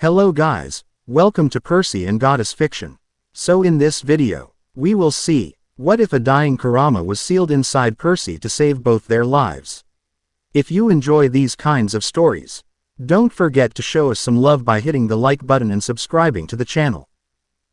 Hello guys, welcome to Percy and Goddess Fiction. So in this video, we will see, what if a dying Kurama was sealed inside Percy to save both their lives? If you enjoy these kinds of stories, don't forget to show us some love by hitting the like button and subscribing to the channel.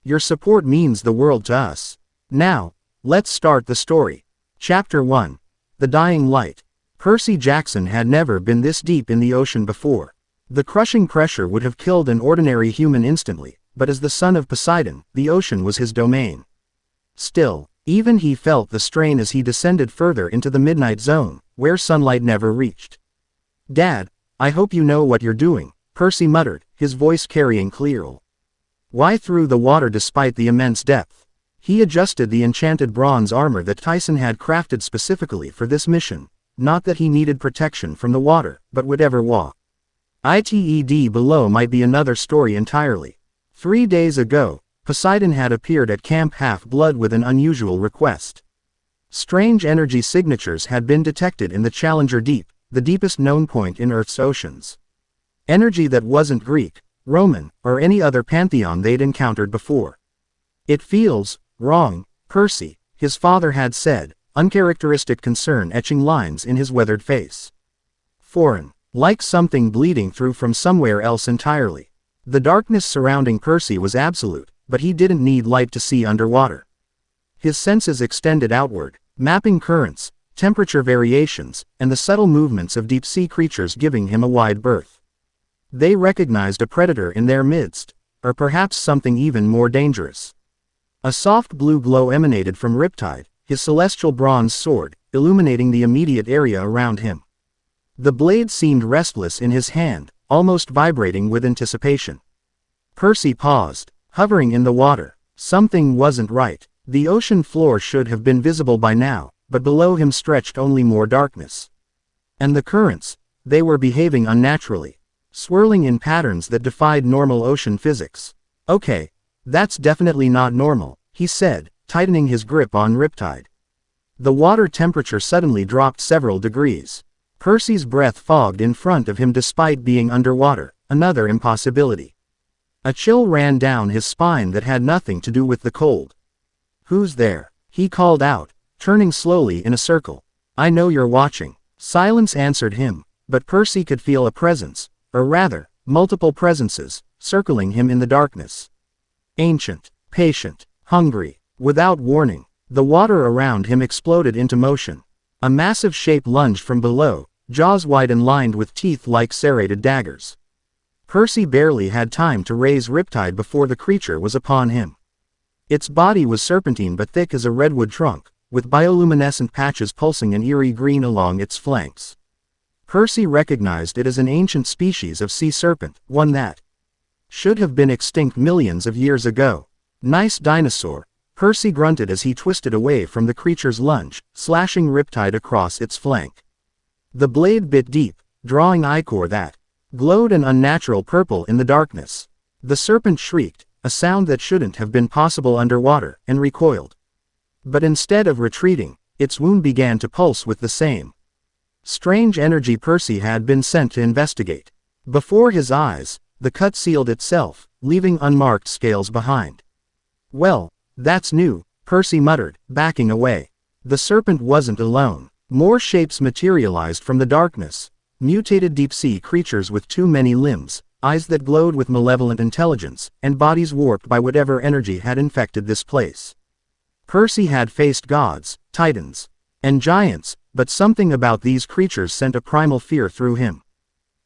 Your support means the world to us. Now, let's start the story. Chapter 1. The Dying Light. Percy Jackson had never been this deep in the ocean before. The crushing pressure would have killed an ordinary human instantly, but as the son of Poseidon, the ocean was his domain. Still, even he felt the strain as he descended further into the midnight zone, where sunlight never reached. "Dad, I hope you know what you're doing," Percy muttered, his voice carrying clear. Why through the water despite the immense depth? He adjusted the enchanted bronze armor that Tyson had crafted specifically for this mission. Not that he needed protection from the water, but would ever walk. It below might be another story entirely. 3 days ago, Poseidon had appeared at Camp Half-Blood with an unusual request. Strange energy signatures had been detected in the Challenger Deep, the deepest known point in Earth's oceans. Energy that wasn't Greek, Roman, or any other pantheon they'd encountered before. "It feels wrong, Percy," his father had said, uncharacteristic concern etching lines in his weathered face. "Foreign. Like something bleeding through from somewhere else entirely." The darkness surrounding Percy was absolute, but he didn't need light to see underwater. His senses extended outward, mapping currents, temperature variations, and the subtle movements of deep-sea creatures giving him a wide berth. They recognized a predator in their midst, or perhaps something even more dangerous. A soft blue glow emanated from Riptide, his celestial bronze sword, illuminating the immediate area around him. The blade seemed restless in his hand, almost vibrating with anticipation. Percy paused, hovering in the water. Something wasn't right. The ocean floor should have been visible by now, but below him stretched only more darkness. And the currents, they were behaving unnaturally, swirling in patterns that defied normal ocean physics. "Okay, that's definitely not normal," he said, tightening his grip on Riptide. The water temperature suddenly dropped several degrees. Percy's breath fogged in front of him despite being underwater, another impossibility. A chill ran down his spine that had nothing to do with the cold. "Who's there?" he called out, turning slowly in a circle. "I know you're watching." Silence answered him, but Percy could feel a presence, or rather, multiple presences, circling him in the darkness. Ancient, patient, hungry. Without warning, the water around him exploded into motion. A massive shape lunged from below, jaws wide and lined with teeth like serrated daggers. Percy barely had time to raise Riptide before the creature was upon him. Its body was serpentine but thick as a redwood trunk, with bioluminescent patches pulsing an eerie green along its flanks. Percy recognized it as an ancient species of sea serpent, one that should have been extinct millions of years ago. "Nice dinosaur," Percy grunted as he twisted away from the creature's lunge, slashing Riptide across its flank. The blade bit deep, drawing ichor that glowed an unnatural purple in the darkness. The serpent shrieked, a sound that shouldn't have been possible underwater, and recoiled. But instead of retreating, its wound began to pulse with the same strange energy Percy had been sent to investigate. Before his eyes, the cut sealed itself, leaving unmarked scales behind. "Well, that's new," Percy muttered, backing away. The serpent wasn't alone. More shapes materialized from the darkness. Mutated deep-sea creatures with too many limbs, eyes that glowed with malevolent intelligence, and bodies warped by whatever energy had infected this place. Percy had faced gods, titans, and giants, but something about these creatures sent a primal fear through him.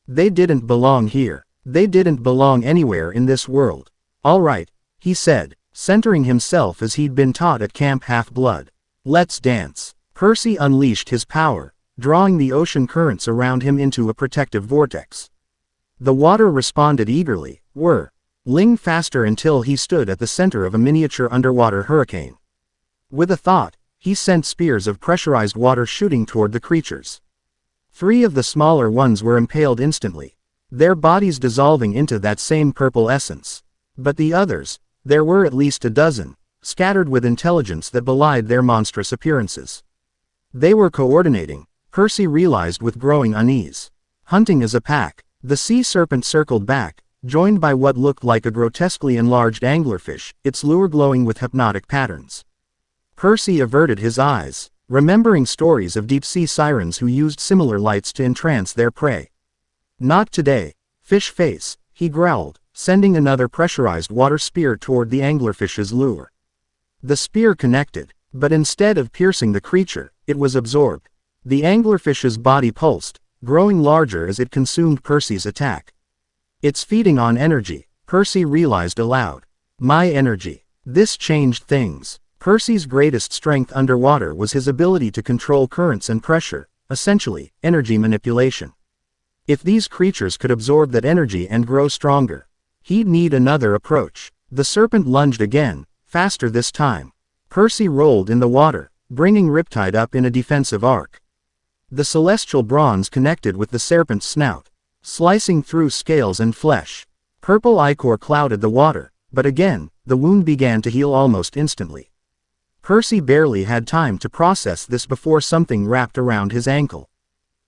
They didn't belong here. They didn't belong anywhere in this world. "All right," he said, centering himself as he'd been taught at Camp Half-Blood. "Let's dance." Percy unleashed his power, drawing the ocean currents around him into a protective vortex. The water responded eagerly, whirling faster until he stood at the center of a miniature underwater hurricane. With a thought, he sent spears of pressurized water shooting toward the creatures. 3 of the smaller ones were impaled instantly, their bodies dissolving into that same purple essence. But the others, there were at least a dozen, scattered with intelligence that belied their monstrous appearances. They were coordinating, Percy realized with growing unease. Hunting as a pack, the sea serpent circled back, joined by what looked like a grotesquely enlarged anglerfish, its lure glowing with hypnotic patterns. Percy averted his eyes, remembering stories of deep-sea sirens who used similar lights to entrance their prey. Not today, fish face, he growled, sending another pressurized water spear toward the anglerfish's lure. The spear connected, but instead of piercing the creature, it was absorbed. The anglerfish's body pulsed, growing larger as it consumed Percy's attack. It's feeding on energy, Percy realized aloud. My energy. This changed things. Percy's greatest strength underwater was his ability to control currents and pressure, essentially, energy manipulation. If these creatures could absorb that energy and grow stronger, he'd need another approach. The serpent lunged again, faster this time. Percy rolled in the water, bringing Riptide up in a defensive arc. The celestial bronze connected with the serpent's snout, slicing through scales and flesh. Purple ichor clouded the water, but again, the wound began to heal almost instantly. Percy barely had time to process this before something wrapped around his ankle.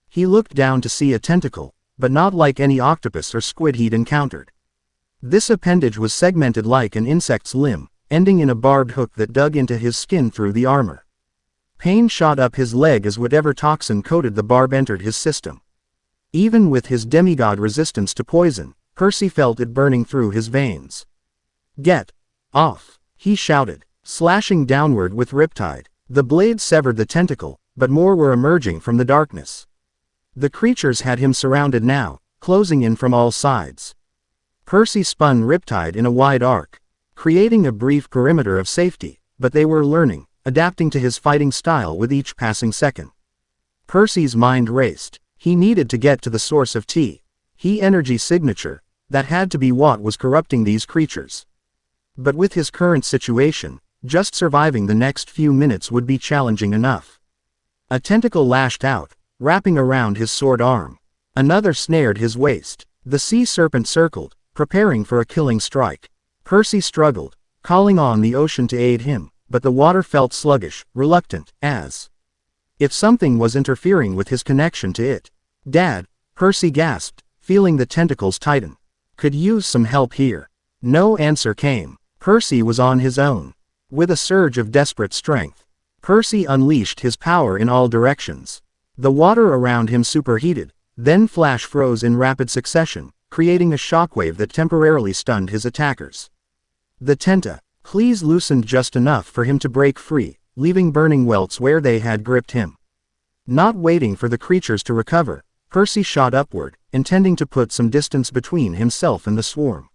He looked down to see a tentacle, but not like any octopus or squid he'd encountered. This appendage was segmented like an insect's limb, ending in a barbed hook that dug into his skin through the armor. Pain shot up his leg as whatever toxin coated the barb entered his system. Even with his demigod resistance to poison, Percy felt it burning through his veins. "Get off!" he shouted, slashing downward with Riptide. The blade severed the tentacle, but more were emerging from the darkness. The creatures had him surrounded now, closing in from all sides. Percy spun Riptide in a wide arc, creating a brief perimeter of safety, but they were learning, adapting to his fighting style with each passing second. Percy's mind raced. He needed to get to the source of He energy signature. That had to be what was corrupting these creatures. But with his current situation, just surviving the next few minutes would be challenging enough. A tentacle lashed out, wrapping around his sword arm. Another snared his waist. The sea serpent circled, preparing for a killing strike. Percy struggled, calling on the ocean to aid him, but the water felt sluggish, reluctant, as if something was interfering with his connection to it. "Dad," Percy gasped, feeling the tentacles tighten. "Could use some help here." No answer came. Percy was on his own. With a surge of desperate strength, Percy unleashed his power in all directions. The water around him superheated, then flash froze in rapid succession, creating a shockwave that temporarily stunned his attackers. The tentacles loosened just enough for him to break free, leaving burning welts where they had gripped him. Not waiting for the creatures to recover, Percy shot upward, intending to put some distance between himself and the swarm.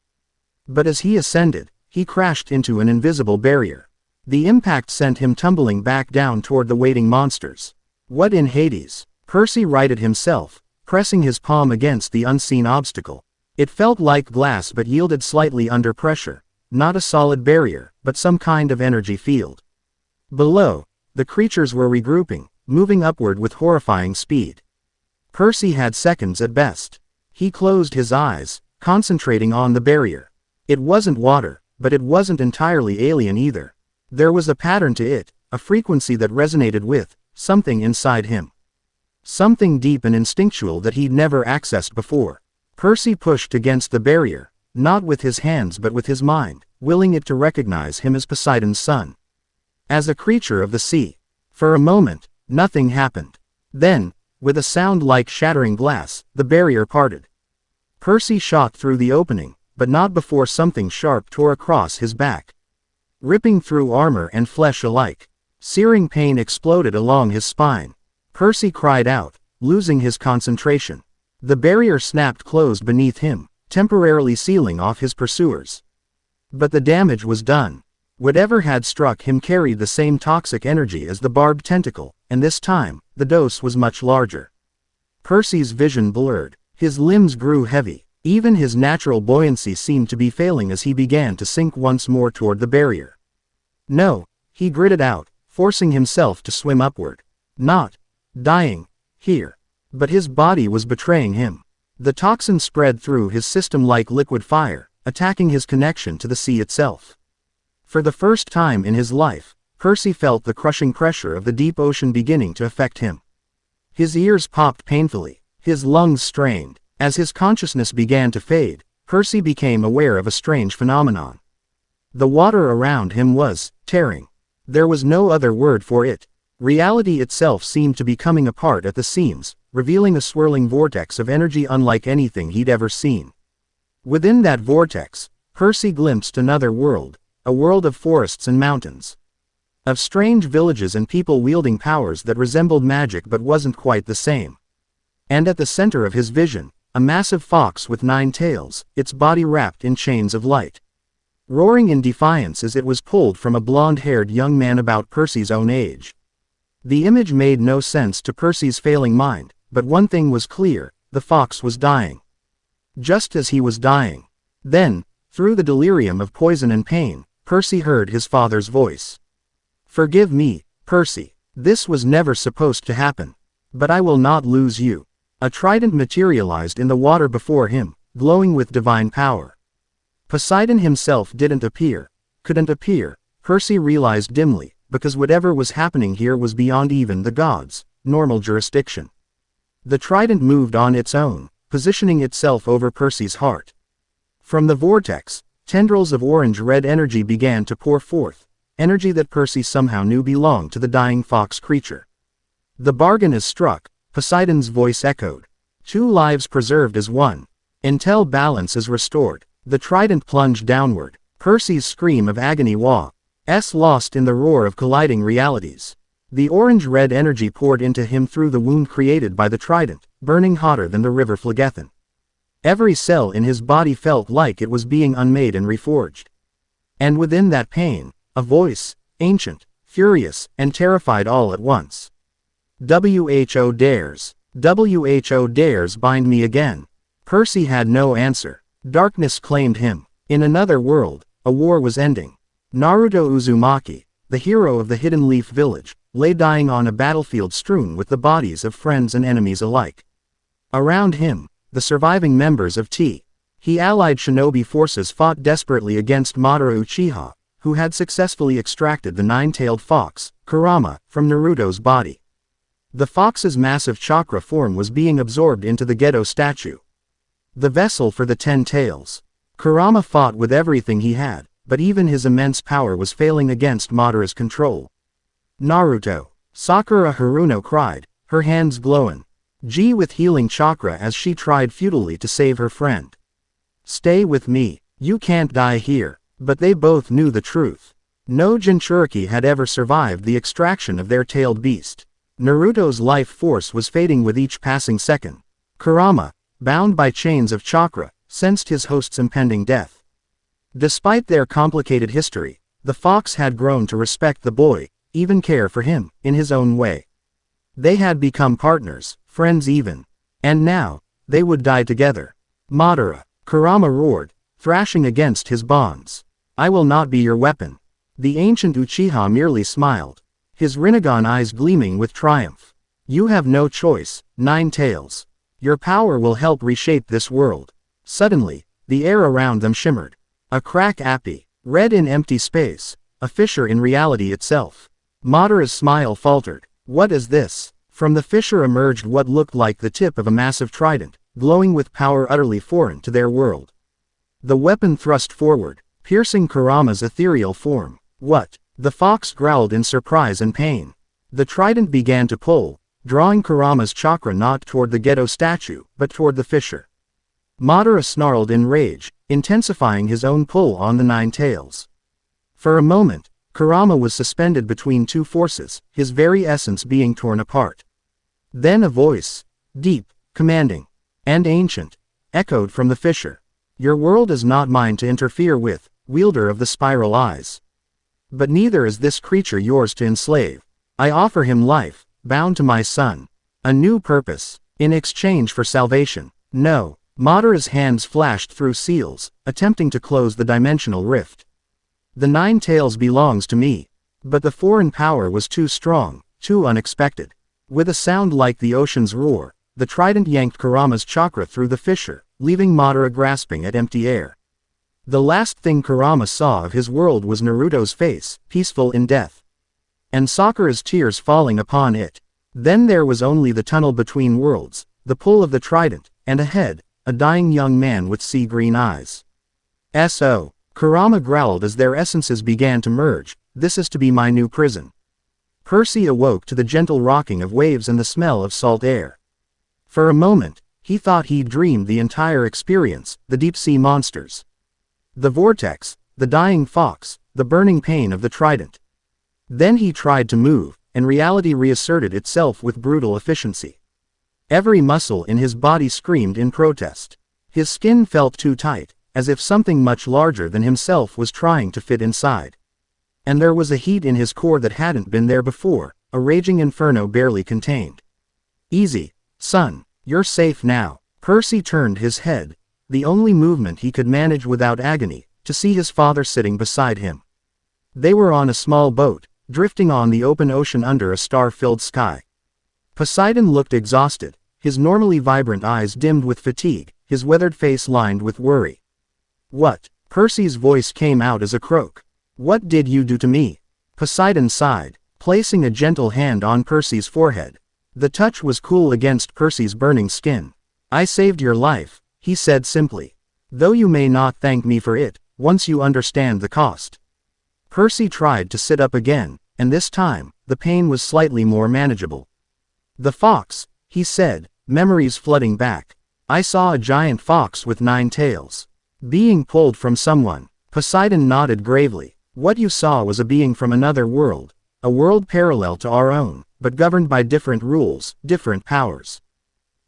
But as he ascended, he crashed into an invisible barrier. The impact sent him tumbling back down toward the waiting monsters. What in Hades? Percy righted himself, pressing his palm against the unseen obstacle. It felt like glass but yielded slightly under pressure, not a solid barrier, but some kind of energy field. Below, the creatures were regrouping, moving upward with horrifying speed. Percy had seconds at best. He closed his eyes, concentrating on the barrier. It wasn't water, but it wasn't entirely alien either. There was a pattern to it, a frequency that resonated with something inside him. Something deep and instinctual that he'd never accessed before. Percy pushed against the barrier, not with his hands but with his mind, willing it to recognize him as Poseidon's son. As a creature of the sea. For a moment, nothing happened. Then, with a sound like shattering glass, the barrier parted. Percy shot through the opening, but not before something sharp tore across his back. Ripping through armor and flesh alike. Searing pain exploded along his spine. Percy cried out, losing his concentration. The barrier snapped closed beneath him, temporarily sealing off his pursuers. But the damage was done. Whatever had struck him carried the same toxic energy as the barbed tentacle, and this time, the dose was much larger. Percy's vision blurred. His limbs grew heavy. Even his natural buoyancy seemed to be failing as he began to sink once more toward the barrier. No, he gritted out, forcing himself to swim upward. Not dying here. But his body was betraying him. The toxin spread through his system like liquid fire, attacking his connection to the sea itself. For the first time in his life, Percy felt the crushing pressure of the deep ocean beginning to affect him. His ears popped painfully, his lungs strained. As his consciousness began to fade, Percy became aware of a strange phenomenon. The water around him was tearing. There was no other word for it. Reality itself seemed to be coming apart at the seams, revealing a swirling vortex of energy unlike anything he'd ever seen. Within that vortex, Percy glimpsed another world, a world of forests and mountains. Of strange villages and people wielding powers that resembled magic but wasn't quite the same. And at the center of his vision, a massive fox with 9 tails, its body wrapped in chains of light. Roaring in defiance as it was pulled from a blonde-haired young man about Percy's own age. The image made no sense to Percy's failing mind, but one thing was clear, the fox was dying. Just as he was dying. Then, through the delirium of poison and pain, Percy heard his father's voice. "Forgive me, Percy. This was never supposed to happen. But I will not lose you." A trident materialized in the water before him, glowing with divine power. Poseidon himself couldn't appear, Percy realized dimly, because whatever was happening here was beyond even the gods' normal jurisdiction. The trident moved on its own, positioning itself over Percy's heart. From the vortex, tendrils of orange-red energy began to pour forth, energy that Percy somehow knew belonged to the dying fox creature. "The bargain is struck," Poseidon's voice echoed. "2 lives preserved as one. Until balance is restored." The trident plunged downward, Percy's scream of agony was lost in the roar of colliding realities. The orange-red energy poured into him through the wound created by the trident, burning hotter than the river Phlegethon. Every cell in his body felt like it was being unmade and reforged. And within that pain, a voice, ancient, furious, and terrified all at once. "WHO dares bind me again." Percy had no answer. Darkness claimed him. In another world, a war was ending. Naruto Uzumaki, the hero of the Hidden Leaf Village, lay dying on a battlefield strewn with the bodies of friends and enemies alike. Around him, the surviving members of He allied shinobi forces fought desperately against Madara Uchiha, who had successfully extracted the 9-tailed fox, Kurama, from Naruto's body. The fox's massive chakra form was being absorbed into the Gedo statue. The vessel for the 10 tails. Kurama fought with everything he had, but even his immense power was failing against Madara's control. "Naruto!" Sakura Haruno cried, her hands glowing. With healing chakra as she tried futilely to save her friend. "Stay with me. You can't die here." But they both knew the truth. No Jinchuriki had ever survived the extraction of their tailed beast. Naruto's life force was fading with each passing second. Kurama, bound by chains of chakra, sensed his host's impending death. Despite their complicated history, the fox had grown to respect the boy, even care for him, in his own way. They had become partners, friends even. And now, they would die together. "Madara," Kurama roared, thrashing against his bonds. "I will not be your weapon." The ancient Uchiha merely smiled, his Rinnegan eyes gleaming with triumph. "You have no choice, 9 tails. Your power will help reshape this world." Suddenly, the air around them shimmered. A crack appy, red in empty space, a fissure in reality itself. Madara's smile faltered. "What is this?" From the fissure emerged what looked like the tip of a massive trident, glowing with power utterly foreign to their world. The weapon thrust forward, piercing Kurama's ethereal form. "What?" The fox growled in surprise and pain. The trident began to pull, drawing Kurama's chakra not toward the Gedo statue, but toward the fissure. Madara snarled in rage, intensifying his own pull on the 9 tails. For a moment, Kurama was suspended between 2 forces, his very essence being torn apart. Then a voice, deep, commanding, and ancient, echoed from the fissure. "Your world is not mine to interfere with, wielder of the spiral eyes. But neither is this creature yours to enslave. I offer him life, bound to my son. A new purpose, in exchange for salvation." "No." Madara's hands flashed through seals, attempting to close the dimensional rift. "The 9 tails belongs to me." But the foreign power was too strong, too unexpected. With a sound like the ocean's roar, the trident yanked Kurama's chakra through the fissure, leaving Madara grasping at empty air. The last thing Kurama saw of his world was Naruto's face, peaceful in death. And Sakura's tears falling upon it. Then there was only the tunnel between worlds, the pull of the trident, and ahead, a dying young man with sea-green eyes. So, Kurama growled as their essences began to merge, this is to be my new prison. Percy awoke to the gentle rocking of waves and the smell of salt air. For a moment, he thought he'd dreamed the entire experience, the deep-sea monsters. The vortex, the dying fox, the burning pain of the trident. Then he tried to move, and reality reasserted itself with brutal efficiency. Every muscle in his body screamed in protest. His skin felt too tight, as if something much larger than himself was trying to fit inside. And there was a heat in his core that hadn't been there before, a raging inferno barely contained. Easy, son, you're safe now. Percy turned his head, the only movement he could manage without agony, to see his father sitting beside him. They were on a small boat, drifting on the open ocean under a star-filled sky. Poseidon looked exhausted, his normally vibrant eyes dimmed with fatigue, his weathered face lined with worry. What? Percy's voice came out as a croak. What did you do to me? Poseidon sighed, placing a gentle hand on Percy's forehead. The touch was cool against Percy's burning skin. I saved your life, he said simply. Though you may not thank me for it, once you understand the cost. Percy tried to sit up again, and this time, the pain was slightly more manageable. The fox, he said, memories flooding back. I saw a giant fox with 9 tails. Being pulled from someone. Poseidon nodded gravely. What you saw was a being from another world, a world parallel to our own, but governed by different rules, different powers.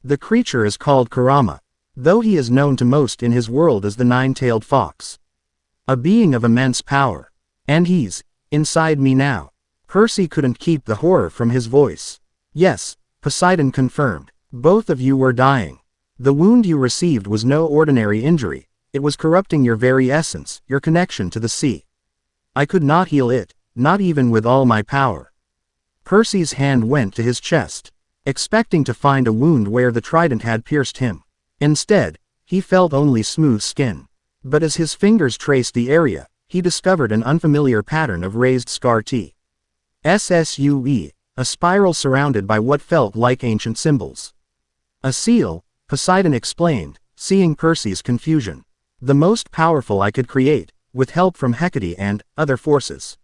The creature is called Kurama, though he is known to most in his world as the 9-tailed fox. A being of immense power. And he's inside me now. Percy couldn't keep the horror from his voice. Yes, Poseidon confirmed. Both of you were dying. The wound you received was no ordinary injury, it was corrupting your very essence, your connection to the sea. I could not heal it, not even with all my power. Percy's hand went to his chest, expecting to find a wound where the trident had pierced him. Instead, he felt only smooth skin. But as his fingers traced the area, he discovered an unfamiliar pattern of raised scar T. SSUE, a spiral surrounded by what felt like ancient symbols. A seal, Poseidon explained, seeing Percy's confusion. The most powerful I could create, with help from Hecate and other forces.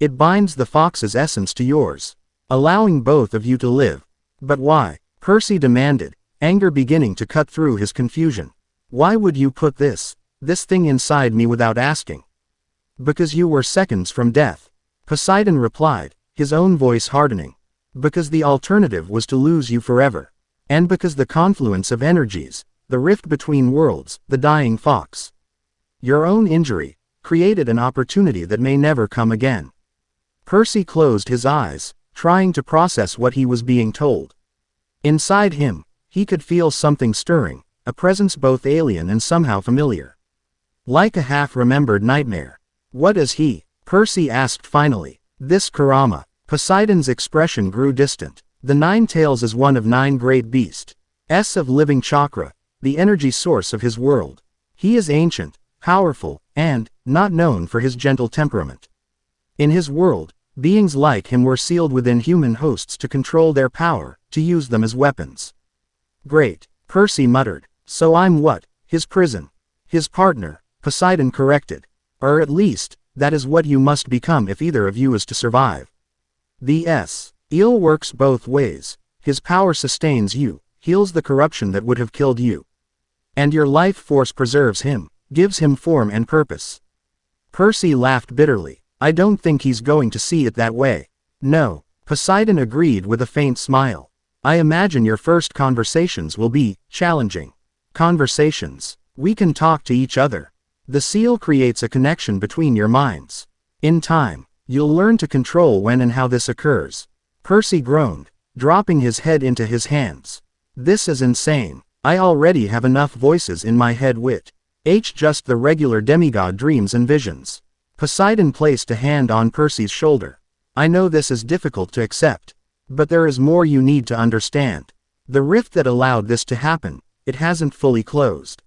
It binds the fox's essence to yours, allowing both of you to live. But why? Percy demanded, anger beginning to cut through his confusion. Why would you put this thing inside me without asking? Because you were seconds from death. Poseidon replied, his own voice hardening. Because the alternative was to lose you forever. And because the confluence of energies, the rift between worlds, the dying fox. Your own injury, created an opportunity that may never come again. Percy closed his eyes, trying to process what he was being told. Inside him, he could feel something stirring, a presence both alien and somehow familiar. Like a half-remembered nightmare. What is he? Percy asked finally. This Kurama. Poseidon's expression grew distant. The 9 tails is one of 9 great beasts. Of living chakra, the energy source of his world. He is ancient, powerful, and not known for his gentle temperament. In his world, beings like him were sealed within human hosts to control their power, to use them as weapons. Great, Percy muttered. So I'm what? His prison. His partner, Poseidon corrected. Or at least, that is what you must become if either of you is to survive. The eel works both ways. His power sustains you, heals the corruption that would have killed you. And your life force preserves him, gives him form and purpose. Percy laughed bitterly. I don't think he's going to see it that way. No, Poseidon agreed with a faint smile. I imagine your first conversations will be challenging. Conversations. We can talk to each other. The seal creates a connection between your minds. In time, you'll learn to control when and how this occurs. Percy groaned, dropping his head into his hands. This is insane. I already have enough voices in my head with just the regular demigod dreams and visions. Poseidon placed a hand on Percy's shoulder. I know this is difficult to accept. But there is more you need to understand. The rift that allowed this to happen, it hasn't fully closed.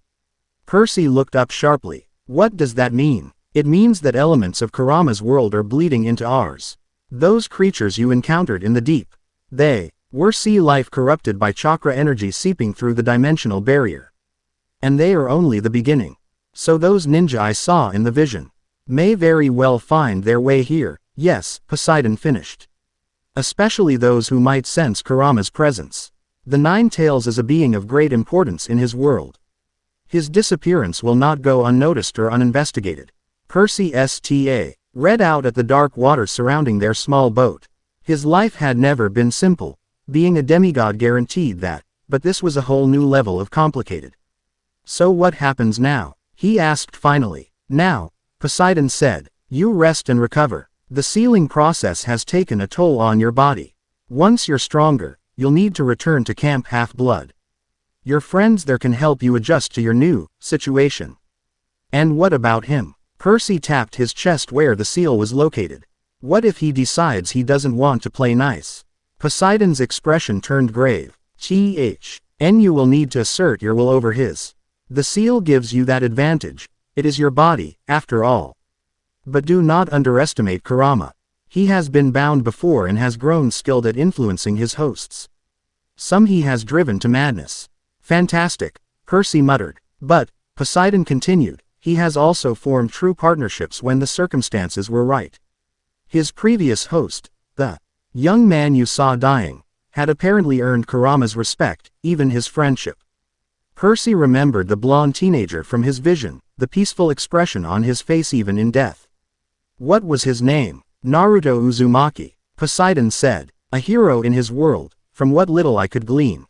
Percy looked up sharply. What does that mean? It means that elements of Kurama's world are bleeding into ours. Those creatures you encountered in the deep. They were sea life corrupted by chakra energy seeping through the dimensional barrier. And they are only the beginning. So those ninja I saw in the vision may very well find their way here, yes, Poseidon finished. Especially those who might sense Kurama's presence. The Nine Tails is a being of great importance in his world. His disappearance will not go unnoticed or uninvestigated. Percy Sta. Read out at the dark waters surrounding their small boat. His life had never been simple. Being a demigod guaranteed that, but this was a whole new level of complicated. So what happens now? He asked finally. Now, Poseidon said, you rest and recover. The sealing process has taken a toll on your body. Once you're stronger, you'll need to return to Camp Half-Blood. Your friends there can help you adjust to your new situation. And what about him? Percy tapped his chest where the seal was located. What if he decides he doesn't want to play nice? Poseidon's expression turned grave. And you will need to assert your will over his. The seal gives you that advantage. It is your body, after all. But do not underestimate Kurama. He has been bound before and has grown skilled at influencing his hosts. Some he has driven to madness. Fantastic, Percy muttered. But, Poseidon continued, he has also formed true partnerships when the circumstances were right. His previous host, the young man you saw dying, had apparently earned Kurama's respect, even his friendship. Percy remembered the blonde teenager from his vision, the peaceful expression on his face even in death. What was his name? Naruto Uzumaki, Poseidon said, a hero in his world, from what little I could glean.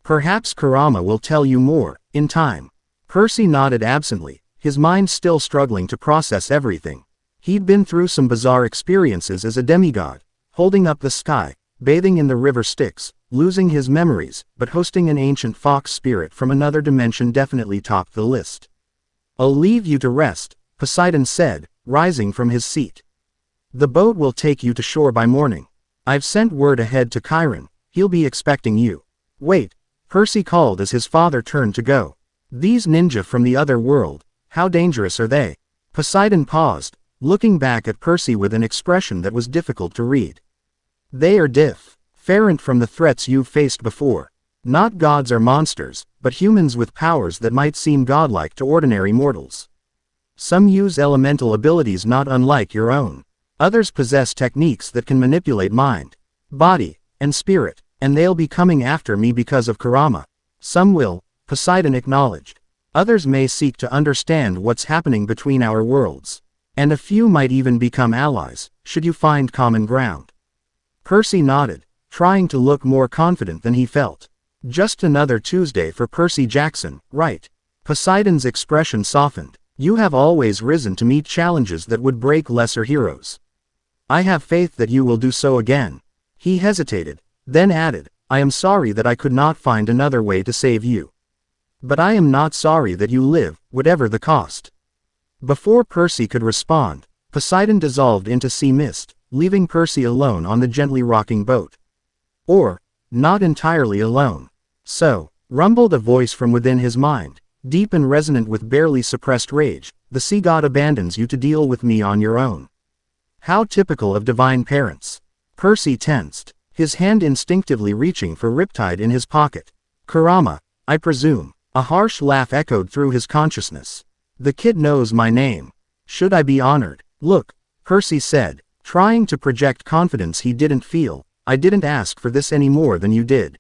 Perhaps Kurama will tell you more, in time. Percy nodded absently, his mind still struggling to process everything. He'd been through some bizarre experiences as a demigod, holding up the sky, bathing in the river Styx, losing his memories, but hosting an ancient fox spirit from another dimension definitely topped the list. I'll leave you to rest, Poseidon said, rising from his seat. The boat will take you to shore by morning. I've sent word ahead to Chiron, he'll be expecting you. Wait, Percy called as his father turned to go. These ninja from the other world, how dangerous are they? Poseidon paused, looking back at Percy with an expression that was difficult to read. They are different from the threats you've faced before. Not gods or monsters, but humans with powers that might seem godlike to ordinary mortals. Some use elemental abilities not unlike your own. Others possess techniques that can manipulate mind, body, and spirit, and they'll be coming after me because of Kurama. Some will, Poseidon acknowledged. Others may seek to understand what's happening between our worlds. And a few might even become allies, should you find common ground. Percy nodded, trying to look more confident than he felt. Just another Tuesday for Percy Jackson, right? Poseidon's expression softened. You have always risen to meet challenges that would break lesser heroes. I have faith that you will do so again. He hesitated, then added, I am sorry that I could not find another way to save you. But I am not sorry that you live, whatever the cost. Before Percy could respond, Poseidon dissolved into sea mist, leaving Percy alone on the gently rocking boat. Or, not entirely alone. So, rumbled a voice from within his mind, deep and resonant with barely suppressed rage, the sea god abandons you to deal with me on your own. How typical of divine parents. Percy tensed, his hand instinctively reaching for Riptide in his pocket. Kurama, I presume. A harsh laugh echoed through his consciousness. The kid knows my name. Should I be honored? Look, Percy said, trying to project confidence he didn't feel, I didn't ask for this any more than you did.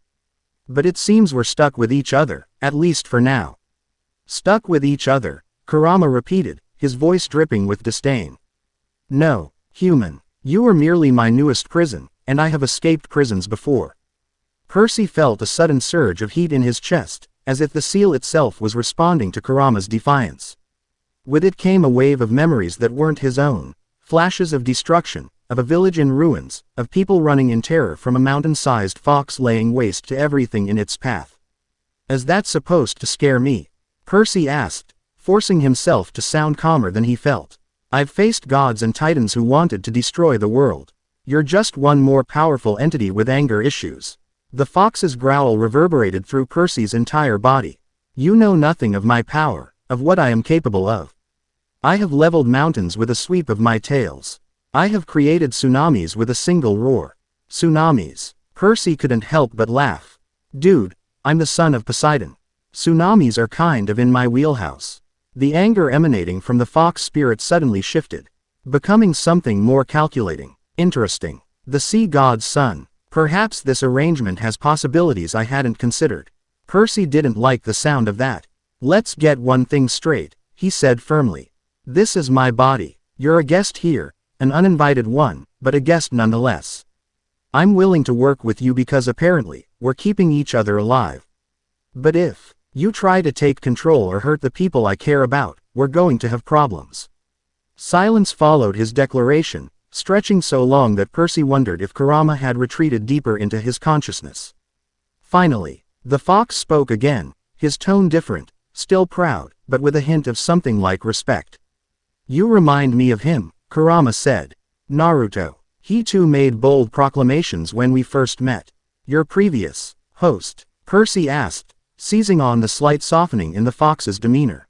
But it seems we're stuck with each other, at least for now. Stuck with each other, Kurama repeated, his voice dripping with disdain. No, human. You are merely my newest prison, and I have escaped prisons before. Percy felt a sudden surge of heat in his chest, as if the seal itself was responding to Kurama's defiance. With it came a wave of memories that weren't his own, flashes of destruction, of a village in ruins, of people running in terror from a mountain-sized fox laying waste to everything in its path. Is that supposed to scare me? Percy asked, forcing himself to sound calmer than he felt. I've faced gods and titans who wanted to destroy the world. You're just one more powerful entity with anger issues. The fox's growl reverberated through Percy's entire body. You know nothing of my power, of what I am capable of. I have leveled mountains with a sweep of my tails. I have created tsunamis with a single roar. Tsunamis. Percy couldn't help but laugh. Dude, I'm the son of Poseidon. Tsunamis are kind of in my wheelhouse. The anger emanating from the fox spirit suddenly shifted, becoming something more calculating. Interesting. The sea god's son. Perhaps this arrangement has possibilities I hadn't considered. Percy didn't like the sound of that. Let's get one thing straight, he said firmly. This is my body. You're a guest here, an uninvited one, but a guest nonetheless. I'm willing to work with you because apparently, we're keeping each other alive. But if you try to take control or hurt the people I care about, we're going to have problems. Silence followed his declaration, stretching so long that Percy wondered if Kurama had retreated deeper into his consciousness. Finally, the fox spoke again, his tone different, still proud, but with a hint of something like respect. You remind me of him, Kurama said. Naruto. He too made bold proclamations when we first met. Your previous host, Percy asked, seizing on the slight softening in the fox's demeanor.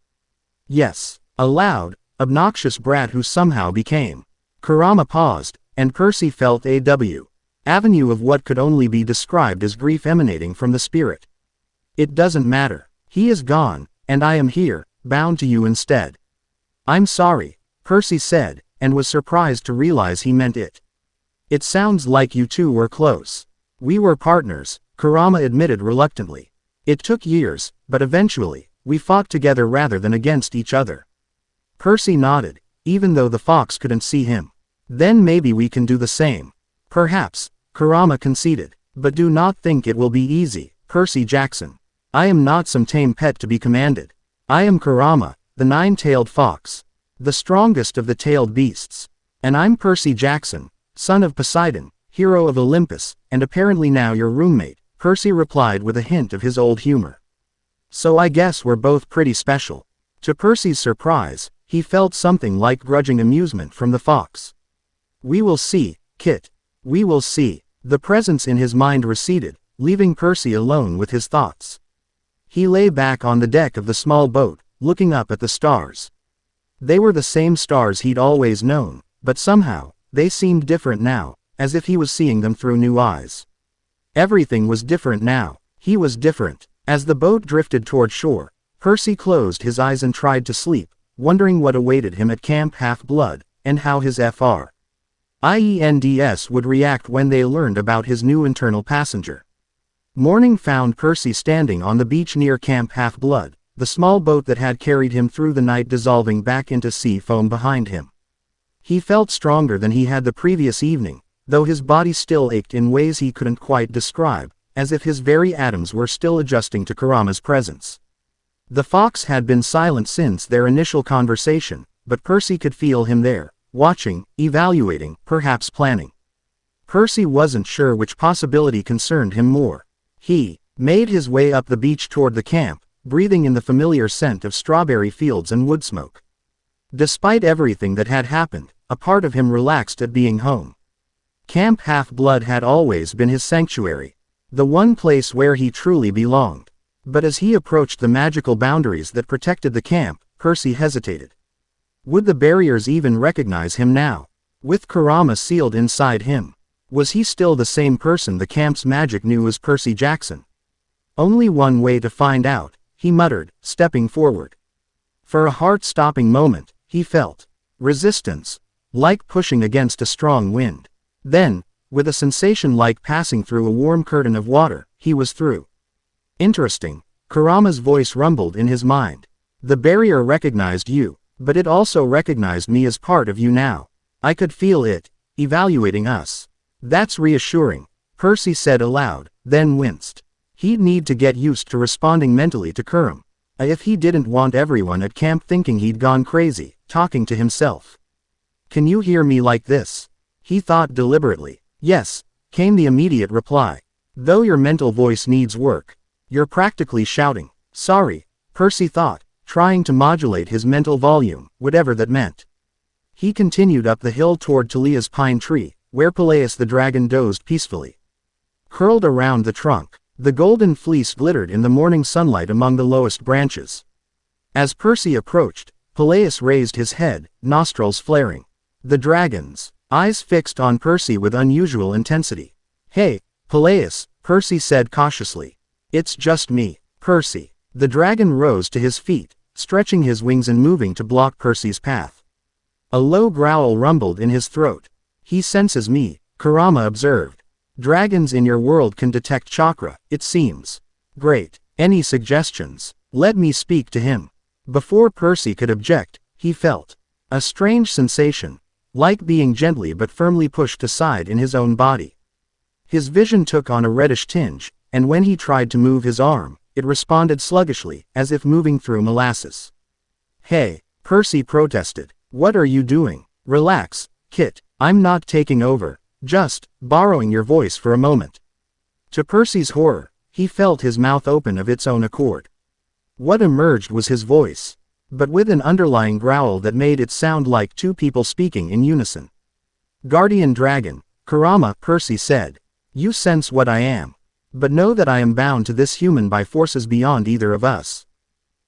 Yes, a loud, obnoxious brat who somehow became. Kurama paused, and Percy felt a avenue of what could only be described as grief emanating from the spirit. It doesn't matter. He is gone, and I am here, bound to you instead. I'm sorry, Percy said, and was surprised to realize he meant it. It sounds like you two were close. We were partners, Kurama admitted reluctantly. It took years, but eventually, we fought together rather than against each other. Percy nodded, even though the fox couldn't see him. Then maybe we can do the same. Perhaps, Kurama conceded. But do not think it will be easy, Percy Jackson. I am not some tame pet to be commanded. I am Kurama, the nine-tailed fox. The strongest of the tailed beasts. And I'm Percy Jackson, son of Poseidon, hero of Olympus, and apparently now your roommate, Percy replied with a hint of his old humor. So I guess we're both pretty special. To Percy's surprise, he felt something like grudging amusement from the fox. We will see, Kit. We will see. The presence in his mind receded, leaving Percy alone with his thoughts. He lay back on the deck of the small boat, looking up at the stars. They were the same stars he'd always known, but somehow, they seemed different now, as if he was seeing them through new eyes. Everything was different now. He was different. As the boat drifted toward shore, Percy closed his eyes and tried to sleep, wondering what awaited him at Camp Half-Blood, and how his friends would react when they learned about his new internal passenger. Morning found Percy standing on the beach near Camp Half-Blood, the small boat that had carried him through the night dissolving back into sea foam behind him. He felt stronger than he had the previous evening, though his body still ached in ways he couldn't quite describe, as if his very atoms were still adjusting to Kurama's presence. The fox had been silent since their initial conversation, but Percy could feel him there, watching, evaluating, perhaps planning. Percy wasn't sure which possibility concerned him more. He made his way up the beach toward the camp, breathing in the familiar scent of strawberry fields and wood smoke. Despite everything that had happened, a part of him relaxed at being home. Camp Half-Blood had always been his sanctuary, the one place where he truly belonged. But as he approached the magical boundaries that protected the camp, Percy hesitated. Would the barriers even recognize him now? With Kurama sealed inside him, was he still the same person the camp's magic knew as Percy Jackson? Only one way to find out, he muttered, stepping forward. For a heart-stopping moment, he felt resistance, like pushing against a strong wind. Then, with a sensation like passing through a warm curtain of water, he was through. Interesting, Kurama's voice rumbled in his mind. The barrier recognized you, but it also recognized me as part of you now. I could feel it, evaluating us. That's reassuring, Percy said aloud, then winced. He'd need to get used to responding mentally to Kurama. If he didn't want everyone at camp thinking he'd gone crazy, talking to himself. Can you hear me like this? He thought deliberately. Yes, came the immediate reply. Though your mental voice needs work. You're practically shouting. Sorry, Percy thought, trying to modulate his mental volume, whatever that meant. He continued up the hill toward Talia's pine tree, where Peleus the dragon dozed peacefully. Curled around the trunk, the golden fleece glittered in the morning sunlight among the lowest branches. As Percy approached, Peleus raised his head, nostrils flaring. The dragon's eyes fixed on Percy with unusual intensity. Hey, Peleus, Percy said cautiously. It's just me, Percy. The dragon rose to his feet, stretching his wings and moving to block Percy's path. A low growl rumbled in his throat. He senses me, Kurama observed. Dragons in your world can detect chakra, it seems. Great. Any suggestions? Let me speak to him. Before Percy could object, he felt a strange sensation, like being gently but firmly pushed aside in his own body. His vision took on a reddish tinge, and when he tried to move his arm, it responded sluggishly, as if moving through molasses. Hey, Percy protested. What are you doing? Relax, Kit, I'm not taking over, just borrowing your voice for a moment. To Percy's horror, he felt his mouth open of its own accord. What emerged was his voice, but with an underlying growl that made it sound like two people speaking in unison. Guardian Dragon, Kurama, Percy said. You sense what I am. But know that I am bound to this human by forces beyond either of us.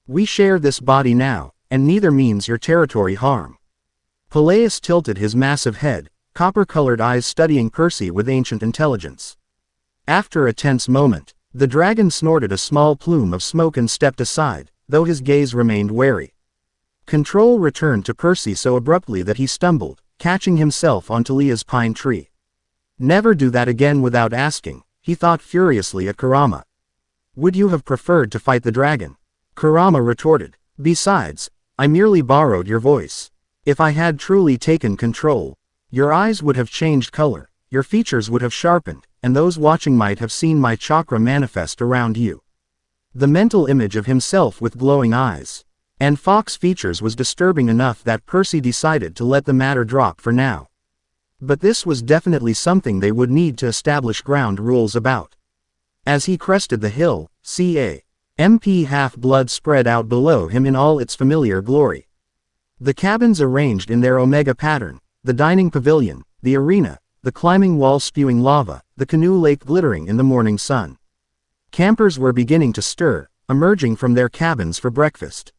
We share this body now, and neither means your territory harm. Peleus tilted his massive head, copper-colored eyes studying Percy with ancient intelligence. After a tense moment, the dragon snorted a small plume of smoke and stepped aside, though his gaze remained wary. Control returned to Percy so abruptly that he stumbled, catching himself onto Leah's pine tree. Never do that again without asking, he thought furiously at Kurama. Would you have preferred to fight the dragon? Kurama retorted. Besides, I merely borrowed your voice. If I had truly taken control, your eyes would have changed color, your features would have sharpened, and those watching might have seen my chakra manifest around you. The mental image of himself with glowing eyes and fox features was disturbing enough that Percy decided to let the matter drop for now. But this was definitely something they would need to establish ground rules about. As he crested the hill, CA.MP Half-Blood spread out below him in all its familiar glory. The cabins arranged in their omega pattern, the dining pavilion, the arena, the climbing wall spewing lava, the canoe lake glittering in the morning sun. Campers were beginning to stir, emerging from their cabins for breakfast.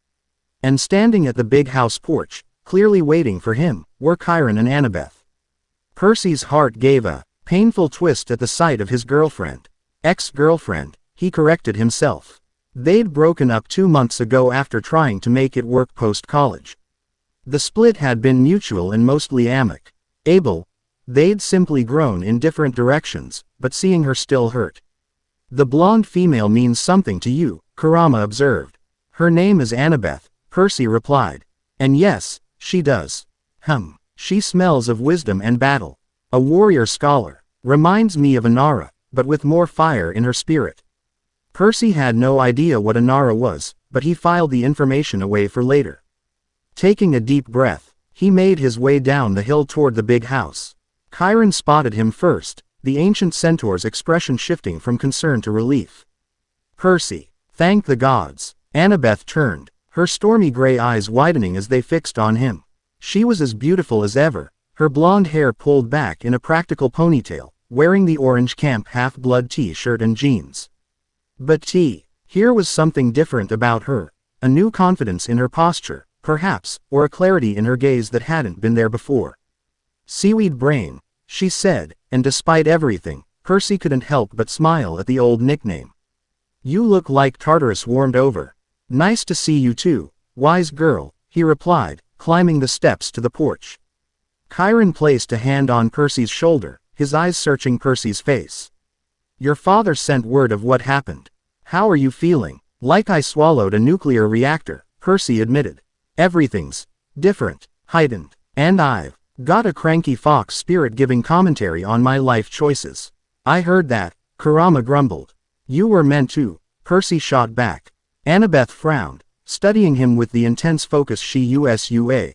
And standing at the big house porch, clearly waiting for him, were Chiron and Annabeth. Percy's heart gave a painful twist at the sight of his girlfriend. Ex-girlfriend, he corrected himself. They'd broken up 2 months ago after trying to make it work post-college. The split had been mutual and mostly amicable. They'd simply grown in different directions, but seeing her still hurt. The blonde female means something to you, Kurama observed. Her name is Annabeth, Percy replied. And yes, she does. She smells of wisdom and battle. A warrior scholar. Reminds me of Inara, but with more fire in her spirit. Percy had no idea what Inara was, but he filed the information away for later. Taking a deep breath, he made his way down the hill toward the big house. Chiron spotted him first, the ancient centaur's expression shifting from concern to relief. Percy, thank the gods. Annabeth turned, her stormy gray eyes widening as they fixed on him. She was as beautiful as ever, her blonde hair pulled back in a practical ponytail, wearing the orange camp Half-Blood t-shirt and jeans. But here was something different about her, a new confidence in her posture, perhaps, or a clarity in her gaze that hadn't been there before. Seaweed brain, she said, and despite everything, Percy couldn't help but smile at the old nickname. You look like Tartarus warmed over. Nice to see you too, wise girl, he replied, climbing the steps to the porch. Chiron placed a hand on Percy's shoulder, his eyes searching Percy's face. Your father sent word of what happened. How are you feeling? Like I swallowed a nuclear reactor, Percy admitted. Everything's different, heightened, and I've got a cranky fox spirit giving commentary on my life choices. I heard that, Kurama grumbled. You were meant to, Percy shot back. Annabeth frowned, studying him with the intense focus she usua.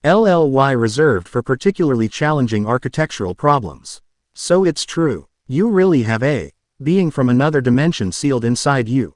LLY reserved for particularly challenging architectural problems. So it's true, you really have a being from another dimension sealed inside you.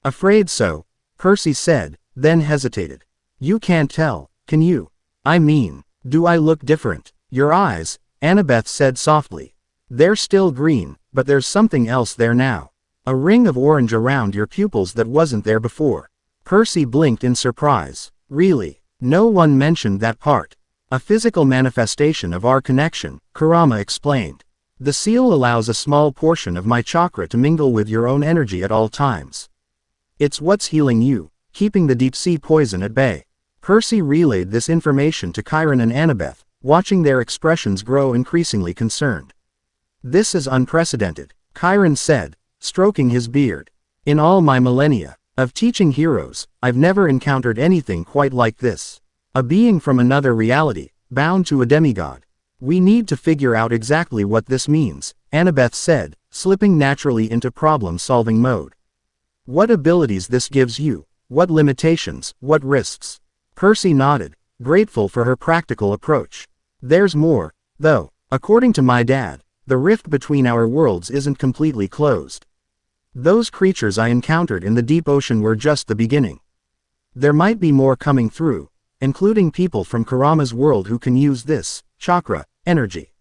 Afraid so, Percy said, then hesitated. You can't tell, can you? I mean, do I look different? Your eyes, Annabeth said softly. They're still green, but there's something else there now. A ring of orange around your pupils that wasn't there before. Percy blinked in surprise. Really? No one mentioned that part. A physical manifestation of our connection, Kurama explained. The seal allows a small portion of my chakra to mingle with your own energy at all times. It's what's healing you, keeping the deep-sea poison at bay. Percy relayed this information to Chiron and Annabeth, watching their expressions grow increasingly concerned. This is unprecedented, Chiron said, stroking his beard. In all my millennia of teaching heroes, I've never encountered anything quite like this. A being from another reality, bound to a demigod. We need to figure out exactly what this means, Annabeth said, slipping naturally into problem-solving mode. What abilities this gives you, what limitations, what risks? Percy nodded, grateful for her practical approach. There's more, though. According to my dad, the rift between our worlds isn't completely closed. Those creatures I encountered in the deep ocean were just the beginning. There might be more coming through, including people from Kurama's world who can use this chakra energy.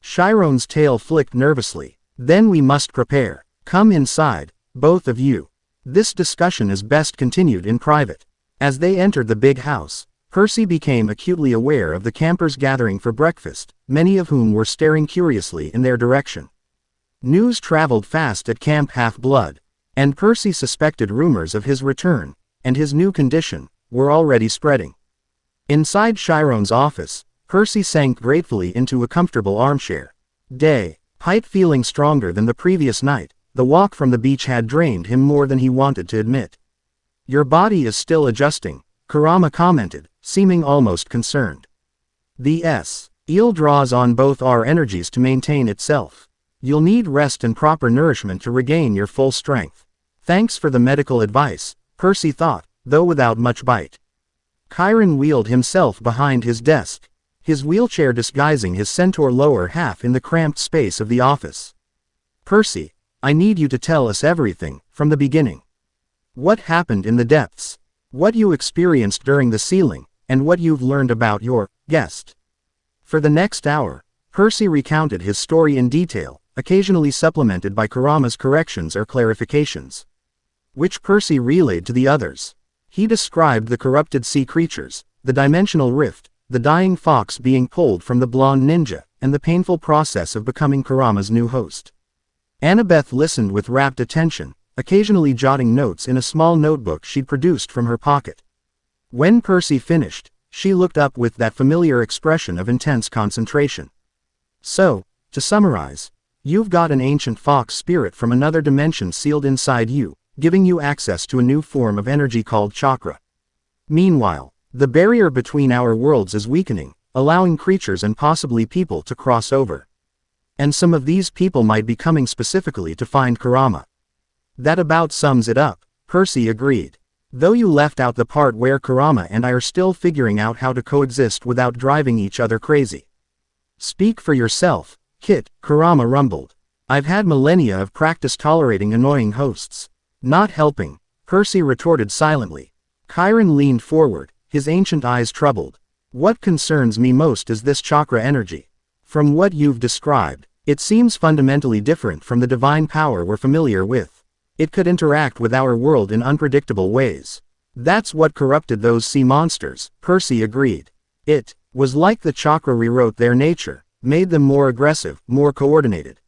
Chiron's tail flicked nervously. Then we must prepare. Come inside, both of you. This discussion is best continued in private. As they entered the big house, Percy became acutely aware of the campers gathering for breakfast, many of whom were staring curiously in their direction. News traveled fast at Camp Half-Blood, and Percy suspected rumors of his return, and his new condition, were already spreading. Inside Chiron's office, Percy sank gratefully into a comfortable armchair. Despite feeling stronger than the previous night, the walk from the beach had drained him more than he wanted to admit. Your body is still adjusting, Kurama commented, seeming almost concerned. The eel draws on both our energies to maintain itself. You'll need rest and proper nourishment to regain your full strength. Thanks for the medical advice, Percy thought, though without much bite. Chiron wheeled himself behind his desk, his wheelchair disguising his centaur lower half in the cramped space of the office. Percy, I need you to tell us everything, from the beginning. What happened in the depths? What you experienced during the sealing, and what you've learned about your guest. For the next hour, Percy recounted his story in detail, occasionally supplemented by Kurama's corrections or clarifications, which Percy relayed to the others. He described the corrupted sea creatures, the dimensional rift, the dying fox being pulled from the blonde ninja, and the painful process of becoming Kurama's new host. Annabeth listened with rapt attention, occasionally jotting notes in a small notebook she'd produced from her pocket. When Percy finished, she looked up with that familiar expression of intense concentration. So, to summarize, you've got an ancient fox spirit from another dimension sealed inside you, giving you access to a new form of energy called chakra. Meanwhile, the barrier between our worlds is weakening, allowing creatures and possibly people to cross over. And some of these people might be coming specifically to find Kurama. That about sums it up, Percy agreed. Though you left out the part where Kurama and I are still figuring out how to coexist without driving each other crazy. Speak for yourself, Kit, Kurama rumbled. I've had millennia of practice tolerating annoying hosts. Not helping, Percy retorted silently. Chiron leaned forward, his ancient eyes troubled. What concerns me most is this chakra energy. From what you've described, it seems fundamentally different from the divine power we're familiar with. It could interact with our world in unpredictable ways. That's what corrupted those sea monsters, Percy agreed. It was like the chakra rewrote their nature, made them more aggressive, more coordinated.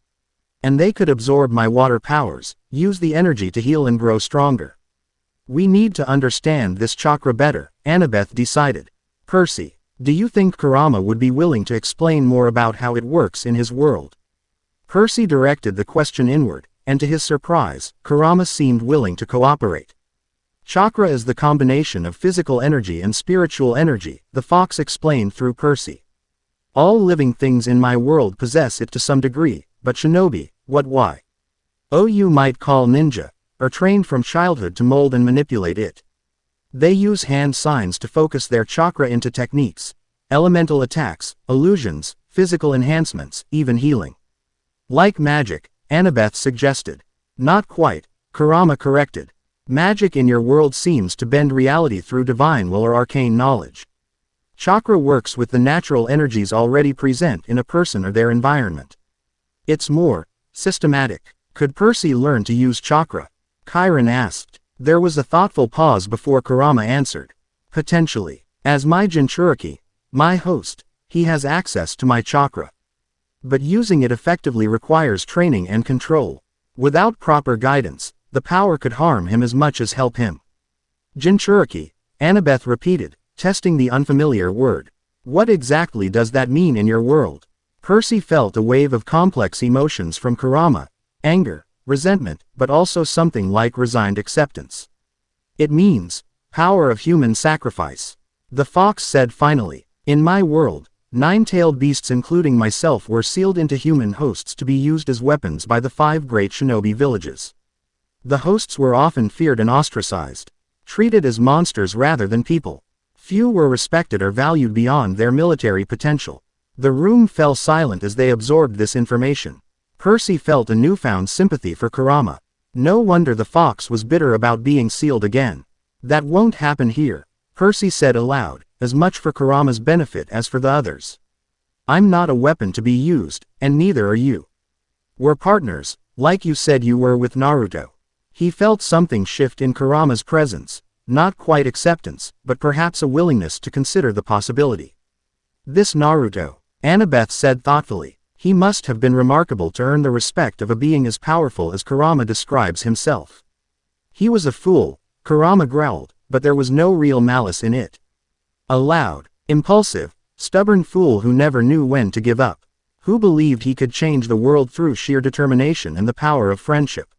And they could absorb my water powers, use the energy to heal and grow stronger. We need to understand this chakra better, Annabeth decided. Percy, do you think Kurama would be willing to explain more about how it works in his world? Percy directed the question inward, and to his surprise, Kurama seemed willing to cooperate. Chakra is the combination of physical energy and spiritual energy, the fox explained through Percy. All living things in my world possess it to some degree, but shinobi, why? Oh, you might call ninja, are trained from childhood to mold and manipulate it. They use hand signs to focus their chakra into techniques, elemental attacks, illusions, physical enhancements, even healing. Like magic, Annabeth suggested. Not quite, Kurama corrected. Magic in your world seems to bend reality through divine will or arcane knowledge. Chakra works with the natural energies already present in a person or their environment. It's more systematic. Could Percy learn to use chakra? Chiron asked. There was a thoughtful pause before Kurama answered. Potentially. As my Jinchuriki, my host, he has access to my chakra. But using it effectively requires training and control. Without proper guidance, the power could harm him as much as help him. Jinchuriki, Annabeth repeated, testing the unfamiliar word. What exactly does that mean in your world? Percy felt a wave of complex emotions from Kurama, anger, resentment, but also something like resigned acceptance. It means, power of human sacrifice. The fox said finally, in my world, 9-tailed beasts including myself were sealed into human hosts to be used as weapons by the 5 great shinobi villages. The hosts were often feared and ostracized, treated as monsters rather than people. Few were respected or valued beyond their military potential. The room fell silent as they absorbed this information. Percy felt a newfound sympathy for Kurama. No wonder the fox was bitter about being sealed again. That won't happen here, Percy said aloud, as much for Kurama's benefit as for the others. I'm not a weapon to be used, and neither are you. We're partners, like you said you were with Naruto. He felt something shift in Kurama's presence, not quite acceptance, but perhaps a willingness to consider the possibility. This Naruto, Annabeth said thoughtfully, he must have been remarkable to earn the respect of a being as powerful as Kurama describes himself. He was a fool, Kurama growled, but there was no real malice in it. A loud, impulsive, stubborn fool who never knew when to give up, who believed he could change the world through sheer determination and the power of friendship.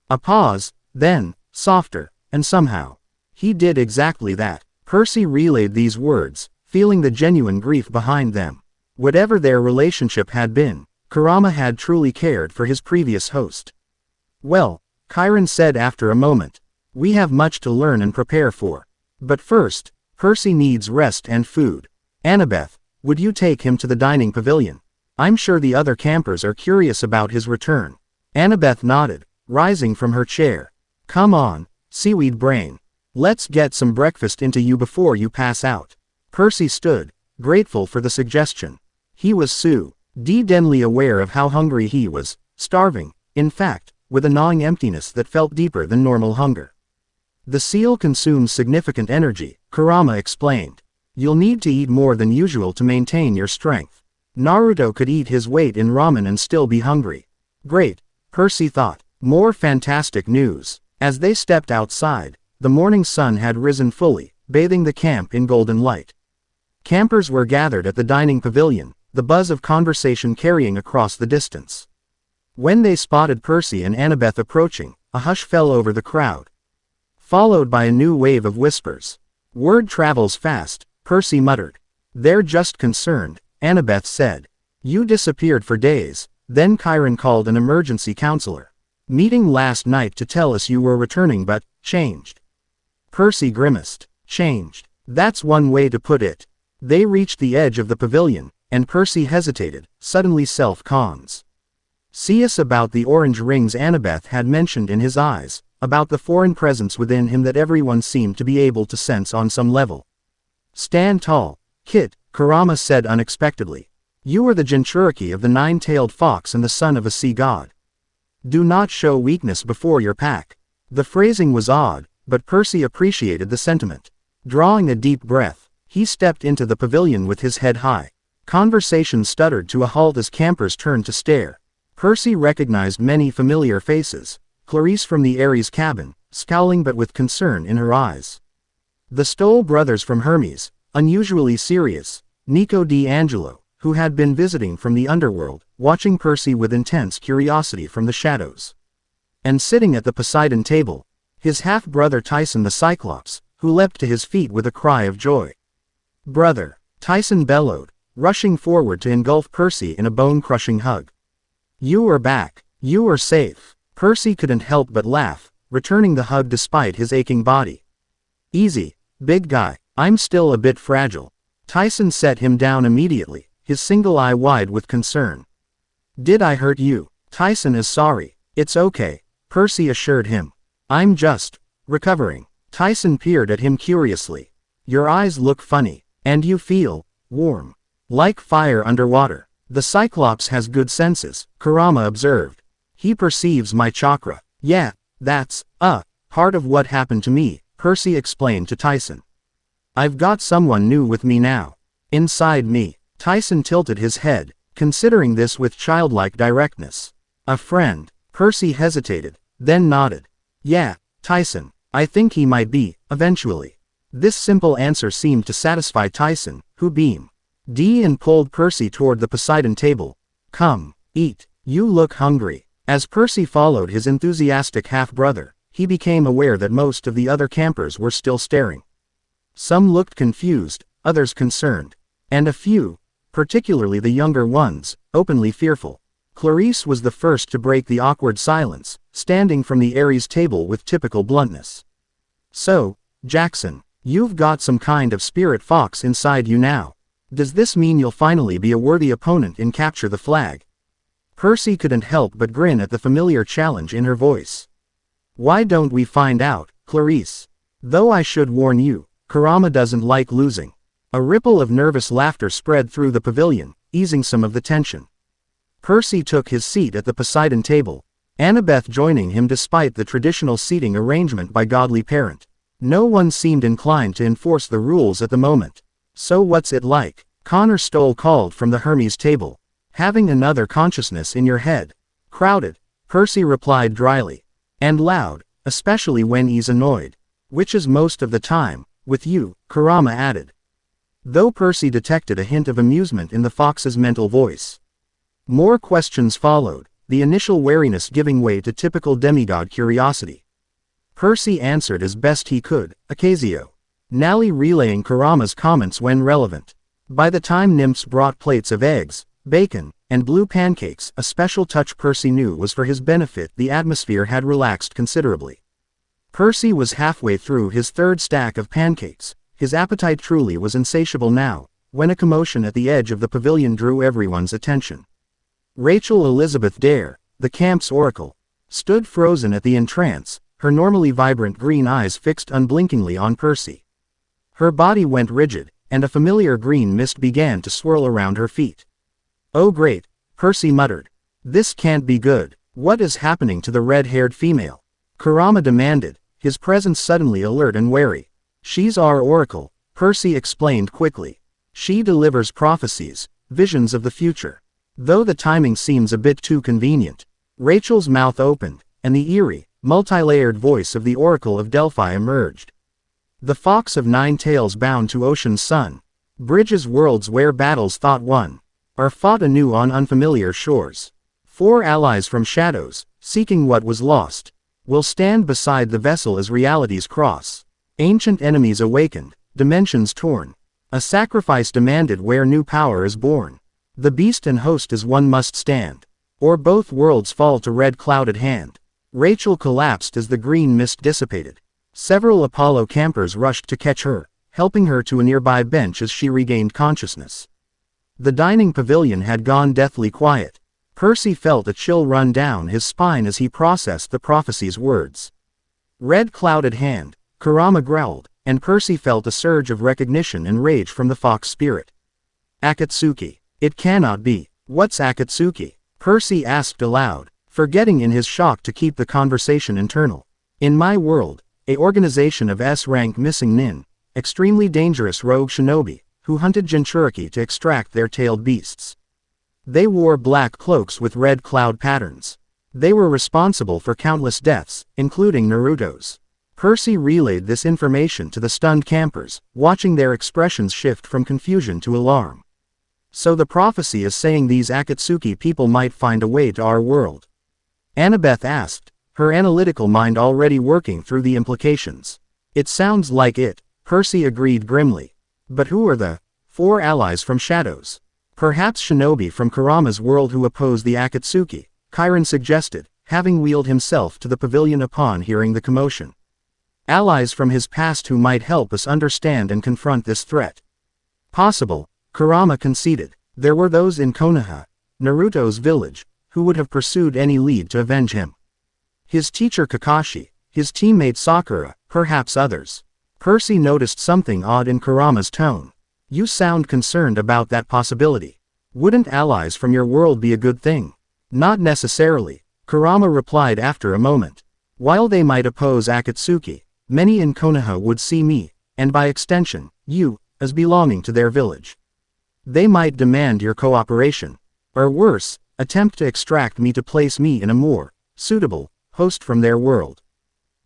A pause, then, softer, and somehow, he did exactly that. Percy relayed these words, feeling the genuine grief behind them. Whatever their relationship had been, Kurama had truly cared for his previous host. Well, Chiron said after a moment, we have much to learn and prepare for. But first, Percy needs rest and food. Annabeth, would you take him to the dining pavilion? I'm sure the other campers are curious about his return. Annabeth nodded, rising from her chair. Come on, seaweed brain. Let's get some breakfast into you before you pass out. Percy stood, grateful for the suggestion. He was denly aware of how hungry he was, starving, in fact, with a gnawing emptiness that felt deeper than normal hunger. The seal consumes significant energy, Kurama explained. You'll need to eat more than usual to maintain your strength. Naruto could eat his weight in ramen and still be hungry. Great, Percy thought. More fantastic news. As they stepped outside, the morning sun had risen fully, bathing the camp in golden light. Campers were gathered at the dining pavilion, the buzz of conversation carrying across the distance. When they spotted Percy and Annabeth approaching, a hush fell over the crowd, followed by a new wave of whispers. Word travels fast, Percy muttered. They're just concerned, Annabeth said. You disappeared for days, then Chiron called an emergency counselor. Meeting last night to tell us you were returning but, changed. Percy grimaced. Changed. That's one way to put it. They reached the edge of the pavilion, and Percy hesitated, suddenly self-conscious. About the orange rings Annabeth had mentioned in his eyes, about the foreign presence within him that everyone seemed to be able to sense on some level. Stand tall, Kit, Kurama said unexpectedly. You are the Jinchuriki of the 9-tailed fox and the son of a sea god. Do not show weakness before your pack. The phrasing was odd, but Percy appreciated the sentiment. Drawing a deep breath, he stepped into the pavilion with his head high. Conversation stuttered to a halt as campers turned to stare. Percy recognized many familiar faces. Clarice from the Ares cabin, scowling but with concern in her eyes. The Stoll brothers from Hermes, unusually serious. Nico D'Angelo, who had been visiting from the underworld, watching Percy with intense curiosity from the shadows. And sitting at the Poseidon table, his half-brother Tyson the Cyclops, who leapt to his feet with a cry of joy. Brother, Tyson bellowed, rushing forward to engulf Percy in a bone-crushing hug. You are back. You are safe. Percy couldn't help but laugh, returning the hug despite his aching body. Easy, big guy, I'm still a bit fragile. Tyson set him down immediately, his single eye wide with concern. Did I hurt you? Tyson is sorry. It's okay, Percy assured him. I'm just recovering. Tyson peered at him curiously. Your eyes look funny, and you feel warm. Like fire underwater. The Cyclops has good senses, Kurama observed. He perceives my chakra. Yeah, that's, part of what happened to me, Percy explained to Tyson. I've got someone new with me now. Inside me. Tyson tilted his head, considering this with childlike directness. A friend. Percy hesitated, then nodded. Yeah, Tyson. I think he might be, eventually. This simple answer seemed to satisfy Tyson, who beamed and pulled Percy toward the Poseidon table. Come, eat. You look hungry. As Percy followed his enthusiastic half-brother, he became aware that most of the other campers were still staring. Some looked confused, others concerned, and a few, particularly the younger ones, openly fearful. Clarice was the first to break the awkward silence, standing from the Ares table with typical bluntness. So, Jackson, you've got some kind of spirit fox inside you now. Does this mean you'll finally be a worthy opponent in Capture the Flag? Percy couldn't help but grin at the familiar challenge in her voice. Why don't we find out, Clarice? Though I should warn you, Kurama doesn't like losing. A ripple of nervous laughter spread through the pavilion, easing some of the tension. Percy took his seat at the Poseidon table, Annabeth joining him despite the traditional seating arrangement by godly parent. No one seemed inclined to enforce the rules at the moment. So what's it like? Connor Stoll called from the Hermes table. Having another consciousness in your head. Crowded, Percy replied dryly. And loud, especially when he's annoyed. Which is most of the time, with you, Kurama added. Though Percy detected a hint of amusement in the fox's mental voice. More questions followed, the initial wariness giving way to typical demigod curiosity. Percy answered as best he could, occasionally relaying Kurama's comments when relevant. By the time nymphs brought plates of eggs, bacon, and blue pancakes, a special touch Percy knew was for his benefit, the atmosphere had relaxed considerably. Percy was halfway through his third stack of pancakes. His appetite truly was insatiable now, when a commotion at the edge of the pavilion drew everyone's attention. Rachel Elizabeth Dare, the camp's oracle, stood frozen at the entrance, her normally vibrant green eyes fixed unblinkingly on Percy. Her body went rigid, and a familiar green mist began to swirl around her feet. Oh great, Percy muttered. This can't be good. What is happening to the red-haired female? Kurama demanded, his presence suddenly alert and wary. She's our oracle, Percy explained quickly. She delivers prophecies, visions of the future. Though the timing seems a bit too convenient. Rachel's mouth opened, and the eerie, multi-layered voice of the Oracle of Delphi emerged. The fox of 9 tails bound to ocean's sun. Bridges worlds where battles thought won are fought anew on unfamiliar shores. 4 allies from shadows, seeking what was lost, will stand beside the vessel as realities cross. Ancient enemies awakened, dimensions torn. A sacrifice demanded where new power is born. The beast and host as one must stand, or both worlds fall to red clouded hand. Rachel collapsed as the green mist dissipated. Several Apollo campers rushed to catch her, helping her to a nearby bench as she regained consciousness. The dining pavilion had gone deathly quiet. Percy felt a chill run down his spine as he processed the prophecy's words. Red clouded hand, Kurama growled, and Percy felt a surge of recognition and rage from the fox spirit. Akatsuki. It cannot be. What's Akatsuki? Percy asked aloud, forgetting in his shock to keep the conversation internal. In my world, a organization of S-rank missing nin, extremely dangerous rogue shinobi, who hunted Jinchuriki to extract their tailed beasts. They wore black cloaks with red cloud patterns. They were responsible for countless deaths, including Naruto's. Percy relayed this information to the stunned campers, watching their expressions shift from confusion to alarm. So the prophecy is saying these Akatsuki people might find a way to our world? Annabeth asked, her analytical mind already working through the implications. It sounds like it, Percy agreed grimly. But who are the 4 allies from shadows? Perhaps shinobi from Kurama's world who oppose the Akatsuki, Chiron suggested, having wheeled himself to the pavilion upon hearing the commotion. Allies from his past who might help us understand and confront this threat. Possible, Kurama conceded. There were those in Konoha, Naruto's village, who would have pursued any lead to avenge him. His teacher Kakashi, his teammate Sakura, perhaps others. Percy noticed something odd in Kurama's tone. You sound concerned about that possibility. Wouldn't allies from your world be a good thing? Not necessarily, Kurama replied after a moment. While they might oppose Akatsuki, many in Konoha would see me, and by extension, you, as belonging to their village. They might demand your cooperation. Or worse, attempt to extract me to place me in a more suitable host from their world.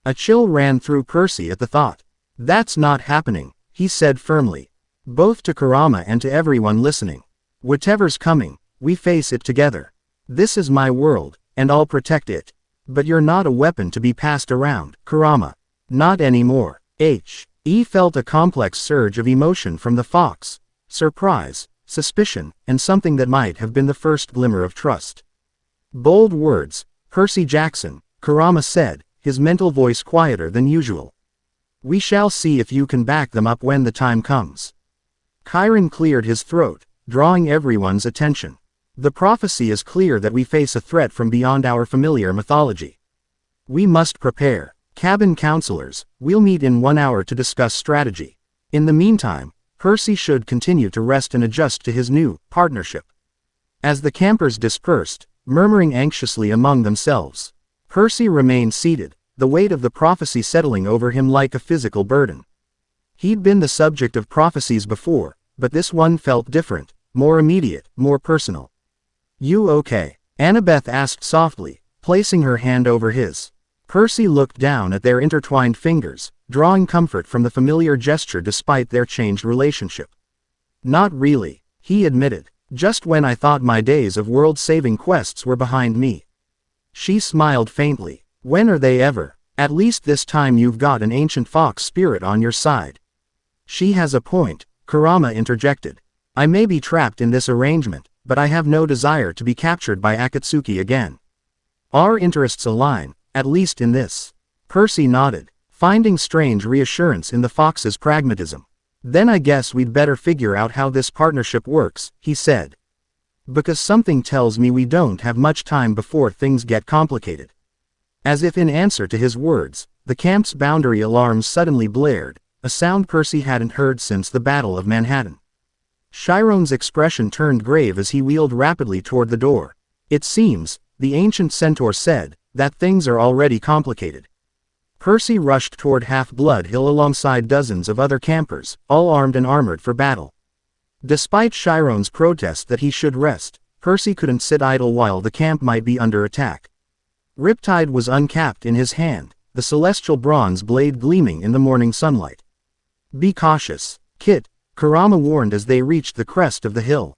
A chill ran through Percy at the thought. That's not happening, he said firmly. Both to Kurama and to everyone listening. Whatever's coming, we face it together. This is my world, and I'll protect it. But you're not a weapon to be passed around, Kurama. Not anymore. He felt a complex surge of emotion from the fox. Surprise, suspicion, and something that might have been the first glimmer of trust. Bold words, Percy Jackson, Kurama said, his mental voice quieter than usual. We shall see if you can back them up when the time comes. Chiron cleared his throat, drawing everyone's attention. The prophecy is clear that we face a threat from beyond our familiar mythology. We must prepare. Cabin counselors, we'll meet in 1 hour to discuss strategy. In the meantime, Percy should continue to rest and adjust to his new partnership. As the campers dispersed, murmuring anxiously among themselves, Percy remained seated, the weight of the prophecy settling over him like a physical burden. He'd been the subject of prophecies before, but this one felt different, more immediate, more personal. You okay? Annabeth asked softly, placing her hand over his. Percy looked down at their intertwined fingers, drawing comfort from the familiar gesture despite their changed relationship. Not really, he admitted, just when I thought my days of world-saving quests were behind me. She smiled faintly. When are they ever? At least this time you've got an ancient fox spirit on your side. She has a point, Kurama interjected. I may be trapped in this arrangement, but I have no desire to be captured by Akatsuki again. Our interests align, at least in this. Percy nodded, finding strange reassurance in the fox's pragmatism. Then I guess we'd better figure out how this partnership works, he said. Because something tells me we don't have much time before things get complicated. As if in answer to his words, the camp's boundary alarms suddenly blared, a sound Percy hadn't heard since the Battle of Manhattan. Chiron's expression turned grave as he wheeled rapidly toward the door. It seems, the ancient centaur said, that things are already complicated. Percy rushed toward Half-Blood Hill alongside dozens of other campers, all armed and armored for battle. Despite Chiron's protest that he should rest, Percy couldn't sit idle while the camp might be under attack. Riptide was uncapped in his hand, the celestial bronze blade gleaming in the morning sunlight. Be cautious, Kit, Kurama warned as they reached the crest of the hill.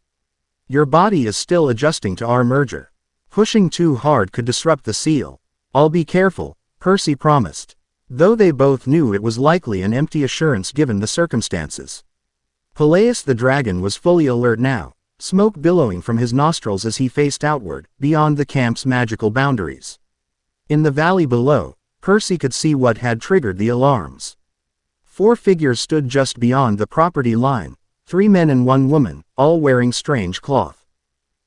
Your body is still adjusting to our merger. Pushing too hard could disrupt the seal. I'll be careful, Percy promised. Though they both knew it was likely an empty assurance given the circumstances. Peleus the dragon was fully alert now, smoke billowing from his nostrils as he faced outward, beyond the camp's magical boundaries. In the valley below, Percy could see what had triggered the alarms. 4 figures stood just beyond the property line, 3 men and 1 woman, all wearing strange cloth.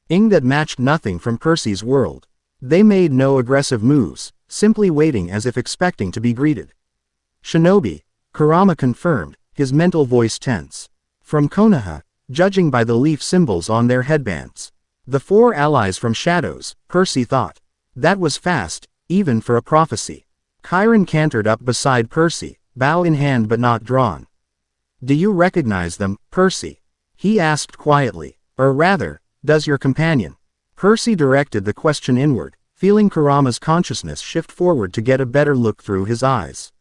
That matched nothing from Percy's world. They made no aggressive moves, simply waiting as if expecting to be greeted. Shinobi, Kurama confirmed, his mental voice tense. From Konoha, judging by the leaf symbols on their headbands. The 4 allies from Shadows, Percy thought. That was fast, even for a prophecy. Chiron cantered up beside Percy, bow in hand but not drawn. Do you recognize them, Percy? He asked quietly. Or rather, does your companion? Percy directed the question inward, feeling Kurama's consciousness shift forward to get a better look through his eyes.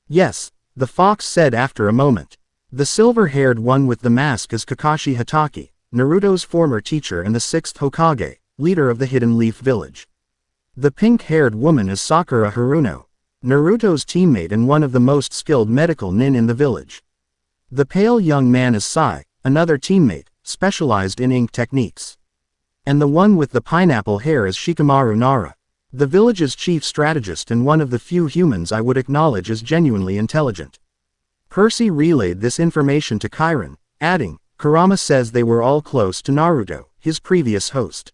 Yes, the fox said after a moment. The silver-haired one with the mask is Kakashi Hatake, Naruto's former teacher and the 6th Hokage, leader of the Hidden Leaf Village. The pink-haired woman is Sakura Haruno, Naruto's teammate and one of the most skilled medical nin in the village. The pale young man is Sai, another teammate, specialized in ink techniques. And the one with the pineapple hair is Shikamaru Nara, the village's chief strategist and one of the few humans I would acknowledge as genuinely intelligent. Percy relayed this information to Chiron, adding, Kurama says they were all close to Naruto, his previous host.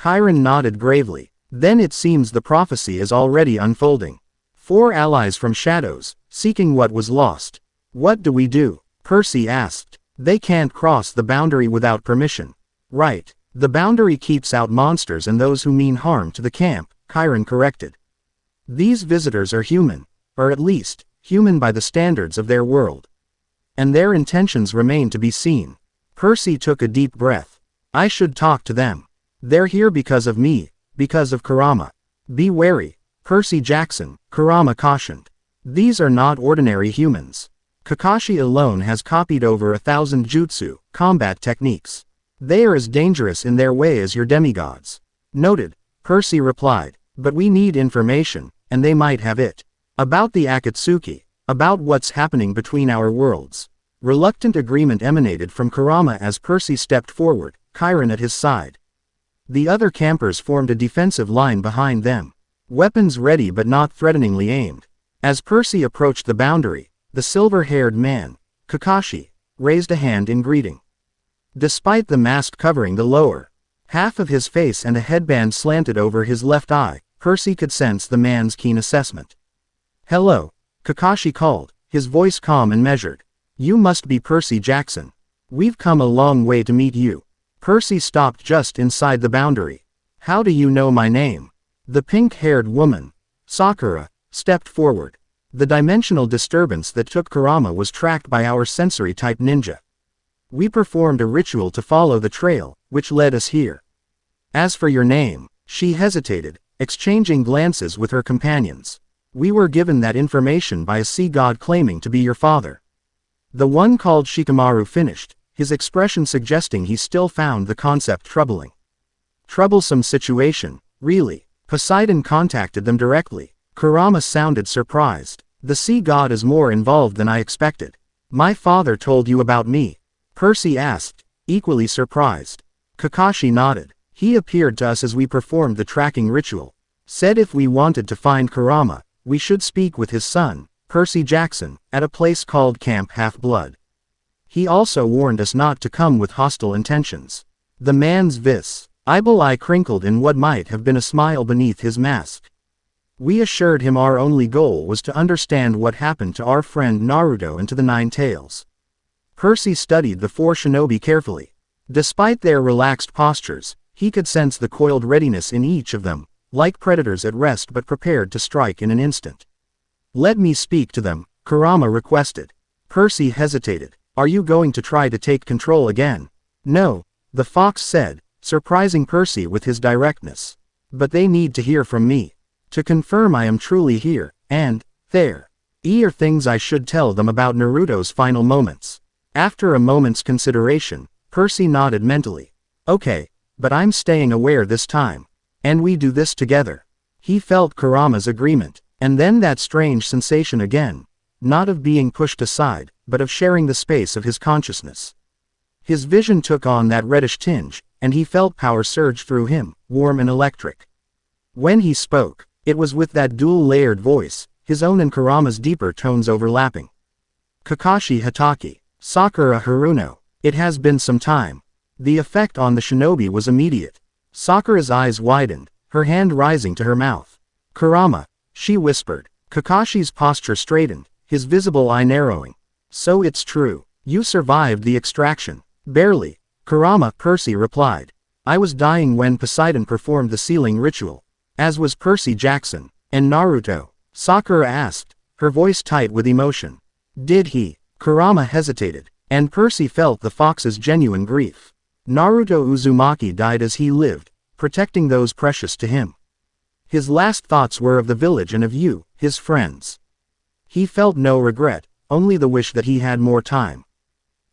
Chiron nodded gravely. Then it seems the prophecy is already unfolding. 4 allies from Shadows, seeking what was lost. What do we do? Percy asked. They can't cross the boundary without permission. Right. The boundary keeps out monsters and those who mean harm to the camp, Chiron corrected. These visitors are human, or at least, human by the standards of their world. And their intentions remain to be seen. Percy took a deep breath. I should talk to them. They're here because of me, because of Kurama. Be wary, Percy Jackson, Kurama cautioned. These are not ordinary humans. Kakashi alone has copied over 1,000 jutsu, combat techniques. They are as dangerous in their way as your demigods. Noted, Percy replied, but we need information, and they might have it. About the Akatsuki, about what's happening between our worlds. Reluctant agreement emanated from Kurama as Percy stepped forward, Chiron at his side. The other campers formed a defensive line behind them. Weapons ready but not threateningly aimed. As Percy approached the boundary, the silver-haired man, Kakashi, raised a hand in greeting. Despite the mask covering the lower half of his face and a headband slanted over his left eye, Percy could sense the man's keen assessment. "Hello," Kakashi called, his voice calm and measured. "You must be Percy Jackson. We've come a long way to meet you." Percy stopped just inside the boundary. "How do you know my name?" The pink-haired woman, Sakura, stepped forward. "The dimensional disturbance that took Kurama was tracked by our sensory-type ninja. We performed a ritual to follow the trail, which led us here. As for your name," she hesitated, exchanging glances with her companions. "We were given that information by a sea god claiming to be your father." The one called Shikamaru finished, his expression suggesting he still found the concept troubling. "Troublesome situation, really. Poseidon contacted them directly." Kurama sounded surprised. "The sea god is more involved than I expected." "My father told you about me?" Percy asked, equally surprised. Kakashi nodded. "He appeared to us as we performed the tracking ritual. Said if we wanted to find Kurama, we should speak with his son, Percy Jackson, at a place called Camp Half-Blood. He also warned us not to come with hostile intentions." The man's eyeball eye crinkled in what might have been a smile beneath his mask. "We assured him our only goal was to understand what happened to our friend Naruto and to the Nine Tails." Percy studied the four shinobi carefully. Despite their relaxed postures, he could sense the coiled readiness in each of them, like predators at rest but prepared to strike in an instant. "Let me speak to them," Kurama requested. Percy hesitated. "Are you going to try to take control again?" "No," the fox said, surprising Percy with his directness. "But they need to hear from me. To confirm I am truly here, and there are things I should tell them about Naruto's final moments." After a moment's consideration, Percy nodded mentally. "Okay, but I'm staying aware this time. And we do this together." He felt Kurama's agreement, and then that strange sensation again, not of being pushed aside, but of sharing the space of his consciousness. His vision took on that reddish tinge, and he felt power surge through him, warm and electric. When he spoke, it was with that dual-layered voice, his own and Kurama's deeper tones overlapping. "Kakashi Hatake, Sakura Haruno, it has been some time." The effect on the shinobi was immediate. Sakura's eyes widened, her hand rising to her mouth. "Kurama," she whispered. Kakashi's posture straightened, his visible eye narrowing. "So it's true. You survived the extraction." "Barely." "Kurama," Percy replied. "I was dying when Poseidon performed the sealing ritual." "As was Percy Jackson." "And Naruto?" Sakura asked, her voice tight with emotion. "Did he?" Kurama hesitated, and Percy felt the fox's genuine grief. "Naruto Uzumaki died as he lived, protecting those precious to him. His last thoughts were of the village and of you, his friends. He felt no regret, only the wish that he had more time."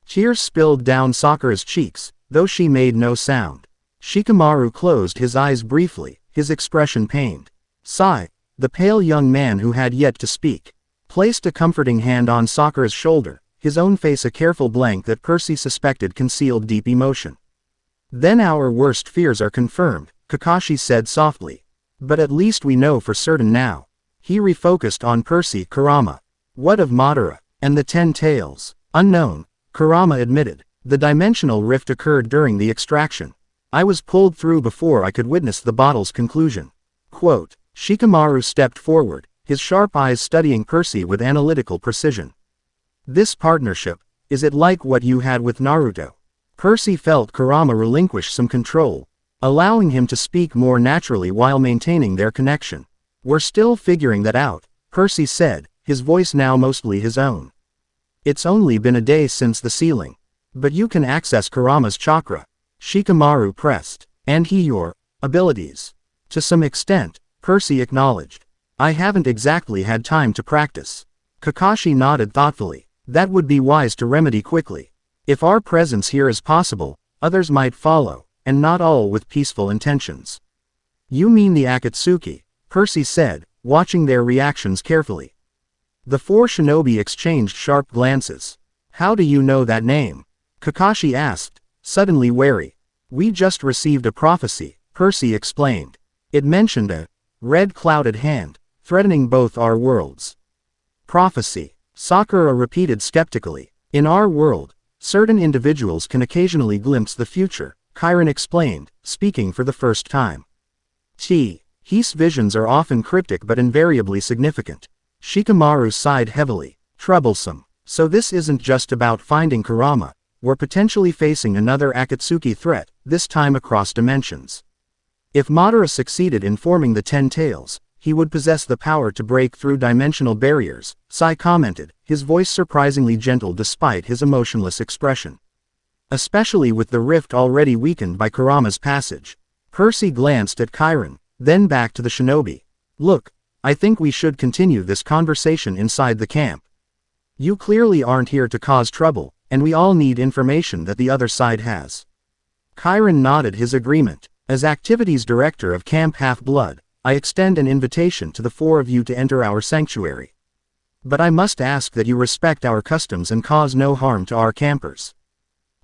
Tears spilled down Sakura's cheeks, though she made no sound. Shikamaru closed his eyes briefly, his expression pained. Sai, the pale young man who had yet to speak, placed a comforting hand on Sakura's shoulder, his own face a careful blank that Percy suspected concealed deep emotion. "Then our worst fears are confirmed," Kakashi said softly. "But at least we know for certain now." He refocused on Percy. "Kurama. What of Madara, and the 10 Tails?" "Unknown," Kurama admitted. "The dimensional rift occurred during the extraction. I was pulled through before I could witness the battle's conclusion." Quote. Shikamaru stepped forward, his sharp eyes studying Percy with analytical precision. "This partnership, is it like what you had with Naruto?" Percy felt Kurama relinquish some control, allowing him to speak more naturally while maintaining their connection. "We're still figuring that out," Percy said, his voice now mostly his own. "It's only been a day since the sealing. But you can access Kurama's chakra." Shikamaru pressed. "And your abilities?" "To some extent," Percy acknowledged. I haven't exactly had time to practice. Kakashi nodded thoughtfully. That would be wise to remedy quickly. If our presence here is possible, others might follow, and not all with peaceful intentions. You mean the Akatsuki, Percy said, watching their reactions carefully. The four shinobi exchanged sharp glances. How do you know that name? Kakashi asked, suddenly wary. We just received a prophecy, Percy explained. It mentioned a red clouded hand, threatening both our worlds. Prophecy, Sakura repeated skeptically. In our world, certain individuals can occasionally glimpse the future, Chiron explained, speaking for the first time. His visions are often cryptic but invariably significant. Shikamaru sighed heavily. Troublesome. So this isn't just about finding Kurama. We're potentially facing another Akatsuki threat, this time across dimensions. If Madara succeeded in forming the 10 tails, he would possess the power to break through dimensional barriers, Sai commented, his voice surprisingly gentle despite his emotionless expression. Especially with the rift already weakened by Kurama's passage. Percy glanced at Chiron, then back to the shinobi. Look, I think we should continue this conversation inside the camp. You clearly aren't here to cause trouble, and we all need information that the other side has. Chiron nodded his agreement. As Activities Director of Camp Half-Blood, I extend an invitation to the four of you to enter our sanctuary. But I must ask that you respect our customs and cause no harm to our campers.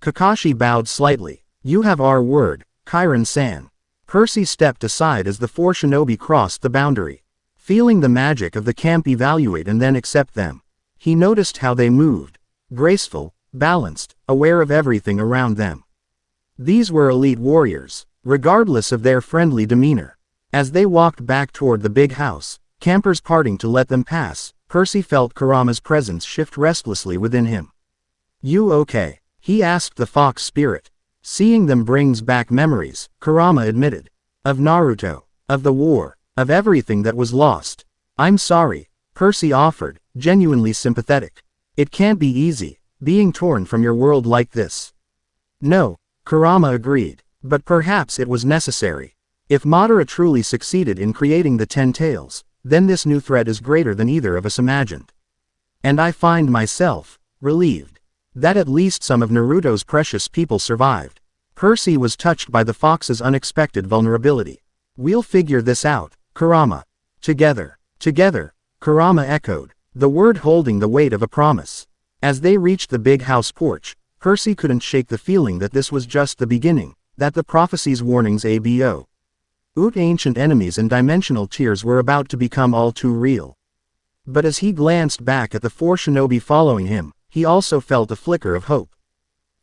Kakashi bowed slightly. You have our word, Chiron-san. Percy stepped aside as the four shinobi crossed the boundary. Feeling the magic of the camp evaluate and then accept them. He noticed how they moved. Graceful, balanced, aware of everything around them. These were elite warriors, regardless of their friendly demeanor. As they walked back toward the big house, campers parting to let them pass, Percy felt Kurama's presence shift restlessly within him. You okay? He asked the fox spirit. Seeing them brings back memories, Kurama admitted. Of Naruto, of the war, of everything that was lost. I'm sorry, Percy offered, genuinely sympathetic. It can't be easy, being torn from your world like this. No, Kurama agreed, but perhaps it was necessary. If Madara truly succeeded in creating the 10 tails, then this new threat is greater than either of us imagined. And I find myself relieved that at least some of Naruto's precious people survived. Percy was touched by the fox's unexpected vulnerability. We'll figure this out, Kurama. Together, Kurama echoed, the word holding the weight of a promise. As they reached the big house porch, Percy couldn't shake the feeling that this was just the beginning, that the prophecy's warnings ancient enemies and dimensional tears were about to become all too real. But as he glanced back at the four shinobi following him, he also felt a flicker of hope.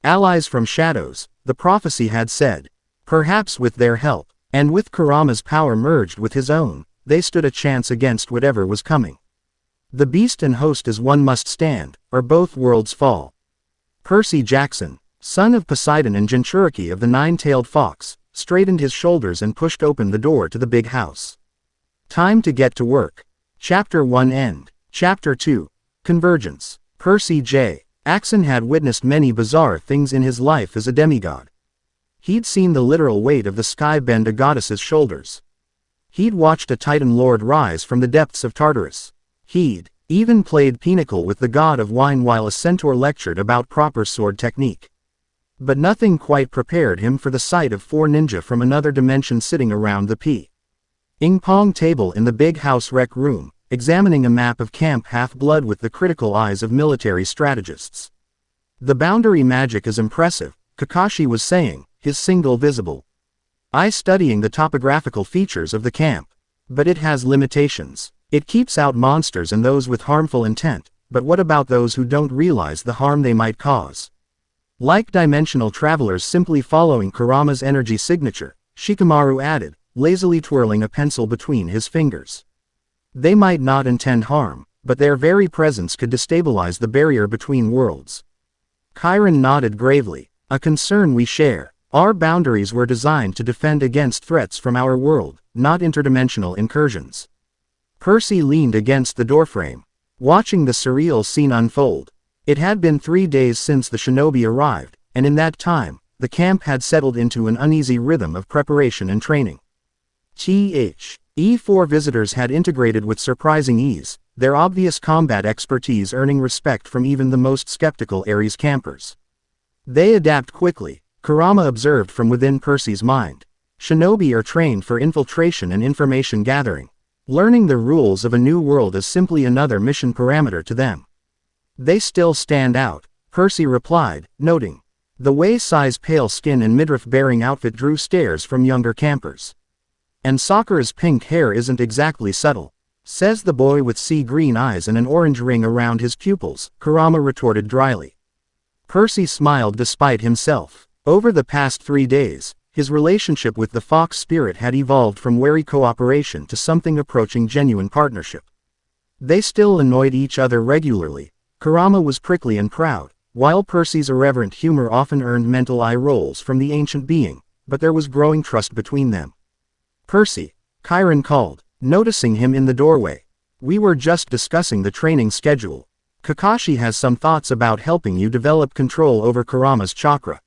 Allies from shadows, the prophecy had said. Perhaps with their help, and with Kurama's power merged with his own, they stood a chance against whatever was coming. The beast and host as one must stand, or both worlds fall. Percy Jackson, son of Poseidon and Jinchuriki of the nine-tailed fox, straightened his shoulders and pushed open the door to the big house. Time to get to work. Chapter 1 End. Chapter 2. Convergence. Percy J. Jackson had witnessed many bizarre things in his life as a demigod. He'd seen the literal weight of the sky bend a goddess's shoulders. He'd watched a Titan lord rise from the depths of Tartarus. He'd even played pinochle with the god of wine while a centaur lectured about proper sword technique. But nothing quite prepared him for the sight of four ninja from another dimension sitting around the ping-pong table in the big house rec room, examining a map of Camp Half-Blood with the critical eyes of military strategists. The boundary magic is impressive, Kakashi was saying, his single visible eye studying the topographical features of the camp. But it has limitations. It keeps out monsters and those with harmful intent, but what about those who don't realize the harm they might cause? Like dimensional travelers simply following Kurama's energy signature, Shikamaru added, lazily twirling a pencil between his fingers. They might not intend harm, but their very presence could destabilize the barrier between worlds. Chiron nodded gravely, a concern we share. Our boundaries were designed to defend against threats from our world, not interdimensional incursions. Percy leaned against the doorframe, watching the surreal scene unfold. It had been 3 days since the shinobi arrived, and in that time, the camp had settled into an uneasy rhythm of preparation and training. E4 visitors had integrated with surprising ease, their obvious combat expertise earning respect from even the most skeptical Ares campers. They adapt quickly, Kurama observed from within Percy's mind. Shinobi are trained for infiltration and information gathering. Learning the rules of a new world is simply another mission parameter to them. They still stand out, Percy replied, noting the way Sai's pale skin and midriff-bearing outfit drew stares from younger campers. And Sakura's pink hair isn't exactly subtle, says the boy with sea-green eyes and an orange ring around his pupils, Kurama retorted dryly. Percy smiled despite himself. Over the past 3 days, his relationship with the fox spirit had evolved from wary cooperation to something approaching genuine partnership. They still annoyed each other regularly. Kurama was prickly and proud, while Percy's irreverent humor often earned mental eye rolls from the ancient being, but there was growing trust between them. Percy, Chiron called, noticing him in the doorway. We were just discussing the training schedule. Kakashi has some thoughts about helping you develop control over Kurama's chakra.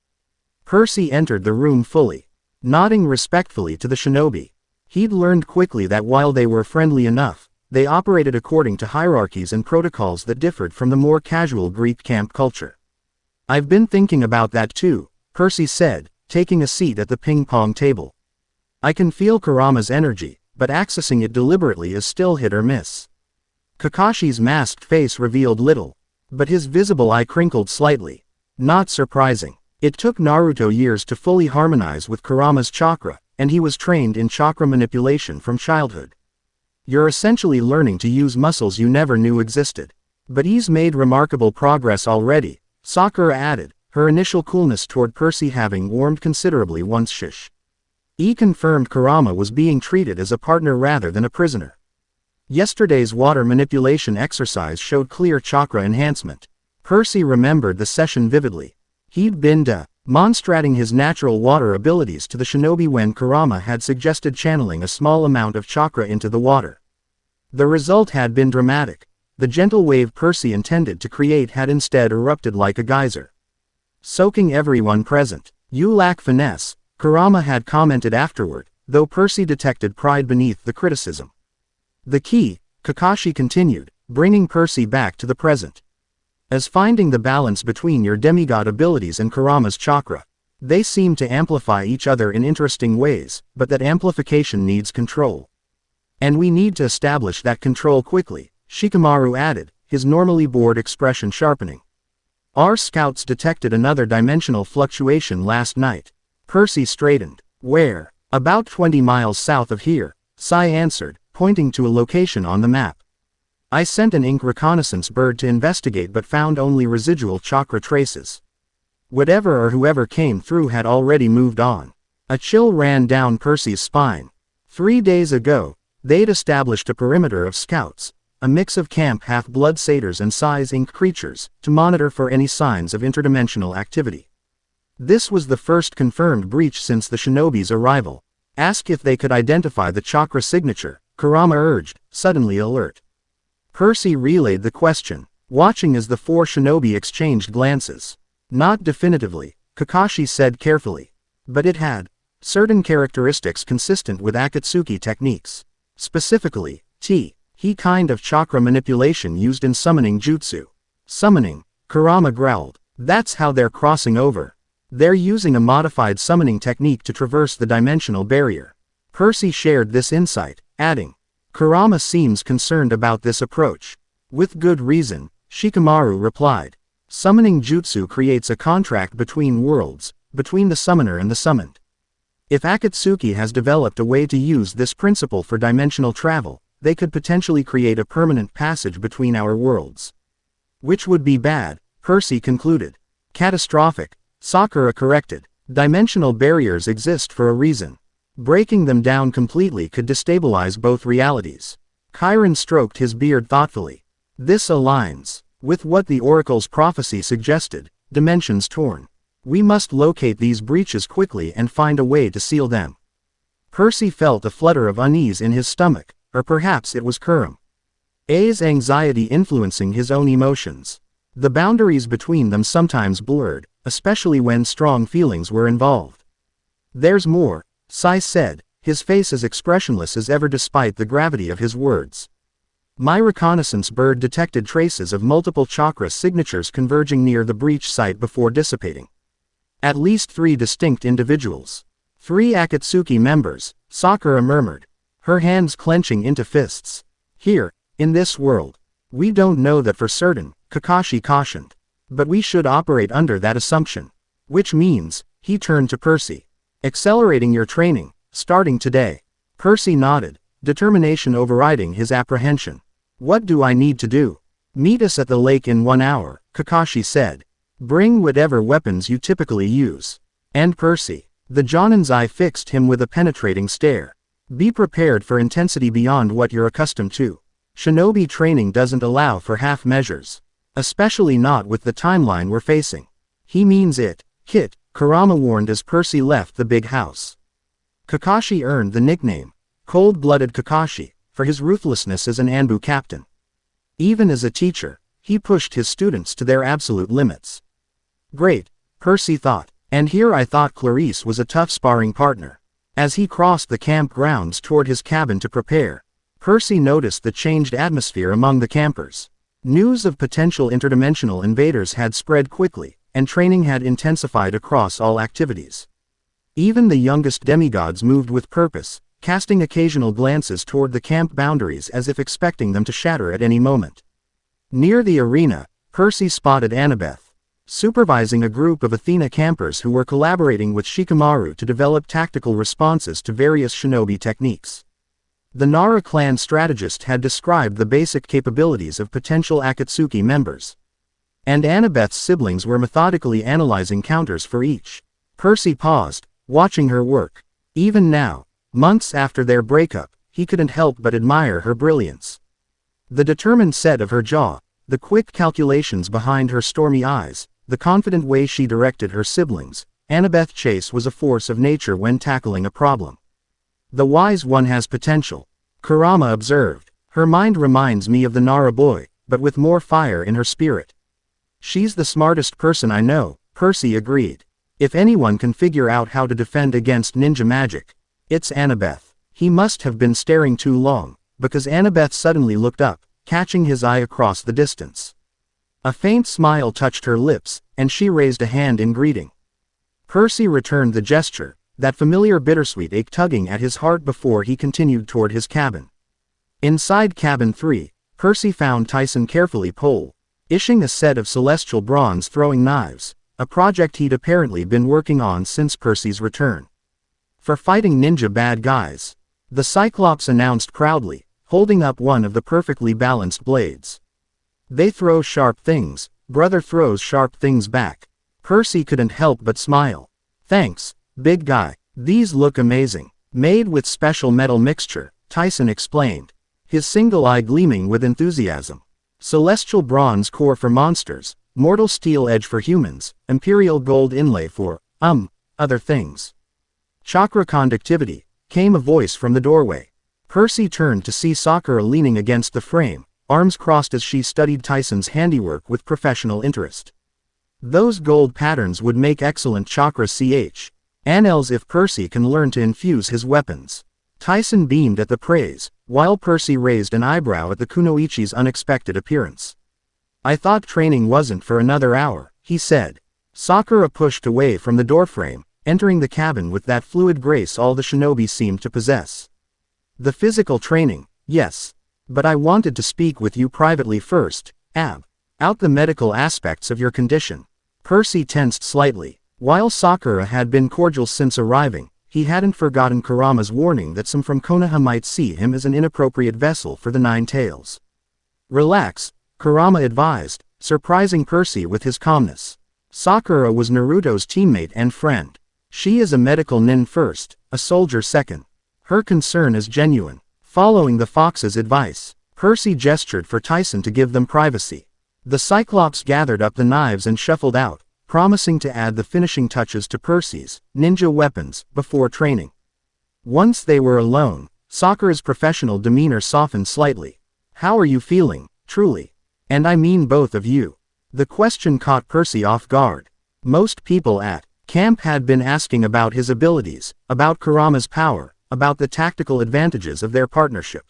Percy entered the room fully, nodding respectfully to the shinobi. He'd learned quickly that while they were friendly enough, they operated according to hierarchies and protocols that differed from the more casual Greek camp culture. I've been thinking about that too, Percy said, taking a seat at the ping-pong table. I can feel Kurama's energy, but accessing it deliberately is still hit or miss. Kakashi's masked face revealed little, but his visible eye crinkled slightly. Not surprising. It took Naruto years to fully harmonize with Kurama's chakra, and he was trained in chakra manipulation from childhood. You're essentially learning to use muscles you never knew existed. But he's made remarkable progress already, Sakura added, her initial coolness toward Percy having warmed considerably once He confirmed Kurama was being treated as a partner rather than a prisoner. Yesterday's water manipulation exercise showed clear chakra enhancement. Percy remembered the session vividly. He'd been demonstrating his natural water abilities to the shinobi when Kurama had suggested channeling a small amount of chakra into the water. The result had been dramatic. The gentle wave Percy intended to create had instead erupted like a geyser, soaking everyone present. You lack finesse, Kurama had commented afterward, though Percy detected pride beneath the criticism. The key, Kakashi continued, bringing Percy back to the present, is finding the balance between your demigod abilities and Kurama's chakra. They seem to amplify each other in interesting ways, but that amplification needs control. And we need to establish that control quickly, Shikamaru added, his normally bored expression sharpening. Our scouts detected another dimensional fluctuation last night. Percy straightened. Where? About 20 miles south of here, Sai answered, pointing to a location on the map. I sent an ink reconnaissance bird to investigate but found only residual chakra traces. Whatever or whoever came through had already moved on. A chill ran down Percy's spine. 3 days ago, they'd established a perimeter of scouts, a mix of camp half-blood satyrs and Sai's ink creatures, to monitor for any signs of interdimensional activity. This was the first confirmed breach since the shinobi's arrival. Ask if they could identify the chakra signature, Kurama urged, suddenly alert. Percy relayed the question, watching as the 4 shinobi exchanged glances. Not definitively, Kakashi said carefully. But it had certain characteristics consistent with Akatsuki techniques. Specifically, he kind of chakra manipulation used in summoning jutsu. Summoning, Kurama growled. That's how they're crossing over. They're using a modified summoning technique to traverse the dimensional barrier. Percy shared this insight, adding, Kurama seems concerned about this approach. With good reason, Shikamaru replied. Summoning jutsu creates a contract between worlds, between the summoner and the summoned. If Akatsuki has developed a way to use this principle for dimensional travel, they could potentially create a permanent passage between our worlds. Which would be bad, Percy concluded. Catastrophic, Sakura corrected. Dimensional barriers exist for a reason. Breaking them down completely could destabilize both realities. Chiron stroked his beard thoughtfully. This aligns with what the oracle's prophecy suggested, dimensions torn. We must locate these breaches quickly and find a way to seal them. Percy felt a flutter of unease in his stomach, or perhaps it was Kurama's anxiety influencing his own emotions. The boundaries between them sometimes blurred, especially when strong feelings were involved. There's more, Sai said, his face as expressionless as ever despite the gravity of his words. My reconnaissance bird detected traces of multiple chakra signatures converging near the breach site before dissipating. At least 3 distinct individuals. 3 Akatsuki members, Sakura murmured, her hands clenching into fists. Here, in this world. We don't know that for certain, Kakashi cautioned. But we should operate under that assumption. Which means, he turned to Percy. Accelerating your training, starting today. Percy nodded, determination overriding his apprehension. What do I need to do? Meet us at the lake in 1 hour, Kakashi said. Bring whatever weapons you typically use. And Percy. The Jonin's eye fixed him with a penetrating stare. Be prepared for intensity beyond what you're accustomed to. Shinobi training doesn't allow for half measures. Especially not with the timeline we're facing. He means it, Kit, Kurama warned as Percy left the big house. Kakashi earned the nickname, Cold-Blooded Kakashi, for his ruthlessness as an Anbu captain. Even as a teacher, he pushed his students to their absolute limits. Great, Percy thought, and here I thought Clarice was a tough sparring partner. As he crossed the campgrounds toward his cabin to prepare, Percy noticed the changed atmosphere among the campers. News of potential interdimensional invaders had spread quickly, and training had intensified across all activities. Even the youngest demigods moved with purpose, casting occasional glances toward the camp boundaries as if expecting them to shatter at any moment. Near the arena, Percy spotted Annabeth, supervising a group of Athena campers who were collaborating with Shikamaru to develop tactical responses to various shinobi techniques. The Nara clan strategist had described the basic capabilities of potential Akatsuki members. And Annabeth's siblings were methodically analyzing counters for each. Percy paused, watching her work. Even now, months after their breakup, he couldn't help but admire her brilliance. The determined set of her jaw, the quick calculations behind her stormy eyes, the confident way she directed her siblings, Annabeth Chase was a force of nature when tackling a problem. The wise one has potential, Kurama observed. Her mind reminds me of the Nara boy, but with more fire in her spirit. She's the smartest person I know, Percy agreed. If anyone can figure out how to defend against ninja magic, it's Annabeth. He must have been staring too long, because Annabeth suddenly looked up, catching his eye across the distance. A faint smile touched her lips, and she raised a hand in greeting. Percy returned the gesture, that familiar bittersweet ache tugging at his heart before he continued toward his cabin. Inside cabin 3, Percy found Tyson carefully polishing a set of celestial bronze throwing knives, a project he'd apparently been working on since Percy's return. For fighting ninja bad guys, the Cyclops announced proudly, holding up one of the perfectly balanced blades. They throw sharp things, brother throws sharp things back. Percy couldn't help but smile. Thanks, big guy. These look amazing. Made with special metal mixture, Tyson explained, his single eye gleaming with enthusiasm. Celestial bronze core for monsters, mortal steel edge for humans, imperial gold inlay for, other things. Chakra conductivity, came a voice from the doorway. Percy turned to see Sakura leaning against the frame, arms crossed as she studied Tyson's handiwork with professional interest. Those gold patterns would make excellent chakra annals if Percy can learn to infuse his weapons. Tyson beamed at the praise, while Percy raised an eyebrow at the kunoichi's unexpected appearance. I thought training wasn't for another hour, he said. Sakura pushed away from the doorframe, entering the cabin with that fluid grace all the shinobi seemed to possess. The physical training, yes. But I wanted to speak with you privately first, out the medical aspects of your condition. Percy tensed slightly. While Sakura had been cordial since arriving, he hadn't forgotten Kurama's warning that some from Konoha might see him as an inappropriate vessel for the Nine Tails. Relax, Kurama advised, surprising Percy with his calmness. Sakura was Naruto's teammate and friend. She is a medical nin first, a soldier second. Her concern is genuine. Following the fox's advice, Percy gestured for Tyson to give them privacy. The Cyclops gathered up the knives and shuffled out, promising to add the finishing touches to Percy's ninja weapons before training. Once they were alone, Sakura's professional demeanor softened slightly. How are you feeling, truly? And I mean both of you. The question caught Percy off guard. Most people at camp had been asking about his abilities, about Kurama's power, about the tactical advantages of their partnership.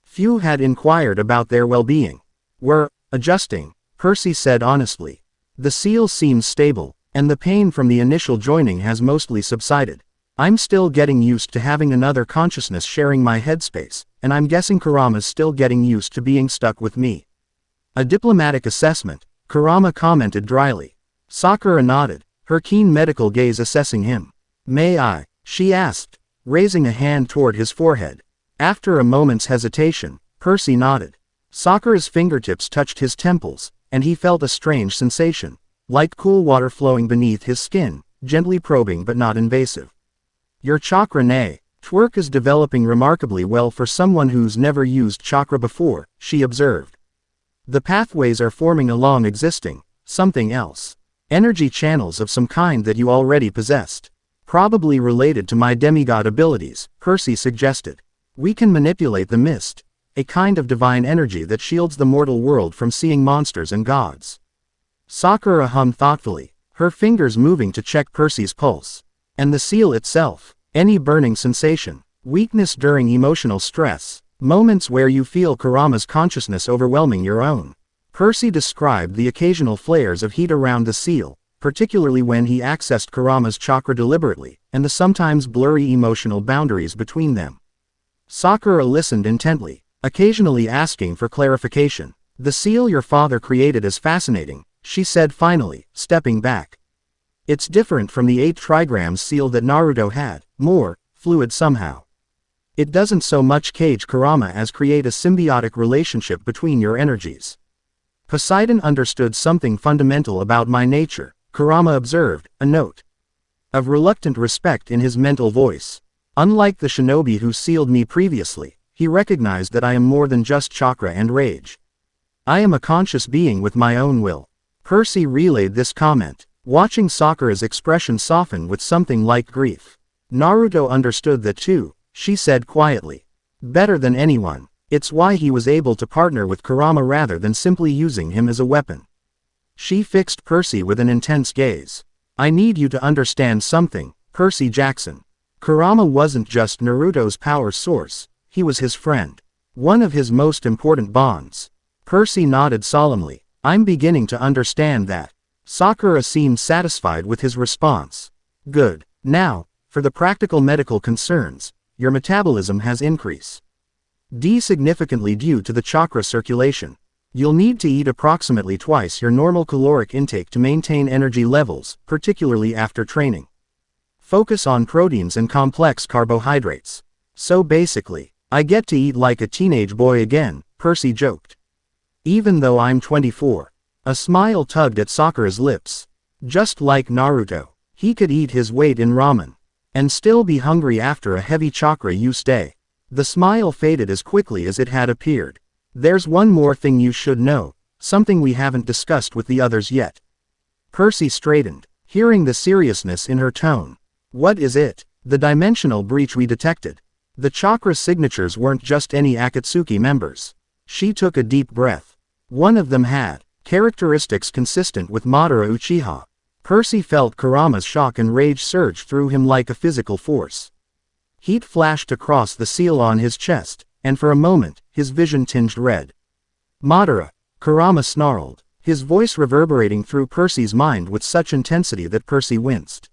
Few had inquired about their well-being. We're adjusting, Percy said honestly. The seal seems stable, and the pain from the initial joining has mostly subsided. I'm still getting used to having another consciousness sharing my headspace, and I'm guessing Kurama's still getting used to being stuck with me. A diplomatic assessment, Kurama commented dryly. Sakura nodded, her keen medical gaze assessing him. May I? She asked, raising a hand toward his forehead. After a moment's hesitation, Percy nodded. Sakura's fingertips touched his temples, and he felt a strange sensation, like cool water flowing beneath his skin, gently probing but not invasive. Your chakra network is developing remarkably well for someone who's never used chakra before, she observed. The pathways are forming along existing, something else. Energy channels of some kind that you already possessed. Probably related to my demigod abilities, Percy suggested. We can manipulate the mist, a kind of divine energy that shields the mortal world from seeing monsters and gods. Sakura hummed thoughtfully, her fingers moving to check Percy's pulse. And the seal itself, any burning sensation, weakness during emotional stress, moments where you feel Kurama's consciousness overwhelming your own. Percy described the occasional flares of heat around the seal, particularly when he accessed Kurama's chakra deliberately, and the sometimes blurry emotional boundaries between them. Sakura listened intently, occasionally asking for clarification. The seal your father created is fascinating, she said finally, stepping back. It's different from the 8 trigrams seal that Naruto had, more fluid somehow. It doesn't so much cage Kurama as create a symbiotic relationship between your energies. Poseidon understood something fundamental about my nature, Kurama observed, a note of reluctant respect in his mental voice. Unlike the shinobi who sealed me previously, he recognized that I am more than just chakra and rage. I am a conscious being with my own will. Percy relayed this comment, watching Sakura's expression soften with something like grief. Naruto understood that too, she said quietly. Better than anyone. It's why he was able to partner with Kurama rather than simply using him as a weapon. She fixed Percy with an intense gaze. I need you to understand something, Percy Jackson. Kurama wasn't just Naruto's power source, he was his friend. One of his most important bonds. Percy nodded solemnly. I'm beginning to understand that. Sakura seemed satisfied with his response. Good. Now, for the practical medical concerns, your metabolism has increased. Significantly due to the chakra circulation. You'll need to eat approximately twice your normal caloric intake to maintain energy levels, particularly after training. Focus on proteins and complex carbohydrates. So basically, I get to eat like a teenage boy again, Percy joked. Even though I'm 24. A smile tugged at Sakura's lips. Just like Naruto, he could eat his weight in ramen. And still be hungry after a heavy chakra use day. The smile faded as quickly as it had appeared. There's one more thing you should know, something we haven't discussed with the others yet. Percy straightened, hearing the seriousness in her tone. What is it? The dimensional breach we detected. The chakra signatures weren't just any Akatsuki members. She took a deep breath. One of them had characteristics consistent with Madara Uchiha. Percy felt Kurama's shock and rage surge through him like a physical force. Heat flashed across the seal on his chest, and for a moment, his vision tinged red. Madara, Kurama snarled, his voice reverberating through Percy's mind with such intensity that Percy winced.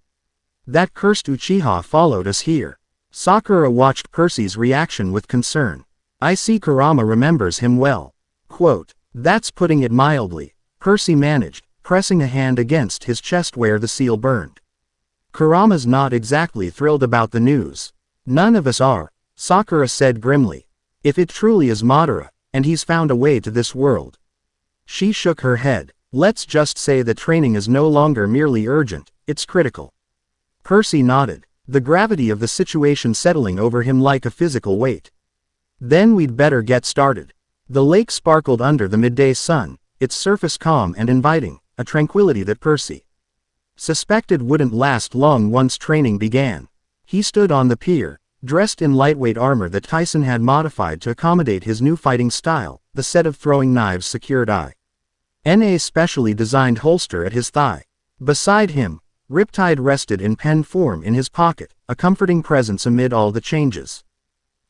That cursed Uchiha followed us here. Sakura watched Percy's reaction with concern. I see Kurama remembers him well. Quote, that's putting it mildly, Percy managed, pressing a hand against his chest where the seal burned. Kurama's not exactly thrilled about the news. None of us are, Sakura said grimly. If it truly is Madara, and he's found a way to this world. She shook her head. Let's just say that training is no longer merely urgent, it's critical. Percy nodded, the gravity of the situation settling over him like a physical weight. Then we'd better get started. The lake sparkled under the midday sun, its surface calm and inviting, a tranquility that Percy suspected wouldn't last long once training began. He stood on the pier, dressed in lightweight armor that Tyson had modified to accommodate his new fighting style, the set of throwing knives secured eye. N.A. specially designed holster at his thigh. Beside him, Riptide rested in pen form in his pocket, a comforting presence amid all the changes.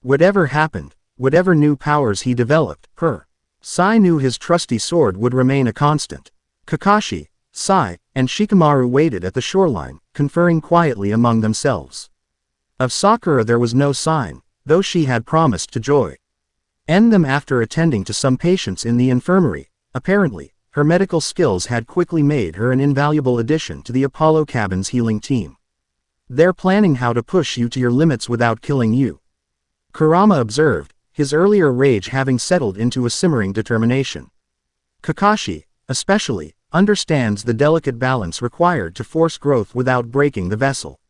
Whatever happened, whatever new powers he developed, Sai knew his trusty sword would remain a constant. Kakashi, Sai, and Shikamaru waited at the shoreline, conferring quietly among themselves. Of Sakura there was no sign, though she had promised to join them after attending to some patients in the infirmary. Apparently, her medical skills had quickly made her an invaluable addition to the Apollo cabin's healing team. They're planning how to push you to your limits without killing you, Kurama observed, his earlier rage having settled into a simmering determination. Kakashi, especially, understands the delicate balance required to force growth without breaking the vessel.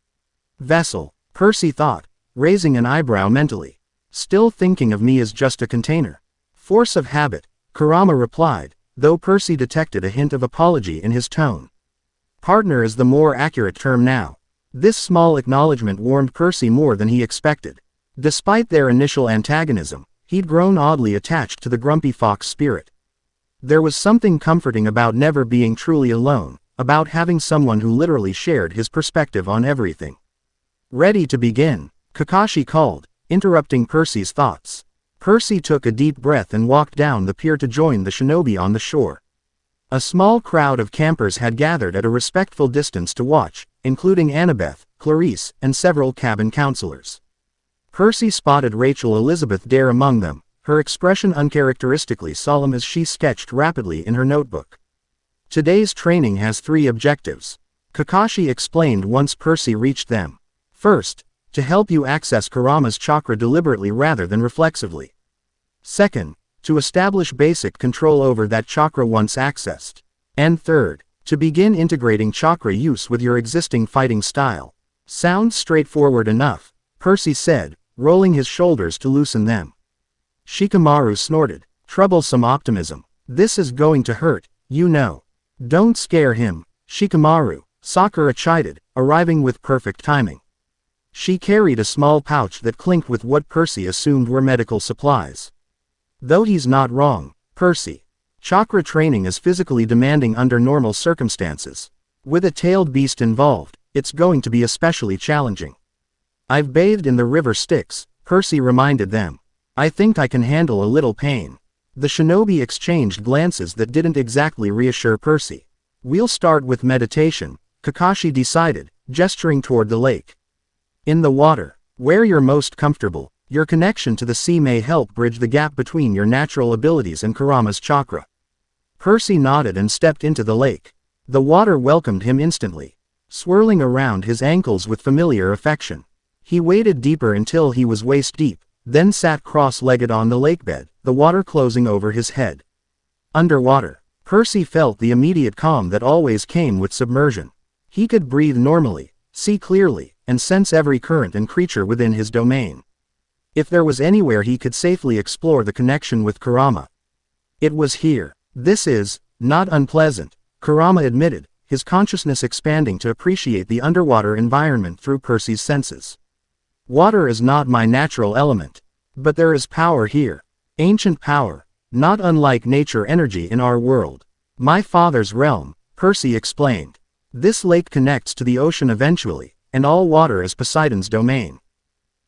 Percy thought, raising an eyebrow mentally. Still thinking of me as just a container. Force of habit, Kurama replied, though Percy detected a hint of apology in his tone. Partner is the more accurate term now. This small acknowledgement warmed Percy more than he expected. Despite their initial antagonism, he'd grown oddly attached to the grumpy fox spirit. There was something comforting about never being truly alone, about having someone who literally shared his perspective on everything. Ready to begin, Kakashi called, interrupting Percy's thoughts. Percy took a deep breath and walked down the pier to join the shinobi on the shore. A small crowd of campers had gathered at a respectful distance to watch, including Annabeth, Clarice, and several cabin counselors. Percy spotted Rachel Elizabeth Dare among them, her expression uncharacteristically solemn as she sketched rapidly in her notebook. Today's training has 3 objectives, Kakashi explained once Percy reached them. First, to help you access Kurama's chakra deliberately rather than reflexively. Second, to establish basic control over that chakra once accessed. And third, to begin integrating chakra use with your existing fighting style. Sounds straightforward enough, Percy said, rolling his shoulders to loosen them. Shikamaru snorted, troublesome optimism. This is going to hurt, you know. Don't scare him, Shikamaru, Sakura chided, arriving with perfect timing. She carried a small pouch that clinked with what Percy assumed were medical supplies. Though he's not wrong, Percy. Chakra training is physically demanding under normal circumstances. With a tailed beast involved, it's going to be especially challenging. I've bathed in the river Styx, Percy reminded them. I think I can handle a little pain. The shinobi exchanged glances that didn't exactly reassure Percy. We'll start with meditation, Kakashi decided, gesturing toward the lake. In the water, where you're most comfortable, your connection to the sea may help bridge the gap between your natural abilities and Kurama's chakra. Percy nodded and stepped into the lake. The water welcomed him instantly, swirling around his ankles with familiar affection. He waded deeper until he was waist deep, then sat cross-legged on the lakebed, the water closing over his head. Underwater, Percy felt the immediate calm that always came with submersion. He could breathe normally, see clearly, and sense every current and creature within his domain. If there was anywhere he could safely explore the connection with Kurama, it was here. This is not unpleasant, Kurama admitted, his consciousness expanding to appreciate the underwater environment through Percy's senses. Water is not my natural element. But there is power here. Ancient power, not unlike nature energy in our world. My father's realm, Percy explained. This lake connects to the ocean eventually, and all water is Poseidon's domain.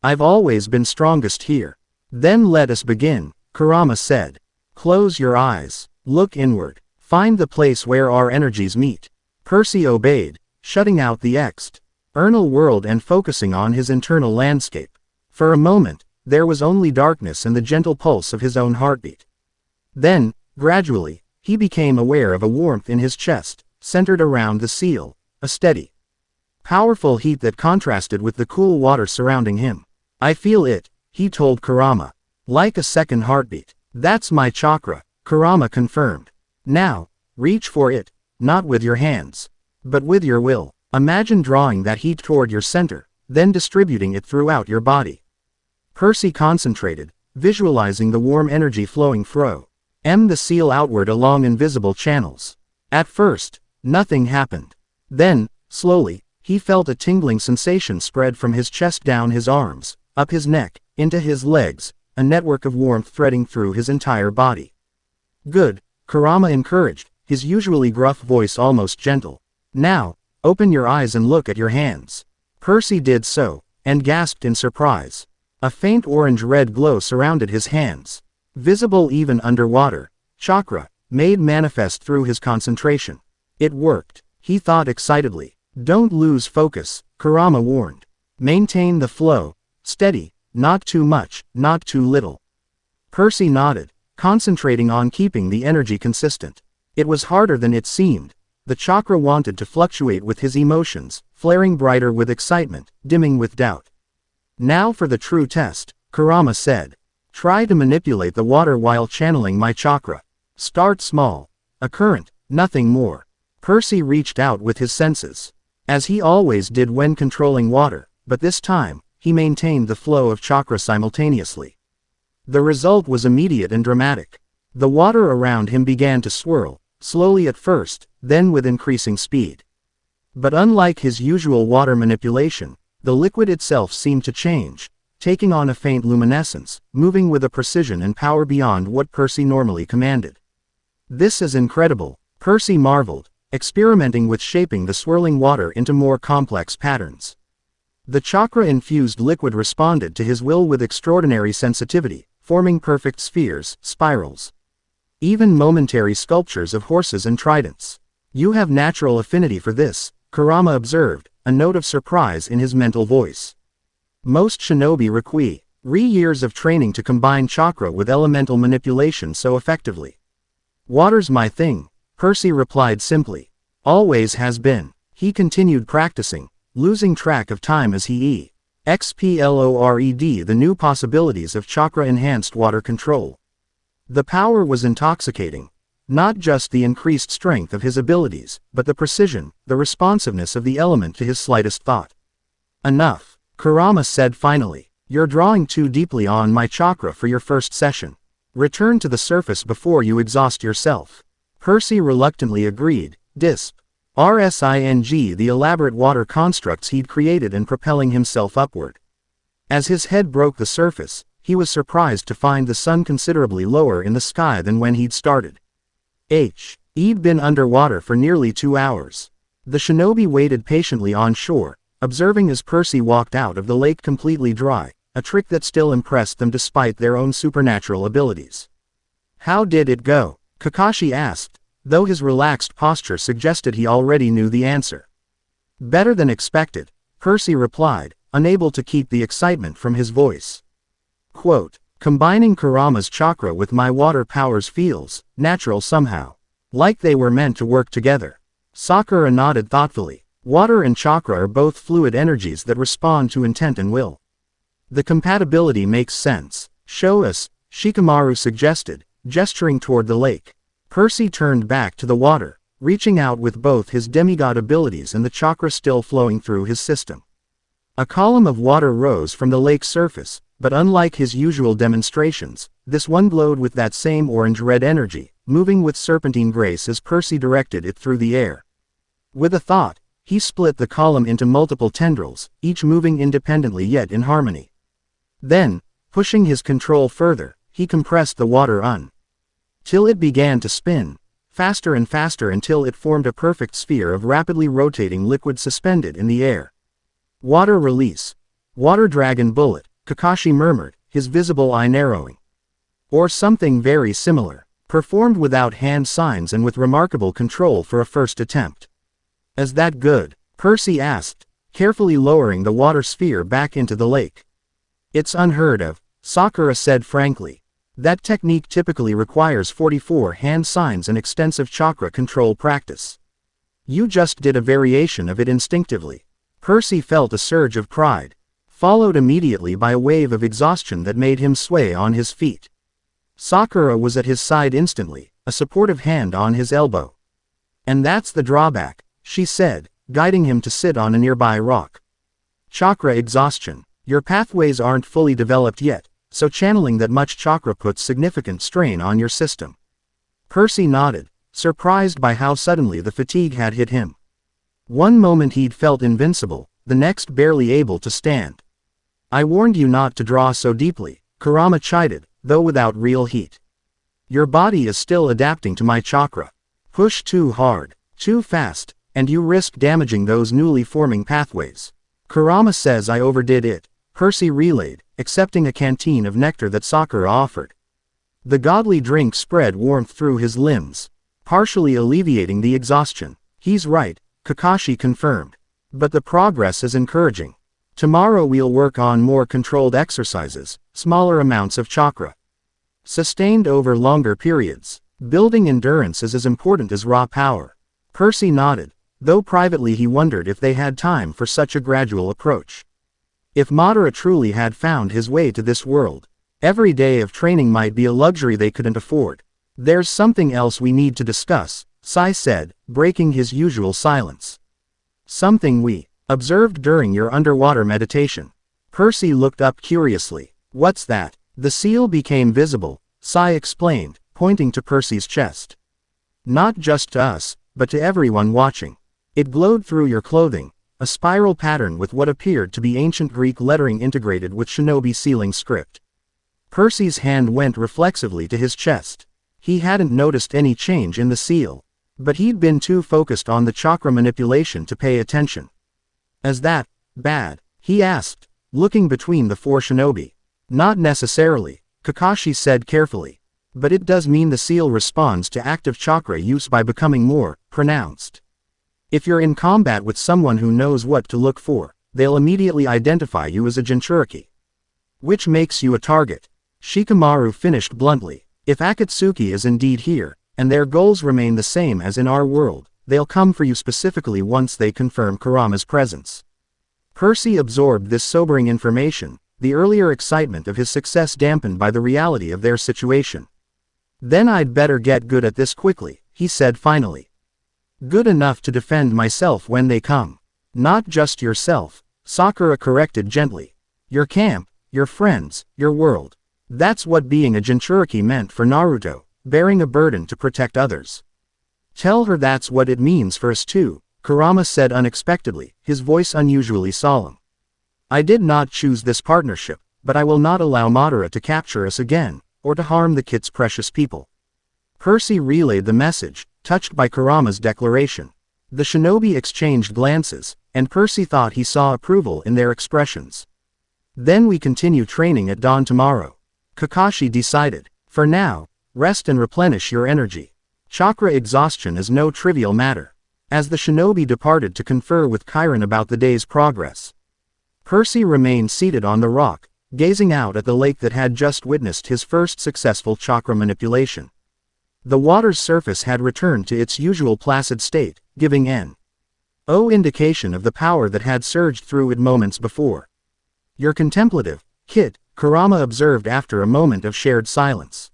I've always been strongest here. Then let us begin, Kurama said. Close your eyes, look inward, find the place where our energies meet. Percy obeyed, shutting out the external world and focusing on his internal landscape. For a moment, there was only darkness and the gentle pulse of his own heartbeat. Then, gradually, he became aware of a warmth in his chest, centered around the seal, a steady, powerful heat that contrasted with the cool water surrounding him. I feel it, he told Kurama. Like a second heartbeat. That's my chakra, Kurama confirmed. Now, reach for it, not with your hands, but with your will. Imagine drawing that heat toward your center, then distributing it throughout your body. Percy concentrated, visualizing the warm energy flowing through the seal outward along invisible channels. At first, nothing happened. Then, slowly, he felt a tingling sensation spread from his chest down his arms, up his neck, into his legs, a network of warmth threading through his entire body. Good, Kurama encouraged, his usually gruff voice almost gentle. Now, Open your eyes and look at your hands. Percy did so, and gasped in surprise. A faint orange-red glow surrounded his hands. Visible even underwater, chakra, made manifest through his concentration. It worked, he thought excitedly. Don't lose focus, Kurama warned. Maintain the flow, steady, not too much, not too little. Percy nodded, concentrating on keeping the energy consistent. It was harder than it seemed. The chakra wanted to fluctuate with his emotions, flaring brighter with excitement, dimming with doubt. Now for the true test, Kurama said. Try to manipulate the water while channeling my chakra. Start small. A current, nothing more. Percy reached out with his senses. As he always did when controlling water, but this time, he maintained the flow of chakra simultaneously. The result was immediate and dramatic. The water around him began to swirl, slowly at first, then with increasing speed. But unlike his usual water manipulation, the liquid itself seemed to change, taking on a faint luminescence, moving with a precision and power beyond what Percy normally commanded. This is incredible, Percy marveled, experimenting with shaping the swirling water into more complex patterns. The chakra-infused liquid responded to his will with extraordinary sensitivity, forming perfect spheres, spirals. Even momentary sculptures of horses and tridents. You have natural affinity for this, Kurama observed, a note of surprise in his mental voice. Most shinobi require years of training to combine chakra with elemental manipulation so effectively. Water's my thing, Percy replied simply. Always has been. He continued practicing, losing track of time as he explored the new possibilities of chakra-enhanced water control. The power was intoxicating. Not just the increased strength of his abilities, but the precision, the responsiveness of the element to his slightest thought. Enough, Kurama said finally. You're drawing too deeply on my chakra for your first session. Return to the surface before you exhaust yourself. Percy reluctantly agreed, RSING the elaborate water constructs he'd created and propelling himself upward. As his head broke the surface, he was surprised to find the sun considerably lower in the sky than when he'd started. He'd been underwater for nearly 2 hours. The shinobi waited patiently on shore, observing as Percy walked out of the lake completely dry, a trick that still impressed them despite their own supernatural abilities. How did it go? Kakashi asked, though his relaxed posture suggested he already knew the answer. Better than expected, Percy replied, unable to keep the excitement from his voice. Quote, combining Kurama's chakra with my water powers feels natural somehow. Like they were meant to work together. Sakura nodded thoughtfully. Water and chakra are both fluid energies that respond to intent and will. The compatibility makes sense. Show us, Shikamaru suggested, gesturing toward the lake. Percy turned back to the water, reaching out with both his demigod abilities and the chakra still flowing through his system. A column of water rose from the lake's surface, but unlike his usual demonstrations, this one glowed with that same orange-red energy, moving with serpentine grace as Percy directed it through the air. With a thought, he split the column into multiple tendrils, each moving independently yet in harmony. Then, pushing his control further, he compressed the water till it began to spin, faster and faster until it formed a perfect sphere of rapidly rotating liquid suspended in the air. Water release. Water dragon bullet, Kakashi murmured, his visible eye narrowing. Or something very similar, performed without hand signs and with remarkable control for a first attempt. Is that good? Percy asked, carefully lowering the water sphere back into the lake. It's unheard of, Sakura said frankly. That technique typically requires 44 hand signs and extensive chakra control practice. You just did a variation of it instinctively. Percy felt a surge of pride, followed immediately by a wave of exhaustion that made him sway on his feet. Sakura was at his side instantly, a supportive hand on his elbow. And that's the drawback, she said, guiding him to sit on a nearby rock. Chakra exhaustion. Your pathways aren't fully developed yet, so channeling that much chakra puts significant strain on your system. Percy nodded, surprised by how suddenly the fatigue had hit him. One moment he'd felt invincible, the next barely able to stand. I warned you not to draw so deeply, Kurama chided, though without real heat. Your body is still adapting to my chakra. Push too hard, too fast, and you risk damaging those newly forming pathways. Kurama says I overdid it, Percy relayed, accepting a canteen of nectar that Sakura offered. The godly drink spread warmth through his limbs, partially alleviating the exhaustion. He's right, Kakashi confirmed. But the progress is encouraging. Tomorrow we'll work on more controlled exercises, smaller amounts of chakra, sustained over longer periods. Building endurance is as important as raw power. Percy nodded, though privately he wondered if they had time for such a gradual approach. If Madara truly had found his way to this world, every day of training might be a luxury they couldn't afford. There's something else we need to discuss, Sai said, breaking his usual silence. Something we observed during your underwater meditation. Percy looked up curiously. What's that? The seal became visible, Sai explained, pointing to Percy's chest. Not just to us, but to everyone watching. It glowed through your clothing, a spiral pattern with what appeared to be ancient Greek lettering integrated with shinobi sealing script. Percy's hand went reflexively to his chest. He hadn't noticed any change in the seal, but he'd been too focused on the chakra manipulation to pay attention. Is that bad? He asked, looking between the four shinobi. Not necessarily, Kakashi said carefully. But it does mean the seal responds to active chakra use by becoming more pronounced. If you're in combat with someone who knows what to look for, they'll immediately identify you as a Jinchuriki, which makes you a target. Shikamaru finished bluntly. If Akatsuki is indeed here, and their goals remain the same as in our world, they'll come for you specifically once they confirm Kurama's presence. Percy absorbed this sobering information, the earlier excitement of his success dampened by the reality of their situation. Then I'd better get good at this quickly, he said finally. Good enough to defend myself when they come. Not just yourself, Sakura corrected gently. Your camp, your friends, your world. That's what being a Jinchuriki meant for Naruto, bearing a burden to protect others. Tell her that's what it means for us too, Kurama said unexpectedly, his voice unusually solemn. I did not choose this partnership, but I will not allow Madara to capture us again, or to harm the kid's precious people. Percy relayed the message, touched by Kurama's declaration. The shinobi exchanged glances, and Percy thought he saw approval in their expressions. Then we continue training at dawn tomorrow, Kakashi decided. For now, rest and replenish your energy. Chakra exhaustion is no trivial matter. As the shinobi departed to confer with Chiron about the day's progress, Percy remained seated on the rock, gazing out at the lake that had just witnessed his first successful chakra manipulation. The water's surface had returned to its usual placid state, giving no indication of the power that had surged through it moments before. You're contemplative, kid, Kurama observed after a moment of shared silence.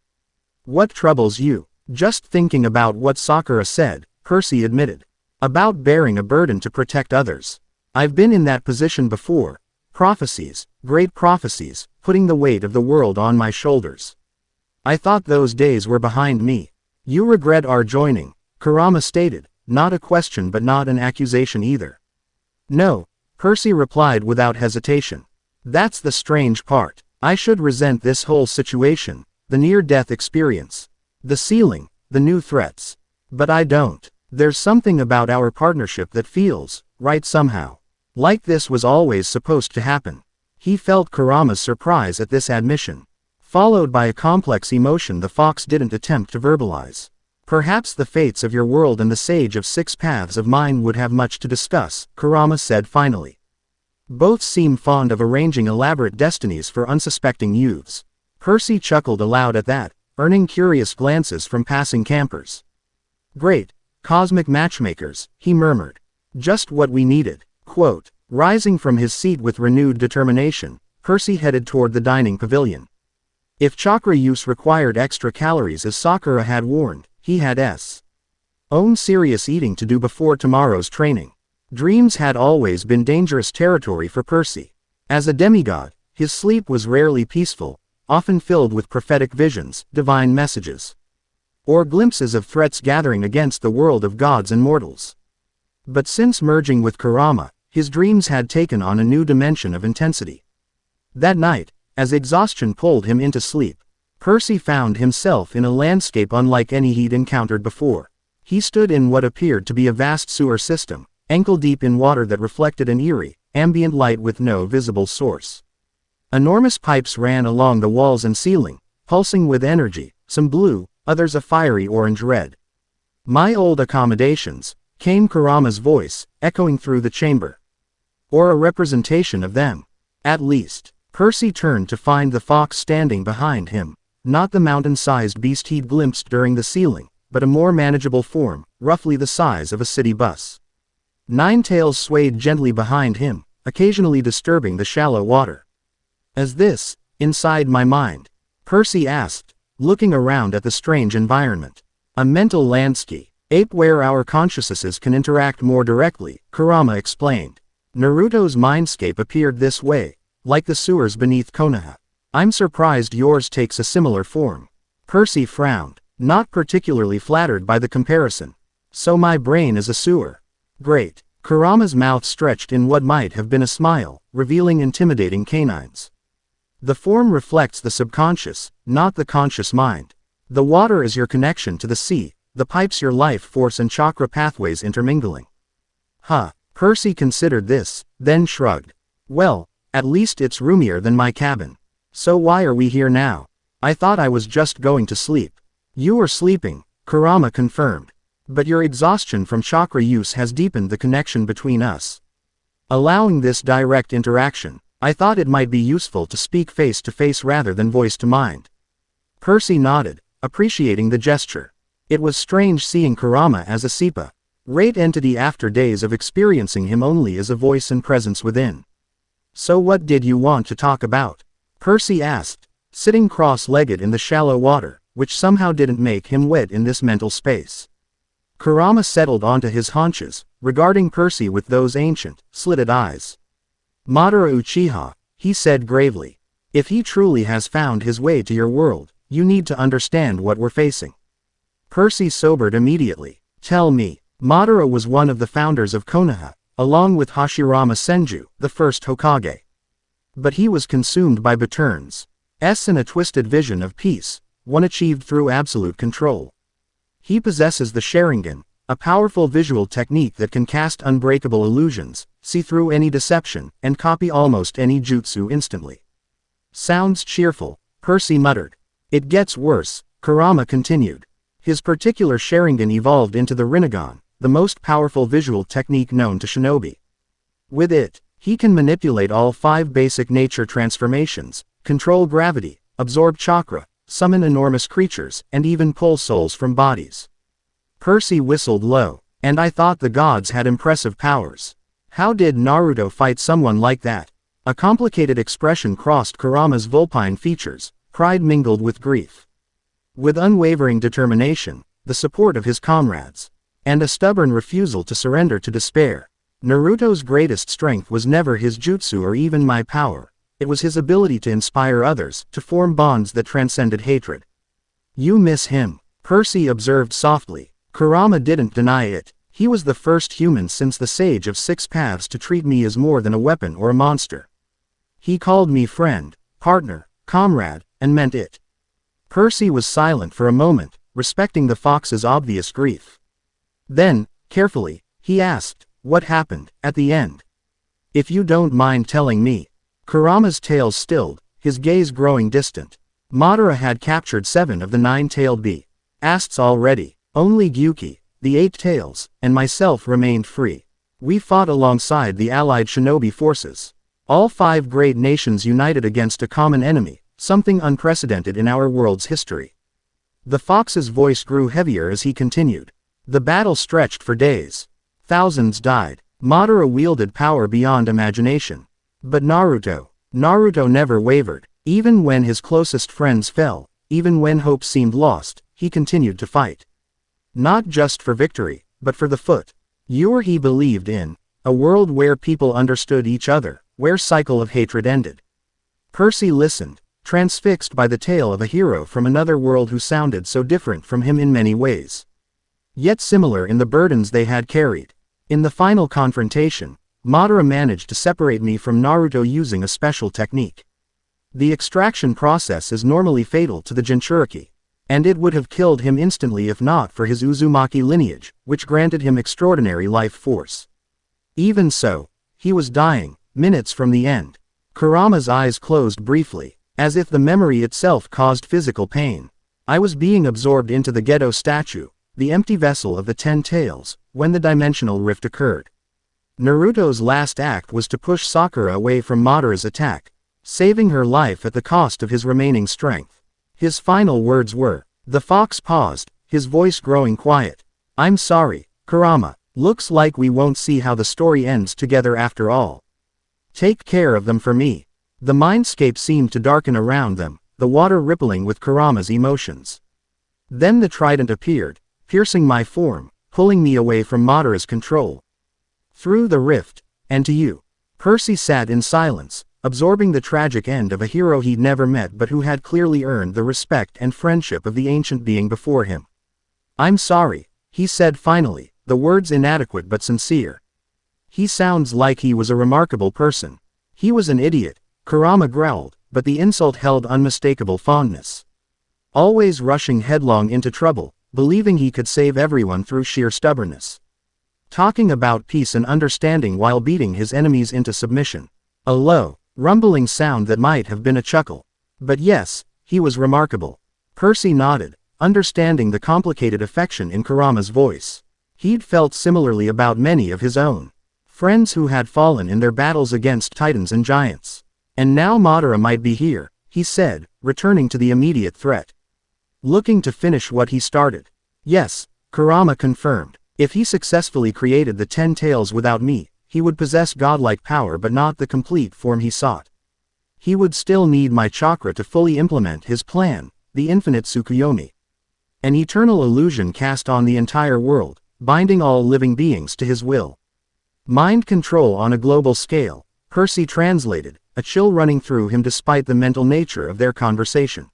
What troubles you? Just thinking about what Sakura said, Percy admitted. About bearing a burden to protect others. I've been in that position before. Prophecies, great prophecies, putting the weight of the world on my shoulders. I thought those days were behind me. You regret our joining, Kurama stated, not a question but not an accusation either. No, Percy replied without hesitation. That's the strange part. I should resent this whole situation, the near-death experience, the ceiling, the new threats. But I don't. There's something about our partnership that feels right somehow. Like this was always supposed to happen. He felt Kurama's surprise at this admission, followed by a complex emotion the fox didn't attempt to verbalize. Perhaps the fates of your world and the sage of 6 paths of mine would have much to discuss, Kurama said finally. Both seem fond of arranging elaborate destinies for unsuspecting youths. Percy chuckled aloud at that, earning curious glances from passing campers. Great, cosmic matchmakers, he murmured. Just what we needed. Quote, rising from his seat with renewed determination, Percy headed toward the dining pavilion. If chakra use required extra calories as Sakura had warned, he had own serious eating to do before tomorrow's training. Dreams had always been dangerous territory for Percy. As a demigod, his sleep was rarely peaceful, often filled with prophetic visions, divine messages, or glimpses of threats gathering against the world of gods and mortals. But since merging with Kurama, his dreams had taken on a new dimension of intensity. That night, as exhaustion pulled him into sleep, Percy found himself in a landscape unlike any he'd encountered before. He stood in what appeared to be a vast sewer system, ankle-deep in water that reflected an eerie, ambient light with no visible source. Enormous pipes ran along the walls and ceiling, pulsing with energy, some blue, others a fiery orange-red. "My old accommodations," came Kurama's voice, echoing through the chamber. "Or a representation of them. At least." Percy turned to find the fox standing behind him, not the mountain-sized beast he'd glimpsed during the sealing, but a more manageable form, roughly the size of a city bus. Nine Tails swayed gently behind him, occasionally disturbing the shallow water. "Is this inside my mind?" Percy asked, looking around at the strange environment. "A mental landscape where our consciousnesses can interact more directly," Kurama explained. "Naruto's mindscape appeared this way, like the sewers beneath Konoha. I'm surprised yours takes a similar form." Percy frowned, not particularly flattered by the comparison. "So my brain is a sewer. Great." Kurama's mouth stretched in what might have been a smile, revealing intimidating canines. "The form reflects the subconscious, not the conscious mind. The water is your connection to the sea, the pipes your life force and chakra pathways intermingling." "Huh." Percy considered this, then shrugged. "Well, at least it's roomier than my cabin. So why are we here now? I thought I was just going to sleep." "You were sleeping," Kurama confirmed. "But your exhaustion from chakra use has deepened the connection between us. Allowing this direct interaction, I thought it might be useful to speak face to face rather than voice to mind." Percy nodded, appreciating the gesture. It was strange seeing Kurama as a separate entity after days of experiencing him only as a voice and presence within. "So what did you want to talk about?" Percy asked, sitting cross-legged in the shallow water, which somehow didn't make him wet in this mental space. Kurama settled onto his haunches, regarding Percy with those ancient, slitted eyes. "Madara Uchiha," he said gravely. "If he truly has found his way to your world, you need to understand what we're facing." Percy sobered immediately. "Tell me." Madara was one of the founders of Konoha, along with Hashirama Senju, the first Hokage. But he was consumed by Baturns' and a twisted vision of peace, one achieved through absolute control. He possesses the Sharingan, a powerful visual technique that can cast unbreakable illusions, see through any deception, and copy almost any jutsu instantly. "Sounds cheerful," Percy muttered. "It gets worse," Kurama continued. "His particular Sharingan evolved into the Rinnegan, the most powerful visual technique known to shinobi. With it, he can manipulate all 5 basic nature transformations, control gravity, absorb chakra, summon enormous creatures, and even pull souls from bodies." Percy whistled low. "And I thought the gods had impressive powers. How did Naruto fight someone like that?" A complicated expression crossed Kurama's vulpine features, pride mingled with grief. With unwavering determination, the support of his comrades, and a stubborn refusal to surrender to despair. Naruto's greatest strength was never his jutsu or even my power. It was his ability to inspire others, to form bonds that transcended hatred. "You miss him," Percy observed softly. Kurama didn't deny it. "He was the first human since the Sage of 6 Paths to treat me as more than a weapon or a monster. He called me friend, partner, comrade, and meant it." Percy was silent for a moment, respecting the fox's obvious grief. Then, carefully, he asked, "What happened at the end? If you don't mind telling me." Kurama's tail stilled, his gaze growing distant. "Madara had captured 7 of the 9-tailed beasts already. Only Gyuki, the 8 tails, and myself remained free. We fought alongside the allied shinobi forces. All 5 great nations united against a common enemy, something unprecedented in our world's history." The fox's voice grew heavier as he continued. "The battle stretched for days. Thousands died. Madara wielded power beyond imagination. But Naruto never wavered. Even when his closest friends fell, even when hope seemed lost, he continued to fight. Not just for victory, but for the foot. He believed in a world where people understood each other, where cycle of hatred ended." Percy listened, transfixed by the tale of a hero from another world who sounded so different from him in many ways, yet similar in the burdens they had carried. In the final confrontation, Madara managed to separate me from Naruto using a special technique. The extraction process is normally fatal to the Jinchuriki. And it would have killed him instantly if not for his Uzumaki lineage, which granted him extraordinary life force. Even so, he was dying, minutes from the end. Kurama's eyes closed briefly, as if the memory itself caused physical pain. I was being absorbed into the Gedo statue, the empty vessel of the 10 tails, when the dimensional rift occurred. Naruto's last act was to push Sakura away from Madara's attack, saving her life at the cost of his remaining strength. His final words were, the fox paused, his voice growing quiet. I'm sorry, Kurama, looks like we won't see how the story ends together after all. Take care of them for me. The mindscape seemed to darken around them, the water rippling with Kurama's emotions. Then the trident appeared, piercing my form, pulling me away from Madara's control. Through the rift, and to you. Percy sat in silence, absorbing the tragic end of a hero he'd never met but who had clearly earned the respect and friendship of the ancient being before him. I'm sorry, he said finally, the words inadequate but sincere. He sounds like he was a remarkable person. He was an idiot, Kurama growled, but the insult held unmistakable fondness. Always rushing headlong into trouble, believing he could save everyone through sheer stubbornness. Talking about peace and understanding while beating his enemies into submission. A low, rumbling sound that might have been a chuckle. But yes, he was remarkable. Percy nodded, understanding the complicated affection in Kurama's voice. He'd felt similarly about many of his own friends who had fallen in their battles against titans and giants. And now Madara might be here, he said, returning to the immediate threat. Looking to finish what he started. Yes, Kurama confirmed. If he successfully created the 10 tails without me, he would possess godlike power but not the complete form he sought. He would still need my chakra to fully implement his plan, the infinite Tsukuyomi. An eternal illusion cast on the entire world, binding all living beings to his will. Mind control on a global scale, Percy translated, a chill running through him despite the mental nature of their conversation.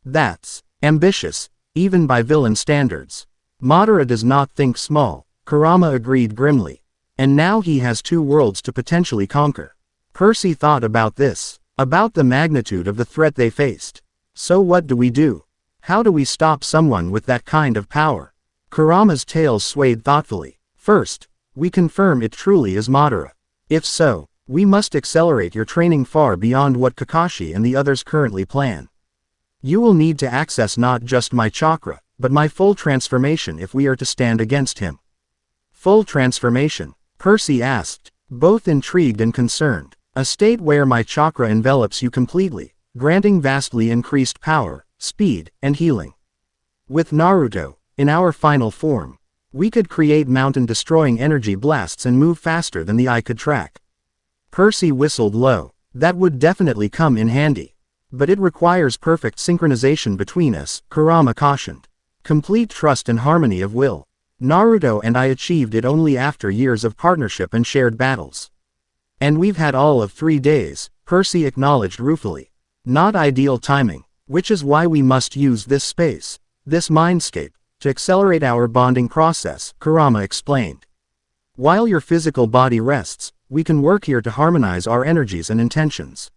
That's ambitious, even by villain standards. Madara does not think small, Kurama agreed grimly. And now he has 2 worlds to potentially conquer. Percy thought about this, about the magnitude of the threat they faced. So what do we do? How do we stop someone with that kind of power? Kurama's tail swayed thoughtfully. First, we confirm it truly is Madara. If so, we must accelerate your training far beyond what Kakashi and the others currently plan. You will need to access not just my chakra, but my full transformation if we are to stand against him. Full transformation? Percy asked, both intrigued and concerned. A state where my chakra envelops you completely, granting vastly increased power, speed, and healing. With Naruto, in our final form, we could create mountain-destroying energy blasts and move faster than the eye could track. Percy whistled low. That would definitely come in handy. But it requires perfect synchronization between us, Kurama cautioned. Complete trust and harmony of will. Naruto and I achieved it only after years of partnership and shared battles. And we've had all of 3 days, Percy acknowledged ruefully. Not ideal timing, which is why we must use this space, this mindscape, to accelerate our bonding process, Kurama explained. While your physical body rests, we can work here to harmonize our energies and intentions.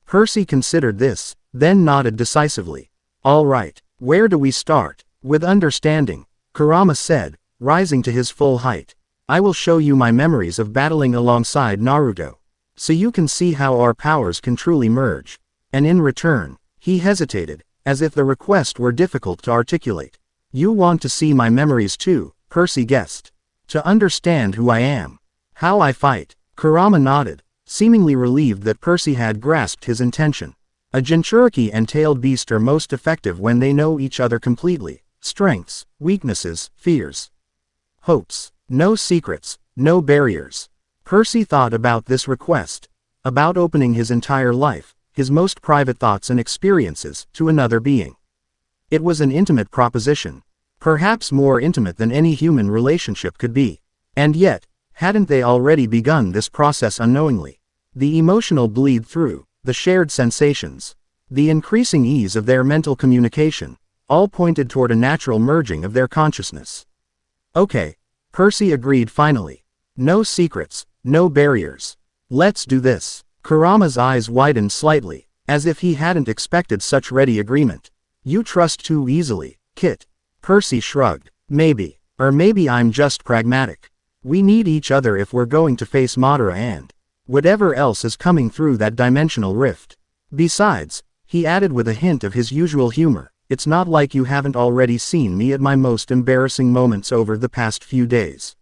Percy considered this, then nodded decisively. All right, where do we start? With understanding, Kurama said, rising to his full height. I will show you my memories of battling alongside Naruto, so you can see how our powers can truly merge. And in return, he hesitated, as if the request were difficult to articulate. You want to see my memories too, Percy guessed. To understand who I am. How I fight. Kurama nodded, seemingly relieved that Percy had grasped his intention. A Jinchuriki and tailed beast are most effective when they know each other completely. Strengths, weaknesses, fears, hopes. No secrets, no barriers. Percy thought about this request, about opening his entire life, his most private thoughts and experiences, to another being. It was an intimate proposition, perhaps more intimate than any human relationship could be. And yet, hadn't they already begun this process unknowingly? The emotional bleed through, the shared sensations, the increasing ease of their mental communication, all pointed toward a natural merging of their consciousness. Okay. Percy agreed finally. No secrets, no barriers. Let's do this. Kurama's eyes widened slightly, as if he hadn't expected such ready agreement. You trust too easily, Kit. Percy shrugged. Maybe. Or maybe I'm just pragmatic. We need each other if we're going to face Madara and whatever else is coming through that dimensional rift. Besides, he added with a hint of his usual humor, it's not like you haven't already seen me at my most embarrassing moments over the past few days.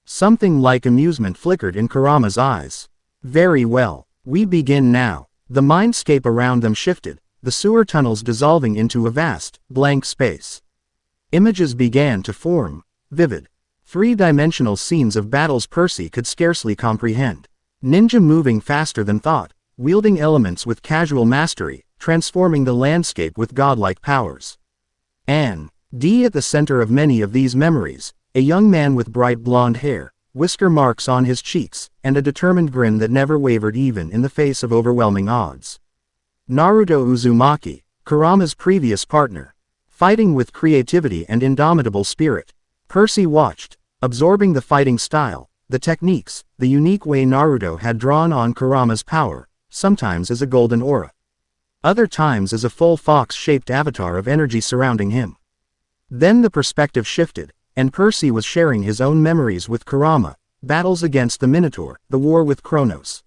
Something like amusement flickered in Kurama's eyes. Very well. We begin now. The mindscape around them shifted, the sewer tunnels dissolving into a vast, blank space. Images began to form, vivid, three-dimensional scenes of battles Percy could scarcely comprehend. Ninja moving faster than thought, wielding elements with casual mastery, transforming the landscape with godlike powers. And at the center of many of these memories, a young man with bright blonde hair, whisker marks on his cheeks, and a determined grin that never wavered even in the face of overwhelming odds. Naruto Uzumaki, Kurama's previous partner, fighting with creativity and indomitable spirit. Percy watched, absorbing the fighting style, the techniques, the unique way Naruto had drawn on Kurama's power, sometimes as a golden aura, other times as a full fox-shaped avatar of energy surrounding him. Then the perspective shifted, and Percy was sharing his own memories with Kurama, battles against the Minotaur, the war with Kronos,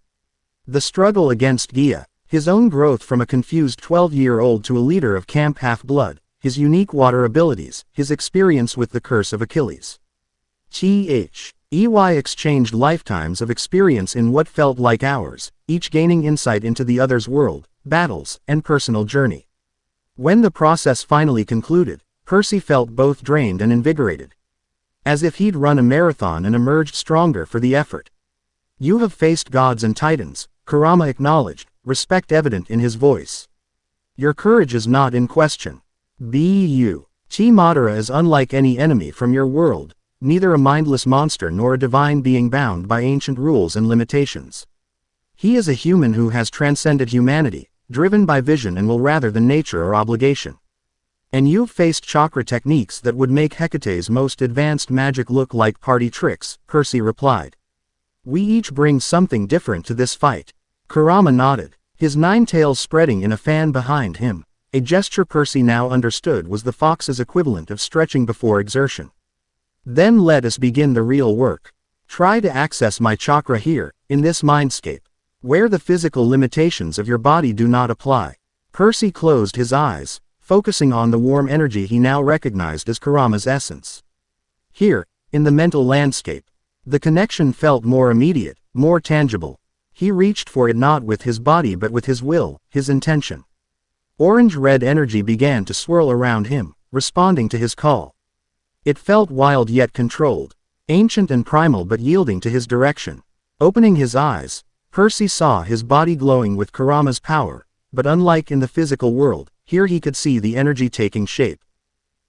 the struggle against Gia, his own growth from a confused 12-year-old to a leader of Camp Half-Blood, his unique water abilities, his experience with the curse of Achilles. EY exchanged lifetimes of experience in what felt like hours, each gaining insight into the other's world, battles, and personal journey. When the process finally concluded, Percy felt both drained and invigorated. As if he'd run a marathon and emerged stronger for the effort. You have faced gods and titans, Kurama acknowledged, respect evident in his voice. Your courage is not in question. Madara is unlike any enemy from your world, neither a mindless monster nor a divine being bound by ancient rules and limitations. He is a human who has transcended humanity, driven by vision and will rather than nature or obligation. And you've faced chakra techniques that would make Hecate's most advanced magic look like party tricks, Percy replied. We each bring something different to this fight. Kurama nodded, his nine tails spreading in a fan behind him, a gesture Percy now understood was the fox's equivalent of stretching before exertion. Then let us begin the real work. Try to access my chakra here, in this mindscape, where the physical limitations of your body do not apply. Percy closed his eyes, focusing on the warm energy he now recognized as Kurama's essence. Here, in the mental landscape, the connection felt more immediate, more tangible. He reached for it not with his body but with his will, his intention. Orange-red energy began to swirl around him, responding to his call. It felt wild yet controlled, ancient and primal but yielding to his direction. Opening his eyes, Percy saw his body glowing with Kurama's power, but unlike in the physical world, here he could see the energy taking shape,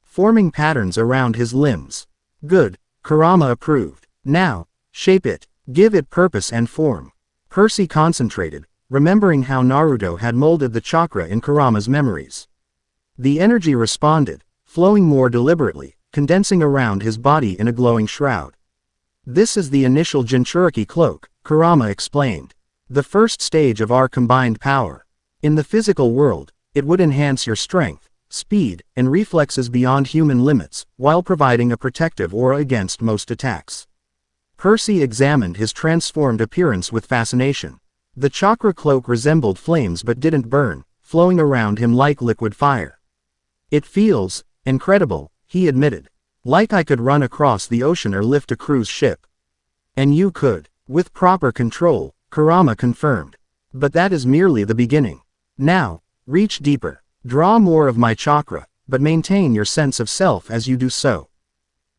forming patterns around his limbs. Good, Kurama approved. Now, shape it, give it purpose and form. Percy concentrated, remembering how Naruto had molded the chakra in Kurama's memories. The energy responded, flowing more deliberately, condensing around his body in a glowing shroud. This is the initial Jinchuriki cloak, Kurama explained. The first stage of our combined power. In the physical world, it would enhance your strength, speed, and reflexes beyond human limits, while providing a protective aura against most attacks. Percy examined his transformed appearance with fascination. The chakra cloak resembled flames but didn't burn, flowing around him like liquid fire. It feels incredible, he admitted. Like I could run across the ocean or lift a cruise ship. And you could, with proper control, Kurama confirmed. But that is merely the beginning. Now, reach deeper. Draw more of my chakra, but maintain your sense of self as you do so.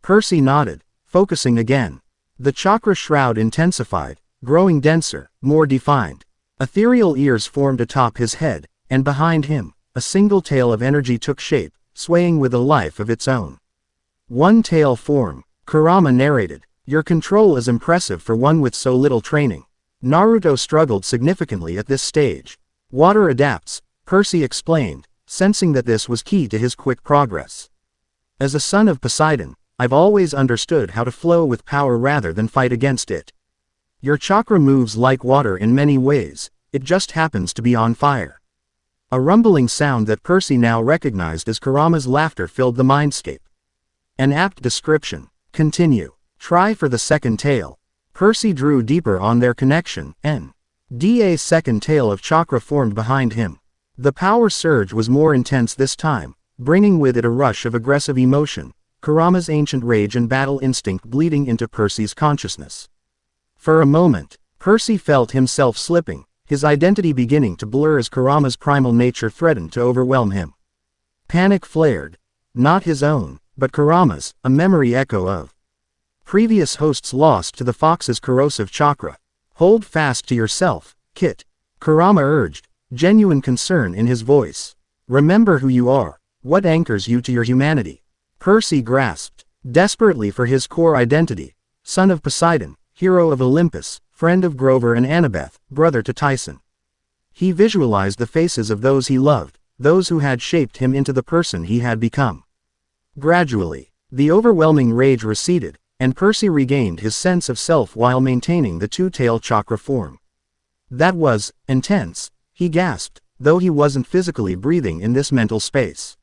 Percy nodded, focusing again. The chakra shroud intensified, growing denser, more defined. Ethereal ears formed atop his head, and behind him, a single tail of energy took shape, swaying with a life of its own. One tail form, Kurama narrated. Your control is impressive for one with so little training. Naruto struggled significantly at this stage. Water adapts, Percy explained, sensing that this was key to his quick progress. As a son of Poseidon, I've always understood how to flow with power rather than fight against it. Your chakra moves like water in many ways, it just happens to be on fire. A rumbling sound that Percy now recognized as Kurama's laughter filled the mindscape. An apt description. Continue. Try for the second tail. Percy drew deeper on their connection, Da's second tail of chakra formed behind him. The power surge was more intense this time, bringing with it a rush of aggressive emotion, Kurama's ancient rage and battle instinct bleeding into Percy's consciousness. For a moment, Percy felt himself slipping, his identity beginning to blur as Kurama's primal nature threatened to overwhelm him. Panic flared. Not his own, but Kurama's, a memory echo of previous hosts lost to the fox's corrosive chakra. Hold fast to yourself, Kit. Kurama urged, genuine concern in his voice. Remember who you are, what anchors you to your humanity. Percy grasped, desperately for his core identity, son of Poseidon, hero of Olympus, friend of Grover and Annabeth, brother to Tyson. He visualized the faces of those he loved, those who had shaped him into the person he had become. Gradually, the overwhelming rage receded, and Percy regained his sense of self while maintaining the two-tail chakra form. That was intense, he gasped, though he wasn't physically breathing in this mental space.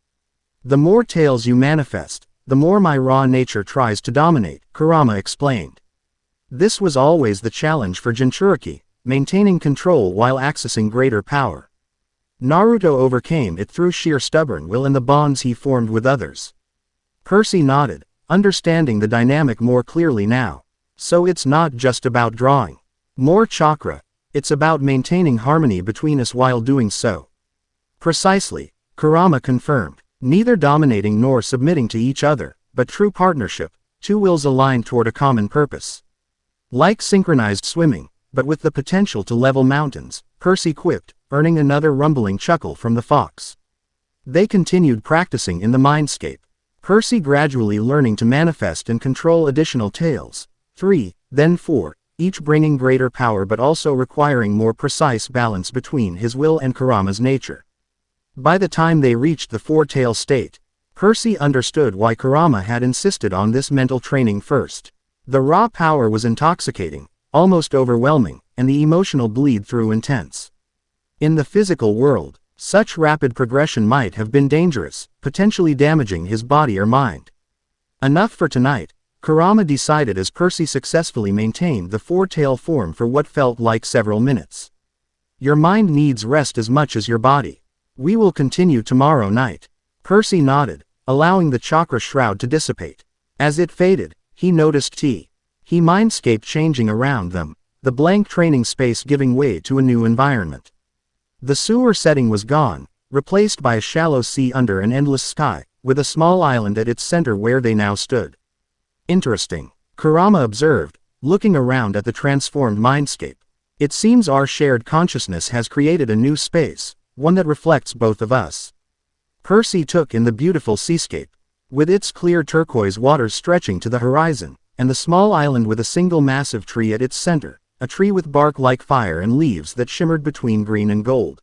The more tails you manifest, the more my raw nature tries to dominate, Kurama explained. This was always the challenge for Jinchuriki, maintaining control while accessing greater power. Naruto overcame it through sheer stubborn will and the bonds he formed with others. Percy nodded, understanding the dynamic more clearly now. So it's not just about drawing more chakra, it's about maintaining harmony between us while doing so. Precisely, Kurama confirmed, neither dominating nor submitting to each other, but true partnership, two wills aligned toward a common purpose. Like synchronized swimming, but with the potential to level mountains, Percy quipped, earning another rumbling chuckle from the fox. They continued practicing in the mindscape, Percy gradually learning to manifest and control additional tails, 3, then 4, each bringing greater power but also requiring more precise balance between his will and Kurama's nature. By the time they reached the four-tail state, Percy understood why Kurama had insisted on this mental training first. The raw power was intoxicating, almost overwhelming, and the emotional bleed-through intense. In the physical world, such rapid progression might have been dangerous, potentially damaging his body or mind. Enough for tonight, Kurama decided as Percy successfully maintained the four-tail form for what felt like several minutes. Your mind needs rest as much as your body. We will continue tomorrow night. Percy nodded, allowing the chakra shroud to dissipate. As it faded, he noticed He mindscape changing around them, the blank training space giving way to a new environment. The sewer setting was gone, replaced by a shallow sea under an endless sky, with a small island at its center where they now stood. Interesting, Kurama observed, looking around at the transformed mindscape. It seems our shared consciousness has created a new space, one that reflects both of us. Percy took in the beautiful seascape, with its clear turquoise waters stretching to the horizon, and the small island with a single massive tree at its center, a tree with bark like fire and leaves that shimmered between green and gold.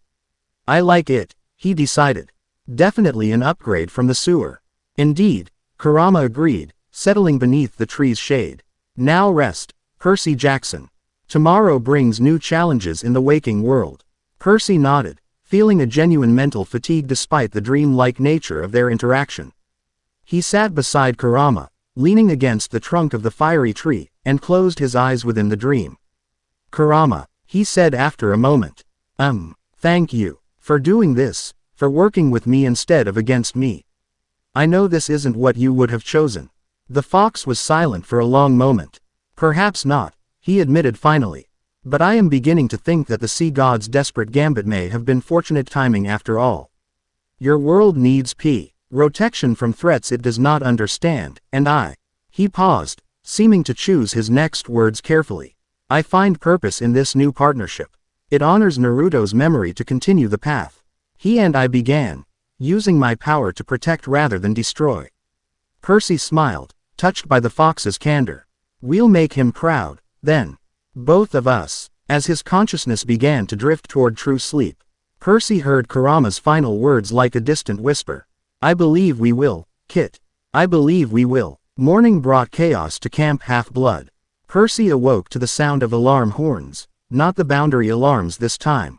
I like it, he decided. Definitely an upgrade from the sewer. Indeed, Kurama agreed, settling beneath the tree's shade. Now rest, Percy Jackson. Tomorrow brings new challenges in the waking world. Percy nodded, feeling a genuine mental fatigue despite the dream-like nature of their interaction. He sat beside Kurama, leaning against the trunk of the fiery tree, and closed his eyes within the dream. Kurama, he said after a moment. Thank you, for doing this, for working with me instead of against me. I know this isn't what you would have chosen. The fox was silent for a long moment. Perhaps not, he admitted finally. But I am beginning to think that the sea god's desperate gambit may have been fortunate timing after all. Your world needs protection from threats it does not understand, and he paused, seeming to choose his next words carefully. I find purpose in this new partnership. It honors Naruto's memory to continue the path he and I began, using my power to protect rather than destroy. Percy smiled, touched by the fox's candor. We'll make him proud, then. Both of us. As his consciousness began to drift toward true sleep, Percy heard Kurama's final words like a distant whisper. I believe we will, Kit. I believe we will. Morning brought chaos to Camp Half-Blood. Percy awoke to the sound of alarm horns, not the boundary alarms this time.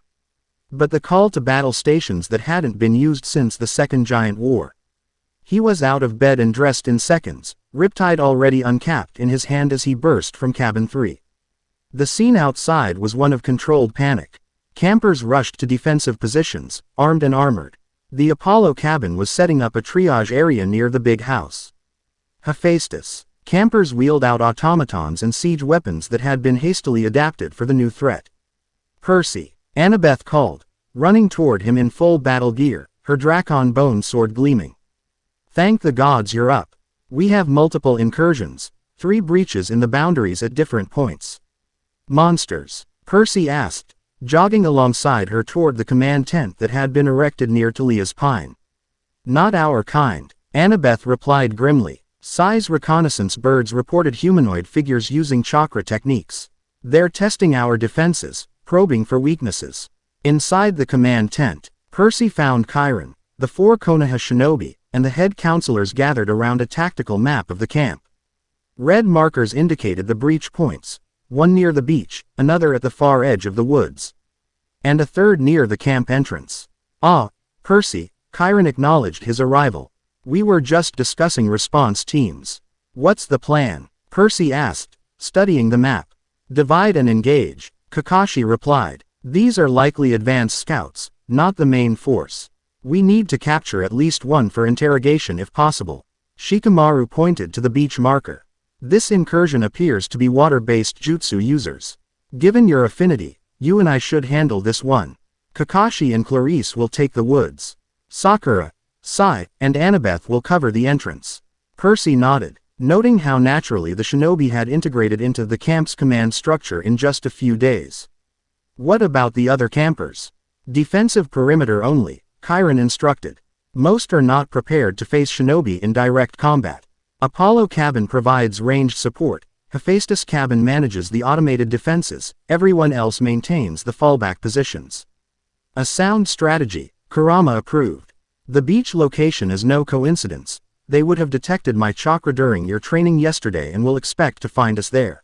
But the call to battle stations that hadn't been used since the Second Giant War. He was out of bed and dressed in seconds, riptide already uncapped in his hand as he burst from cabin 3. The scene outside was one of controlled panic. Campers rushed to defensive positions, armed and armored. The Apollo cabin was setting up a triage area near the big house. Hephaestus. Campers wheeled out automatons and siege weapons that had been hastily adapted for the new threat. Percy. Annabeth called, running toward him in full battle gear, her Dracon bone sword gleaming. Thank the gods you're up. We have multiple incursions, 3 breaches in the boundaries at different points. Monsters? Percy asked, jogging alongside her toward the command tent that had been erected near Talia's pine. Not our kind, Annabeth replied grimly. Size reconnaissance birds reported humanoid figures using chakra techniques. They're testing our defenses, probing for weaknesses. Inside the command tent, Percy found Chiron, the 4 Konoha shinobi, and the head counselors gathered around a tactical map of the camp. Red markers indicated the breach points, one near the beach, another at the far edge of the woods, and a third near the camp entrance. Ah, Percy, Chiron acknowledged his arrival. We were just discussing response teams. What's the plan? Percy asked, studying the map. Divide and engage, Kakashi replied. These are likely advanced scouts, not the main force. We need to capture at least one for interrogation if possible. Shikamaru pointed to the beach marker. This incursion appears to be water-based jutsu users. Given your affinity, you and I should handle this one. Kakashi and Clarice will take the woods. Sakura, Sai, and Annabeth will cover the entrance. Percy nodded, noting how naturally the shinobi had integrated into the camp's command structure in just a few days. What about the other campers? Defensive perimeter only, Chiron instructed. Most are not prepared to face shinobi in direct combat. Apollo cabin provides ranged support, Hephaestus cabin manages the automated defenses, everyone else maintains the fallback positions. A sound strategy, Kurama approved. The beach location is no coincidence. They would have detected my chakra during your training yesterday and will expect to find us there.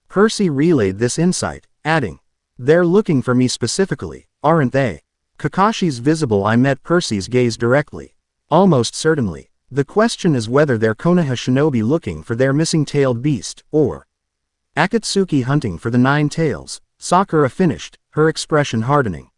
Percy relayed this insight, adding, they're looking for me specifically, aren't they? Kakashi's visible eye met Percy's gaze directly. Almost certainly. The question is whether they're Konoha shinobi looking for their missing tailed beast, or Akatsuki hunting for the 9 tails, Sakura finished, her expression hardening.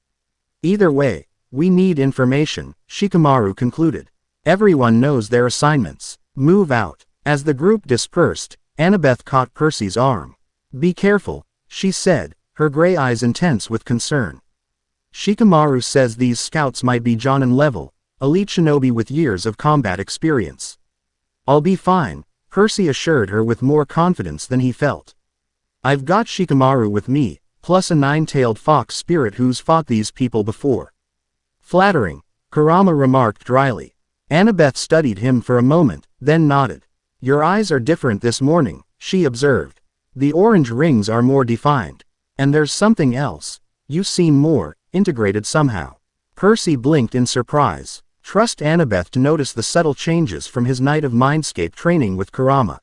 Either way, we need information, Shikamaru concluded. Everyone knows their assignments. Move out. As the group dispersed, Annabeth caught Percy's arm. Be careful, she said, her gray eyes intense with concern. Shikamaru says these scouts might be Jonin level, elite shinobi with years of combat experience. I'll be fine, Percy assured her with more confidence than he felt. I've got Shikamaru with me, plus a 9-tailed fox spirit who's fought these people before. Flattering, Kurama remarked dryly. Annabeth studied him for a moment, then nodded. Your eyes are different this morning, she observed. The orange rings are more defined. And there's something else. You seem more integrated somehow. Percy blinked in surprise. Trust Annabeth to notice the subtle changes from his night of mindscape training with Kurama.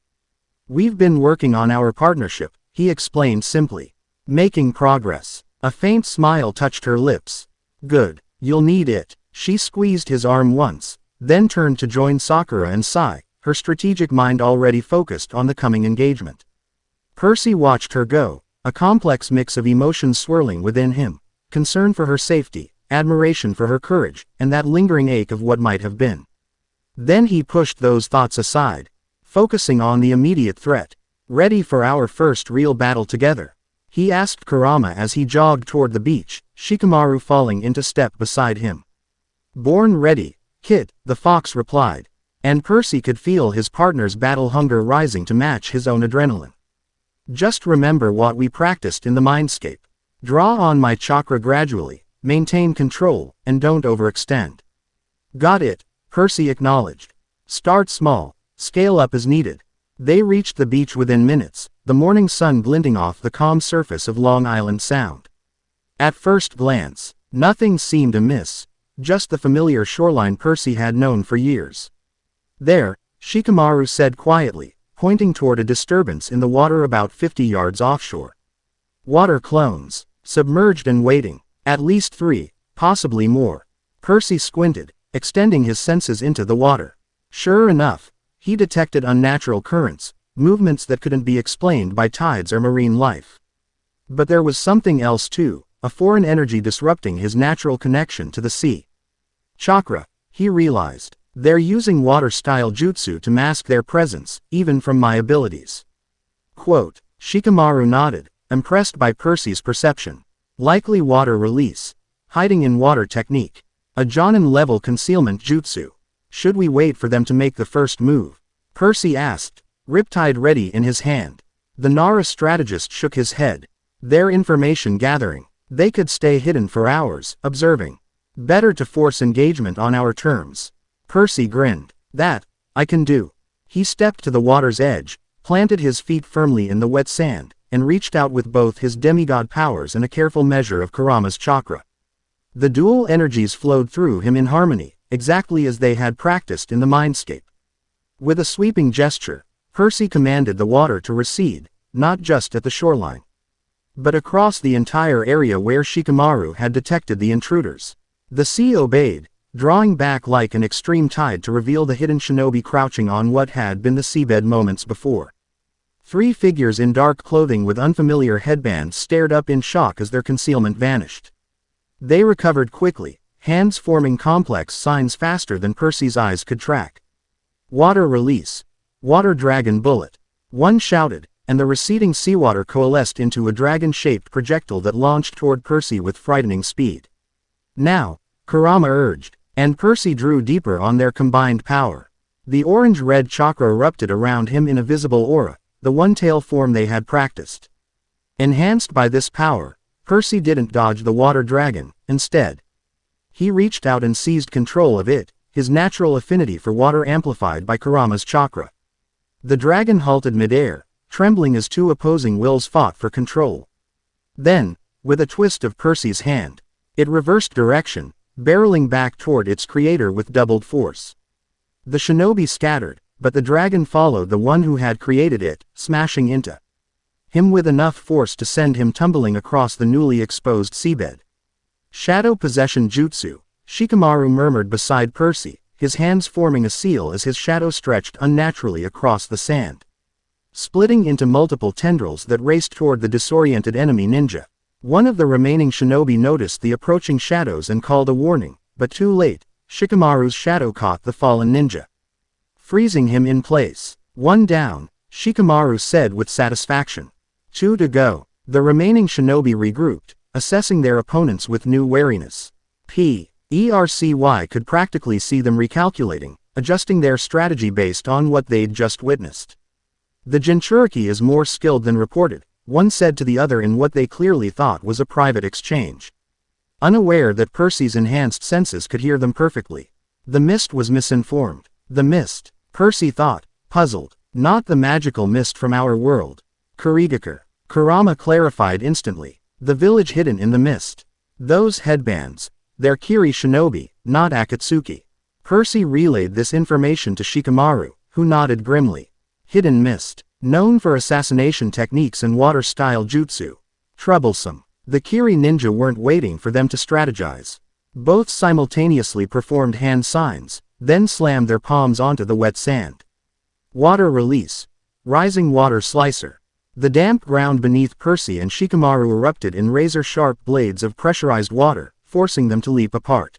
We've been working on our partnership, he explained simply. Making progress. A faint smile touched her lips. Good. You'll need it. She squeezed his arm once, then turned to join Sakura and Sai, her strategic mind already focused on the coming engagement. Percy watched her go, a complex mix of emotions swirling within him, concern for her safety, admiration for her courage, and that lingering ache of what might have been. Then he pushed those thoughts aside, focusing on the immediate threat. Ready for our first real battle together? He asked Kurama as he jogged toward the beach, Shikamaru falling into step beside him. Born ready, Kid, the fox replied, and Percy could feel his partner's battle hunger rising to match his own adrenaline. Just remember what we practiced in the mindscape. Draw on my chakra gradually, maintain control, and don't overextend. Got it, Percy acknowledged. Start small, scale up as needed. They reached the beach within minutes, the morning sun glinting off the calm surface of Long Island Sound. At first glance, nothing seemed amiss, just the familiar shoreline Percy had known for years. There, Shikamaru said quietly, pointing toward a disturbance in the water about 50 yards offshore. Water clones, submerged and waiting. At least 3, possibly more. Percy squinted, extending his senses into the water. Sure enough, he detected unnatural currents, movements that couldn't be explained by tides or marine life. But there was something else too, a foreign energy disrupting his natural connection to the sea. Chakra, he realized. They're using water-style jutsu to mask their presence, even from my abilities. Quote, Shikamaru nodded, impressed by Percy's perception. Likely water release. Hiding in water technique. A Jonin-level concealment jutsu. Should we wait for them to make the first move? Percy asked, riptide ready in his hand. The Nara strategist shook his head. Their information gathering. They could stay hidden for hours, observing. Better to force engagement on our terms. Percy grinned. That, I can do. He stepped to the water's edge, planted his feet firmly in the wet sand, and reached out with both his demigod powers and a careful measure of Kurama's chakra. The dual energies flowed through him in harmony, exactly as they had practiced in the mindscape. With a sweeping gesture, Percy commanded the water to recede, not just at the shoreline, but across the entire area where Shikamaru had detected the intruders. The sea obeyed, drawing back like an extreme tide to reveal the hidden shinobi crouching on what had been the seabed moments before. 3 figures in dark clothing with unfamiliar headbands stared up in shock as their concealment vanished. They recovered quickly, hands forming complex signs faster than Percy's eyes could track. Water release. Water dragon bullet. One shouted, and the receding seawater coalesced into a dragon-shaped projectile that launched toward Percy with frightening speed. Now, Kurama urged, and Percy drew deeper on their combined power. The orange-red chakra erupted around him in a visible aura, the one-tail form they had practiced. Enhanced by this power, Percy didn't dodge the water dragon, instead. He reached out and seized control of it, his natural affinity for water amplified by Kurama's chakra. The dragon halted midair, trembling as 2 opposing wills fought for control. Then, with a twist of Percy's hand, it reversed direction, barreling back toward its creator with doubled force. The shinobi scattered, but the dragon followed the one who had created it, smashing into him with enough force to send him tumbling across the newly exposed seabed. Shadow possession jutsu, Shikamaru murmured beside Percy, his hands forming a seal as his shadow stretched unnaturally across the sand, splitting into multiple tendrils that raced toward the disoriented enemy ninja. One of the remaining shinobi noticed the approaching shadows and called a warning, but too late. Shikamaru's shadow caught the fallen ninja, freezing him in place. 1 down, Shikamaru said with satisfaction. 2 to go. The remaining shinobi regrouped, assessing their opponents with new wariness. Percy could practically see them recalculating, adjusting their strategy based on what they'd just witnessed. The Jinchuriki is more skilled than reported, one said to the other in what they clearly thought was a private exchange. Unaware that Percy's enhanced senses could hear them perfectly. The mist was misinformed. The mist, Percy thought, puzzled. Not the magical mist from our world. Kurigakure. Kurama clarified instantly. The village hidden in the mist. Those headbands. They're Kiri shinobi, not Akatsuki. Percy relayed this information to Shikamaru, who nodded grimly. Hidden mist. Known for assassination techniques and water-style jutsu. Troublesome. The Kiri ninja weren't waiting for them to strategize. Both simultaneously performed hand signs, then slammed their palms onto the wet sand. Water release. Rising water slicer. The damp ground beneath Percy and Shikamaru erupted in razor-sharp blades of pressurized water, forcing them to leap apart.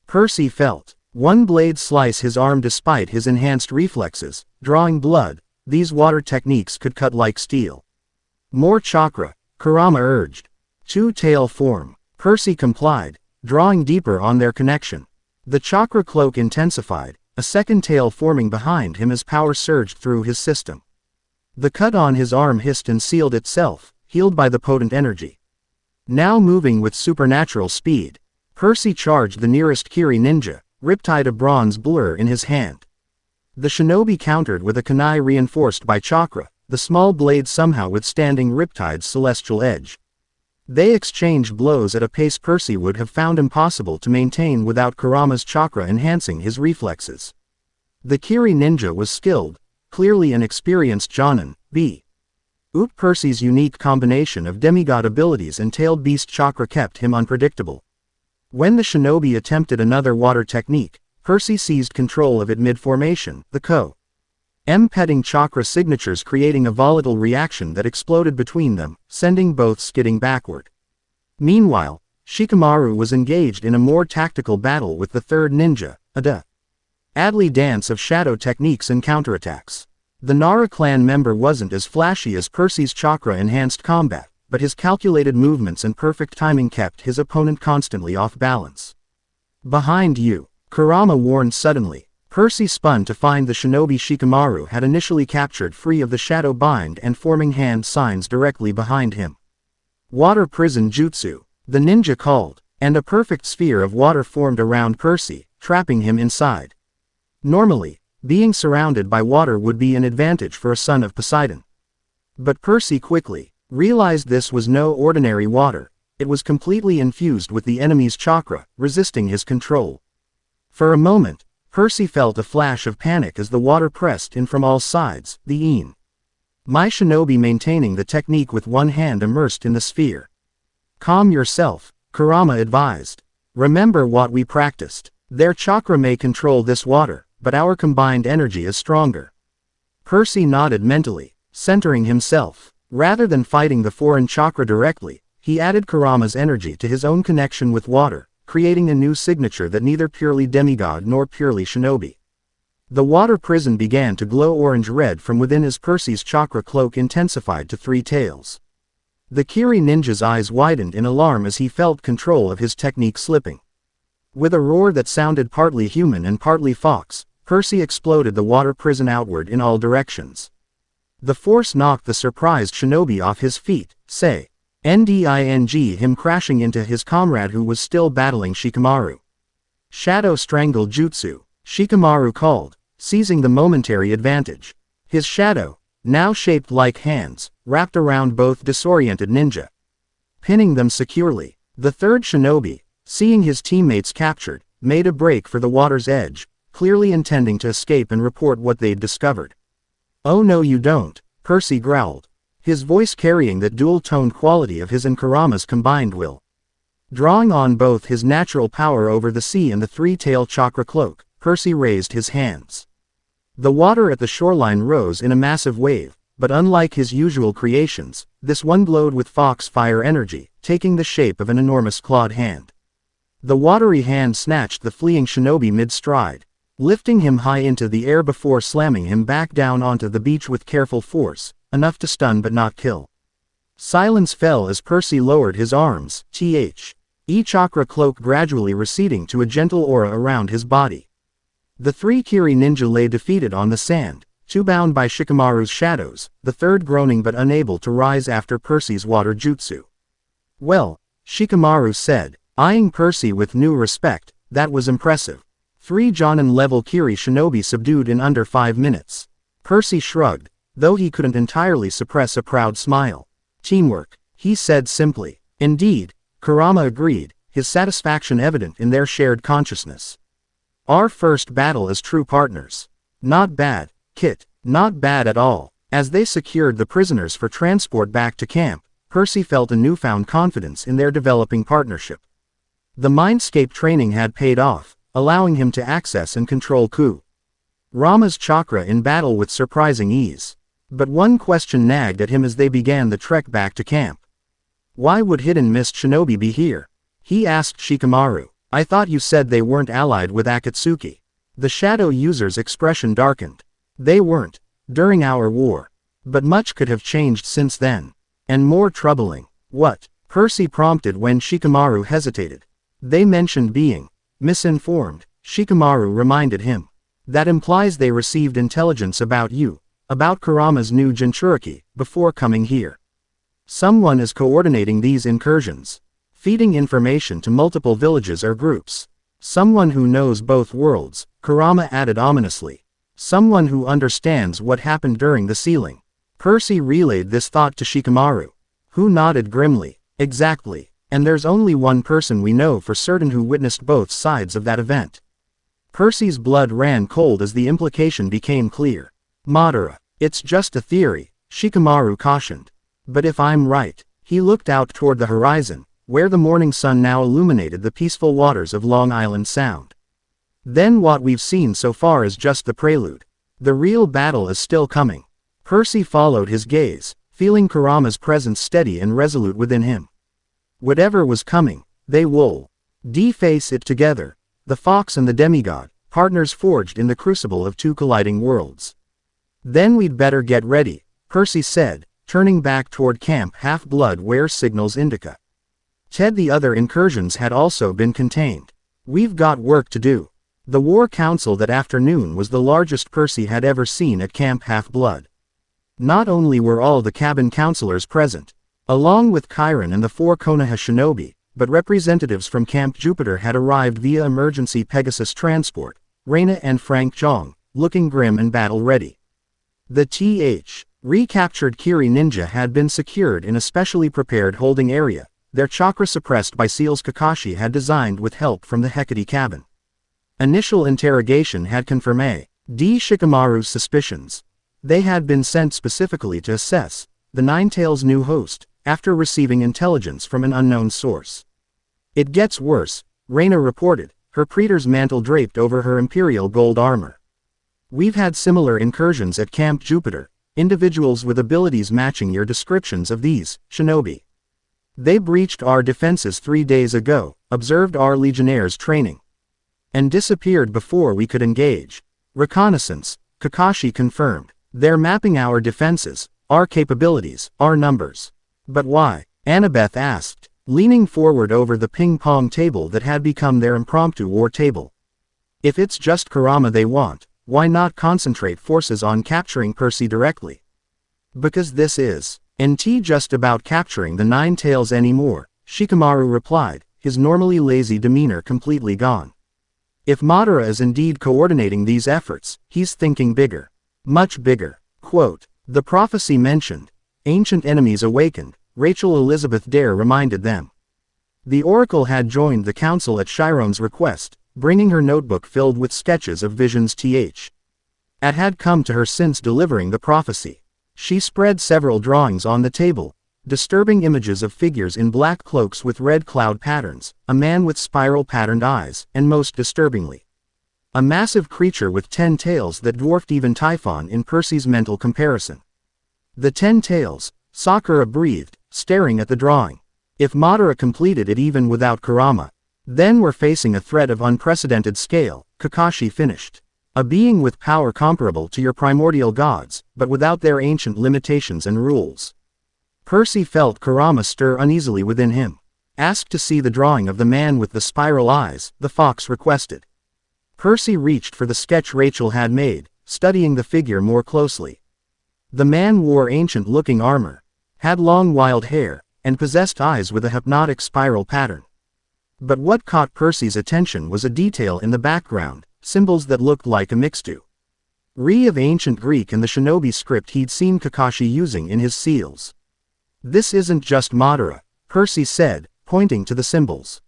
Percy felt one blade slice his arm despite his enhanced reflexes, drawing blood. These water techniques could cut like steel. More chakra, Kurama urged. 2-tail form. Percy complied, drawing deeper on their connection. The chakra cloak intensified, a second tail forming behind him as power surged through his system. The cut on his arm hissed and sealed itself, healed by the potent energy. Now moving with supernatural speed, Percy charged the nearest Kiri ninja, riptide a bronze blur in his hand. The shinobi countered with a kunai reinforced by chakra, the small blade somehow withstanding Riptide's celestial edge. They exchanged blows at a pace Percy would have found impossible to maintain without Kurama's chakra enhancing his reflexes. The Kiri ninja was skilled, clearly an experienced Jonin, Percy's unique combination of demigod abilities and tailed beast chakra kept him unpredictable. When the shinobi attempted another water technique, Percy seized control of it mid-formation, the petting chakra signatures creating a volatile reaction that exploded between them, sending both skidding backward. Meanwhile, Shikamaru was engaged in a more tactical battle with the third ninja, a deadly dance of shadow techniques and counterattacks. The Nara clan member wasn't as flashy as Percy's chakra-enhanced combat, but his calculated movements and perfect timing kept his opponent constantly off balance. "Behind you," Kurama warned suddenly. Percy spun to find the shinobi Shikamaru had initially captured free of the shadow bind and forming hand signs directly behind him. "Water prison jutsu," the ninja called, and a perfect sphere of water formed around Percy, trapping him inside. Normally, being surrounded by water would be an advantage for a son of Poseidon. But Percy quickly realized this was no ordinary water, it was completely infused with the enemy's chakra, resisting his control. For a moment, Percy felt a flash of panic as the water pressed in from all sides, my shinobi maintaining the technique with one hand immersed in the sphere. "Calm yourself," Kurama advised. "Remember what we practiced. Their chakra may control this water, but our combined energy is stronger." Percy nodded mentally, centering himself. Rather than fighting the foreign chakra directly, he added Kurama's energy to his own connection with water, creating a new signature that neither purely demigod nor purely shinobi. The water prison began to glow orange-red from within as Percy's chakra cloak intensified to 3 tails. The Kiri ninja's eyes widened in alarm as he felt control of his technique slipping. With a roar that sounded partly human and partly fox, Percy exploded the water prison outward in all directions. The force knocked the surprised shinobi off his feet, him crashing into his comrade who was still battling Shikamaru. "Shadow Strangle Jutsu," Shikamaru called, seizing the momentary advantage. His shadow, now shaped like hands, wrapped around both disoriented ninja, pinning them securely. The third shinobi, seeing his teammates captured, made a break for the water's edge, clearly intending to escape and report what they'd discovered. "Oh no you don't," Percy growled, his voice carrying that dual-toned quality of his and Kurama's combined will. Drawing on both his natural power over the sea and the 3-tail chakra cloak, Percy raised his hands. The water at the shoreline rose in a massive wave, but unlike his usual creations, this one glowed with fox fire energy, taking the shape of an enormous clawed hand. The watery hand snatched the fleeing shinobi mid-stride, lifting him high into the air before slamming him back down onto the beach with careful force, enough to stun but not kill. Silence fell as Percy lowered his arms, chakra cloak gradually receding to a gentle aura around his body. The 3 Kiri ninja lay defeated on the sand, 2 bound by Shikamaru's shadows, the third groaning but unable to rise after Percy's water jutsu. "Well," Shikamaru said, eyeing Percy with new respect, "that was impressive. 3 Jonin-level Kiri shinobi subdued in under 5 minutes. Percy shrugged, though he couldn't entirely suppress a proud smile. "Teamwork," he said simply. "Indeed," Kurama agreed, his satisfaction evident in their shared consciousness. "Our first battle as true partners. Not bad, Kit, not bad at all." As they secured the prisoners for transport back to camp, Percy felt a newfound confidence in their developing partnership. The mindscape training had paid off, allowing him to access and control Kurama's chakra in battle with surprising ease. But one question nagged at him as they began the trek back to camp. "Why would Hidden Mist Shinobi be here?" he asked Shikamaru. "I thought you said they weren't allied with Akatsuki." The shadow user's expression darkened. "They weren't, during our war. But much could have changed since then. And more troubling." "What?" Percy prompted when Shikamaru hesitated. "They mentioned being misinformed," Shikamaru reminded him. "That implies they received intelligence about you, about Kurama's new Jinchuriki, before coming here. Someone is coordinating these incursions, feeding information to multiple villages or groups. Someone who knows both worlds," Kurama added ominously. "Someone who understands what happened during the sealing." Percy relayed this thought to Shikamaru, who nodded grimly. "Exactly. And there's only one person we know for certain who witnessed both sides of that event." Percy's blood ran cold as the implication became clear. "Madara. It's just a theory," Shikamaru cautioned. But if I'm right, he looked out toward the horizon, where the morning sun now illuminated the peaceful waters of Long Island Sound. Then what we've seen so far is just the prelude. The real battle is still coming. Percy followed his gaze, feeling Kurama's presence steady and resolute within him. Whatever was coming, they will face it together. The fox and the demigod, partners forged in the crucible of two colliding worlds. Then we'd better get ready, Percy said, turning back toward Camp Half-Blood where signals indica. Ted, the other incursions had also been contained. We've got work to do. The War Council that afternoon was the largest Percy had ever seen at Camp Half-Blood. Not only were all the cabin counselors present, along with Chiron and the 4 Konoha shinobi, but representatives from Camp Jupiter had arrived via emergency Pegasus transport, Reina and Frank Jong, looking grim and battle-ready. The recaptured Kiri ninja had been secured in a specially prepared holding area, their chakra suppressed by seals Kakashi had designed with help from the Hecate cabin. Initial interrogation had confirmed Shikamaru's suspicions. They had been sent specifically to assess the Ninetales' new host, after receiving intelligence from an unknown source. It gets worse, Reina reported, her praetor's mantle draped over her imperial gold armor. We've had similar incursions at Camp Jupiter, individuals with abilities matching your descriptions of these shinobi. They breached our defenses 3 days ago, observed our legionnaires training, and disappeared before we could engage. Reconnaissance, Kakashi confirmed. They're mapping our defenses, our capabilities, our numbers. But why? Annabeth asked, leaning forward over the ping-pong table that had become their impromptu war table. If it's just Kurama they want, why not concentrate forces on capturing Percy directly? Because this isn't just about capturing the Ninetales anymore, Shikamaru replied, his normally lazy demeanor completely gone. If Madara is indeed coordinating these efforts, he's thinking bigger. Much bigger. Quote, the prophecy mentioned, ancient enemies awakened, Rachel Elizabeth Dare reminded them. The Oracle had joined the council at Chiron's request, bringing her notebook filled with sketches of visions had come to her since delivering the prophecy. She spread several drawings on the table, disturbing images of figures in black cloaks with red cloud patterns, a man with spiral-patterned eyes, and most disturbingly, a massive creature with 10 tails that dwarfed even Typhon in Percy's mental comparison. The 10 tails, Sakura breathed, staring at the drawing. If Madara completed it even without Kurama, then we're facing a threat of unprecedented scale, Kakashi finished. A being with power comparable to your primordial gods, but without their ancient limitations and rules. Percy felt Kurama stir uneasily within him. Asked to see the drawing of the man with the spiral eyes, the fox requested. Percy reached for the sketch Rachel had made, studying the figure more closely. The man wore ancient-looking armor, had long wild hair, and possessed eyes with a hypnotic spiral pattern. But what caught Percy's attention was a detail in the background, symbols that looked like a mixture of ancient Greek and the shinobi script he'd seen Kakashi using in his seals. This isn't just Madara, Percy said, pointing to the symbols.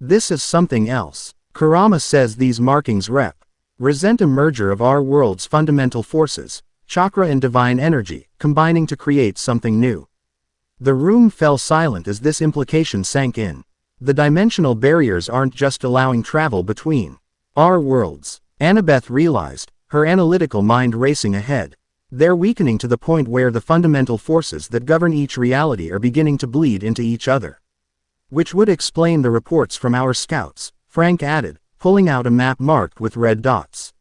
This is something else. Kurama says these markings represent a merger of our world's fundamental forces, chakra and divine energy, combining to create something new. The room fell silent as this implication sank in. The dimensional barriers aren't just allowing travel between our worlds, Annabeth realized, her analytical mind racing ahead. They're weakening to the point where the fundamental forces that govern each reality are beginning to bleed into each other. Which would explain the reports from our scouts, Frank added, pulling out a map marked with red dots.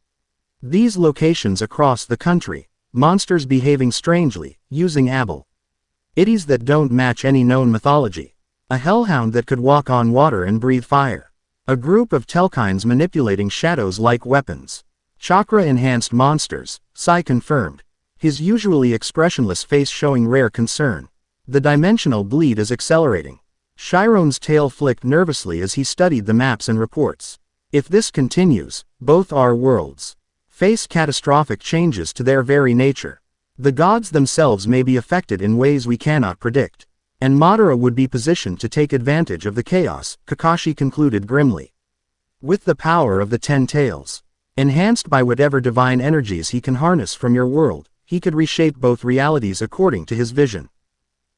These locations across the country, monsters behaving strangely, using abilities that don't match any known mythology. A hellhound that could walk on water and breathe fire. A group of Telkines manipulating shadows like weapons. Chakra-enhanced monsters, Sai confirmed, his usually expressionless face showing rare concern. The dimensional bleed is accelerating. Chiron's tail flicked nervously as he studied the maps and reports. If this continues, both our worlds face catastrophic changes to their very nature. The gods themselves may be affected in ways we cannot predict. And Madara would be positioned to take advantage of the chaos, Kakashi concluded grimly. With the power of the 10 tails, enhanced by whatever divine energies he can harness from your world, he could reshape both realities according to his vision.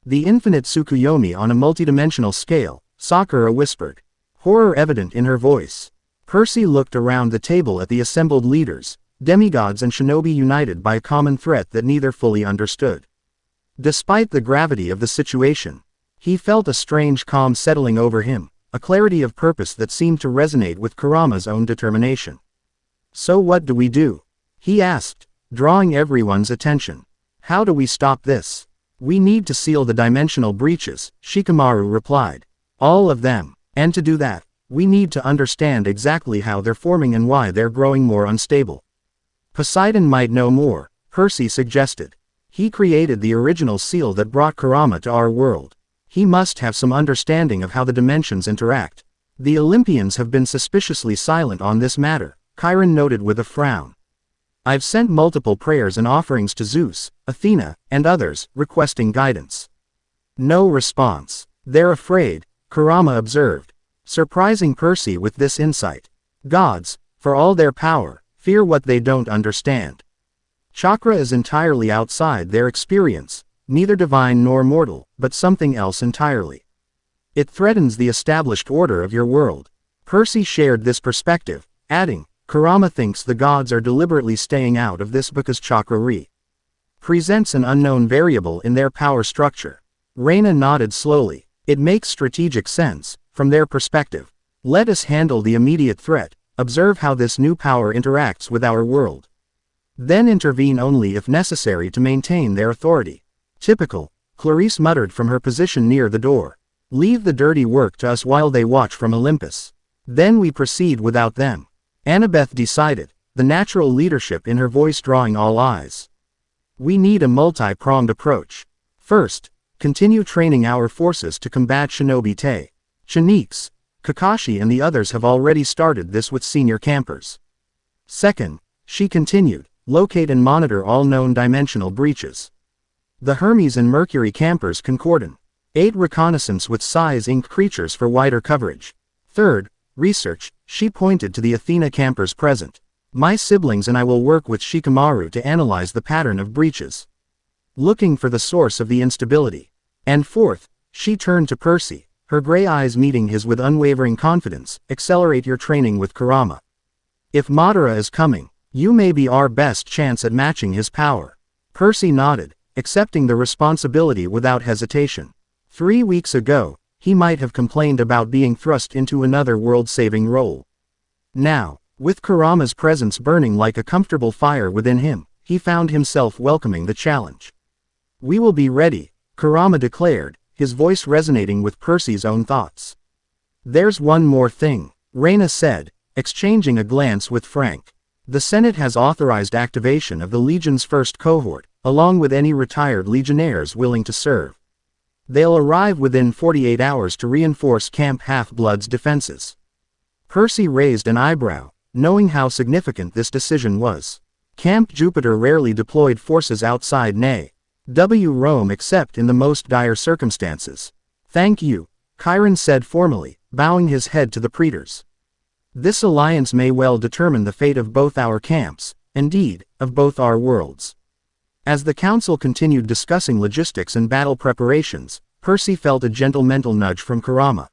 The infinite Tsukuyomi on a multidimensional scale, Sakura whispered. Horror evident in her voice. Percy looked around the table at the assembled leaders, demigods and shinobi united by a common threat that neither fully understood. Despite the gravity of the situation, he felt a strange calm settling over him, a clarity of purpose that seemed to resonate with Kurama's own determination. So what do we do? He asked, drawing everyone's attention. How do we stop this? We need to seal the dimensional breaches, Shikamaru replied. All of them. And to do that, we need to understand exactly how they're forming and why they're growing more unstable. Poseidon might know more, Percy suggested. He created the original seal that brought Kurama to our world. He must have some understanding of how the dimensions interact. The Olympians have been suspiciously silent on this matter, Chiron noted with a frown. I've sent multiple prayers and offerings to Zeus, Athena, and others, requesting guidance. No response. They're afraid, Kurama observed, surprising Percy with this insight. Gods, for all their power, fear what they don't understand. Chakra is entirely outside their experience, neither divine nor mortal, but something else entirely. It threatens the established order of your world. Percy shared this perspective, adding, Kurama thinks the gods are deliberately staying out of this because chakra presents an unknown variable in their power structure. Reina nodded slowly. It makes strategic sense, from their perspective. Let us handle the immediate threat, observe how this new power interacts with our world. Then intervene only if necessary to maintain their authority. Typical, Clarice muttered from her position near the door. Leave the dirty work to us while they watch from Olympus. Then we proceed without them. Annabeth decided, the natural leadership in her voice drawing all eyes. We need a multi-pronged approach. First, continue training our forces to combat Shinobi Te. Chinix, Kakashi and the others have already started this with senior campers. Second, she continued, locate and monitor all known dimensional breaches. The Hermes and Mercury campers concordant. 8 reconnaissance with size Inc. creatures for wider coverage. Third, research, she pointed to the Athena campers present. My siblings and I will work with Shikamaru to analyze the pattern of breaches, looking for the source of the instability. And fourth, she turned to Percy, her gray eyes meeting his with unwavering confidence, accelerate your training with Kurama. If Madara is coming, you may be our best chance at matching his power. Percy nodded, accepting the responsibility without hesitation. 3 weeks ago, he might have complained about being thrust into another world-saving role. Now, with Kurama's presence burning like a comfortable fire within him, he found himself welcoming the challenge. We will be ready, Kurama declared, his voice resonating with Percy's own thoughts. There's one more thing, Reina said, exchanging a glance with Frank. The Senate has authorized activation of the Legion's first cohort, along with any retired legionnaires willing to serve. They'll arrive within 48 hours to reinforce Camp Half-Blood's defenses. Percy raised an eyebrow, knowing how significant this decision was. Camp Jupiter rarely deployed forces outside Rome except in the most dire circumstances. Thank you, Chiron said formally, bowing his head to the praetors. This alliance may well determine the fate of both our camps, indeed, of both our worlds. As the council continued discussing logistics and battle preparations, Percy felt a gentle mental nudge from Kurama.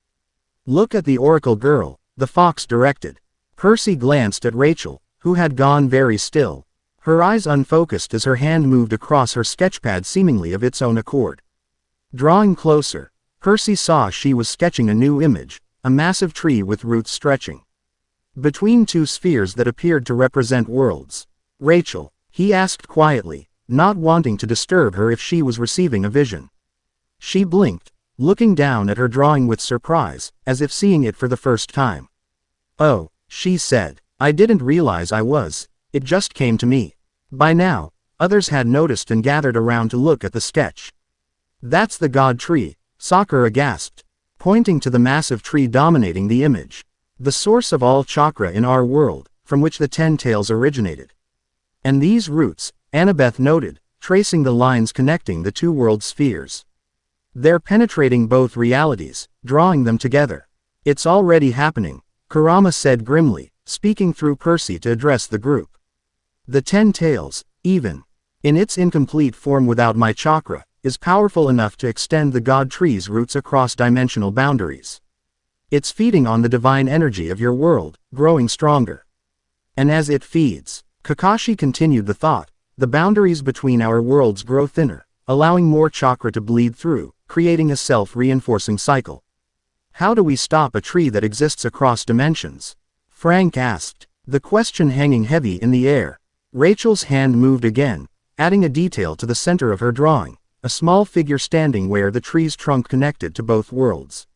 Look at the Oracle girl, the fox directed. Percy glanced at Rachel, who had gone very still, her eyes unfocused as her hand moved across her sketchpad seemingly of its own accord. Drawing closer, Percy saw she was sketching a new image, a massive tree with roots stretching between 2 spheres that appeared to represent worlds. Rachel, he asked quietly, not wanting to disturb her if she was receiving a vision. She blinked, looking down at her drawing with surprise, as if seeing it for the first time. Oh, she said, I didn't realize I was, it just came to me. By now, others had noticed and gathered around to look at the sketch. That's the god tree, Sakura gasped, pointing to the massive tree dominating the image. The source of all chakra in our world, from which the 10 tails originated. And these roots, Annabeth noted, tracing the lines connecting the 2 world spheres. They're penetrating both realities, drawing them together. It's already happening, Kurama said grimly, speaking through Percy to address the group. The 10 tails, even. in its incomplete form without my chakra, is powerful enough to extend the god tree's roots across dimensional boundaries. It's feeding on the divine energy of your world, growing stronger. And as it feeds, Kakashi continued the thought, the boundaries between our worlds grow thinner, allowing more chakra to bleed through, creating a self-reinforcing cycle. How do we stop a tree that exists across dimensions? Frank asked, the question hanging heavy in the air. Rachel's hand moved again, adding a detail to the center of her drawing, a small figure standing where the tree's trunk connected to both worlds.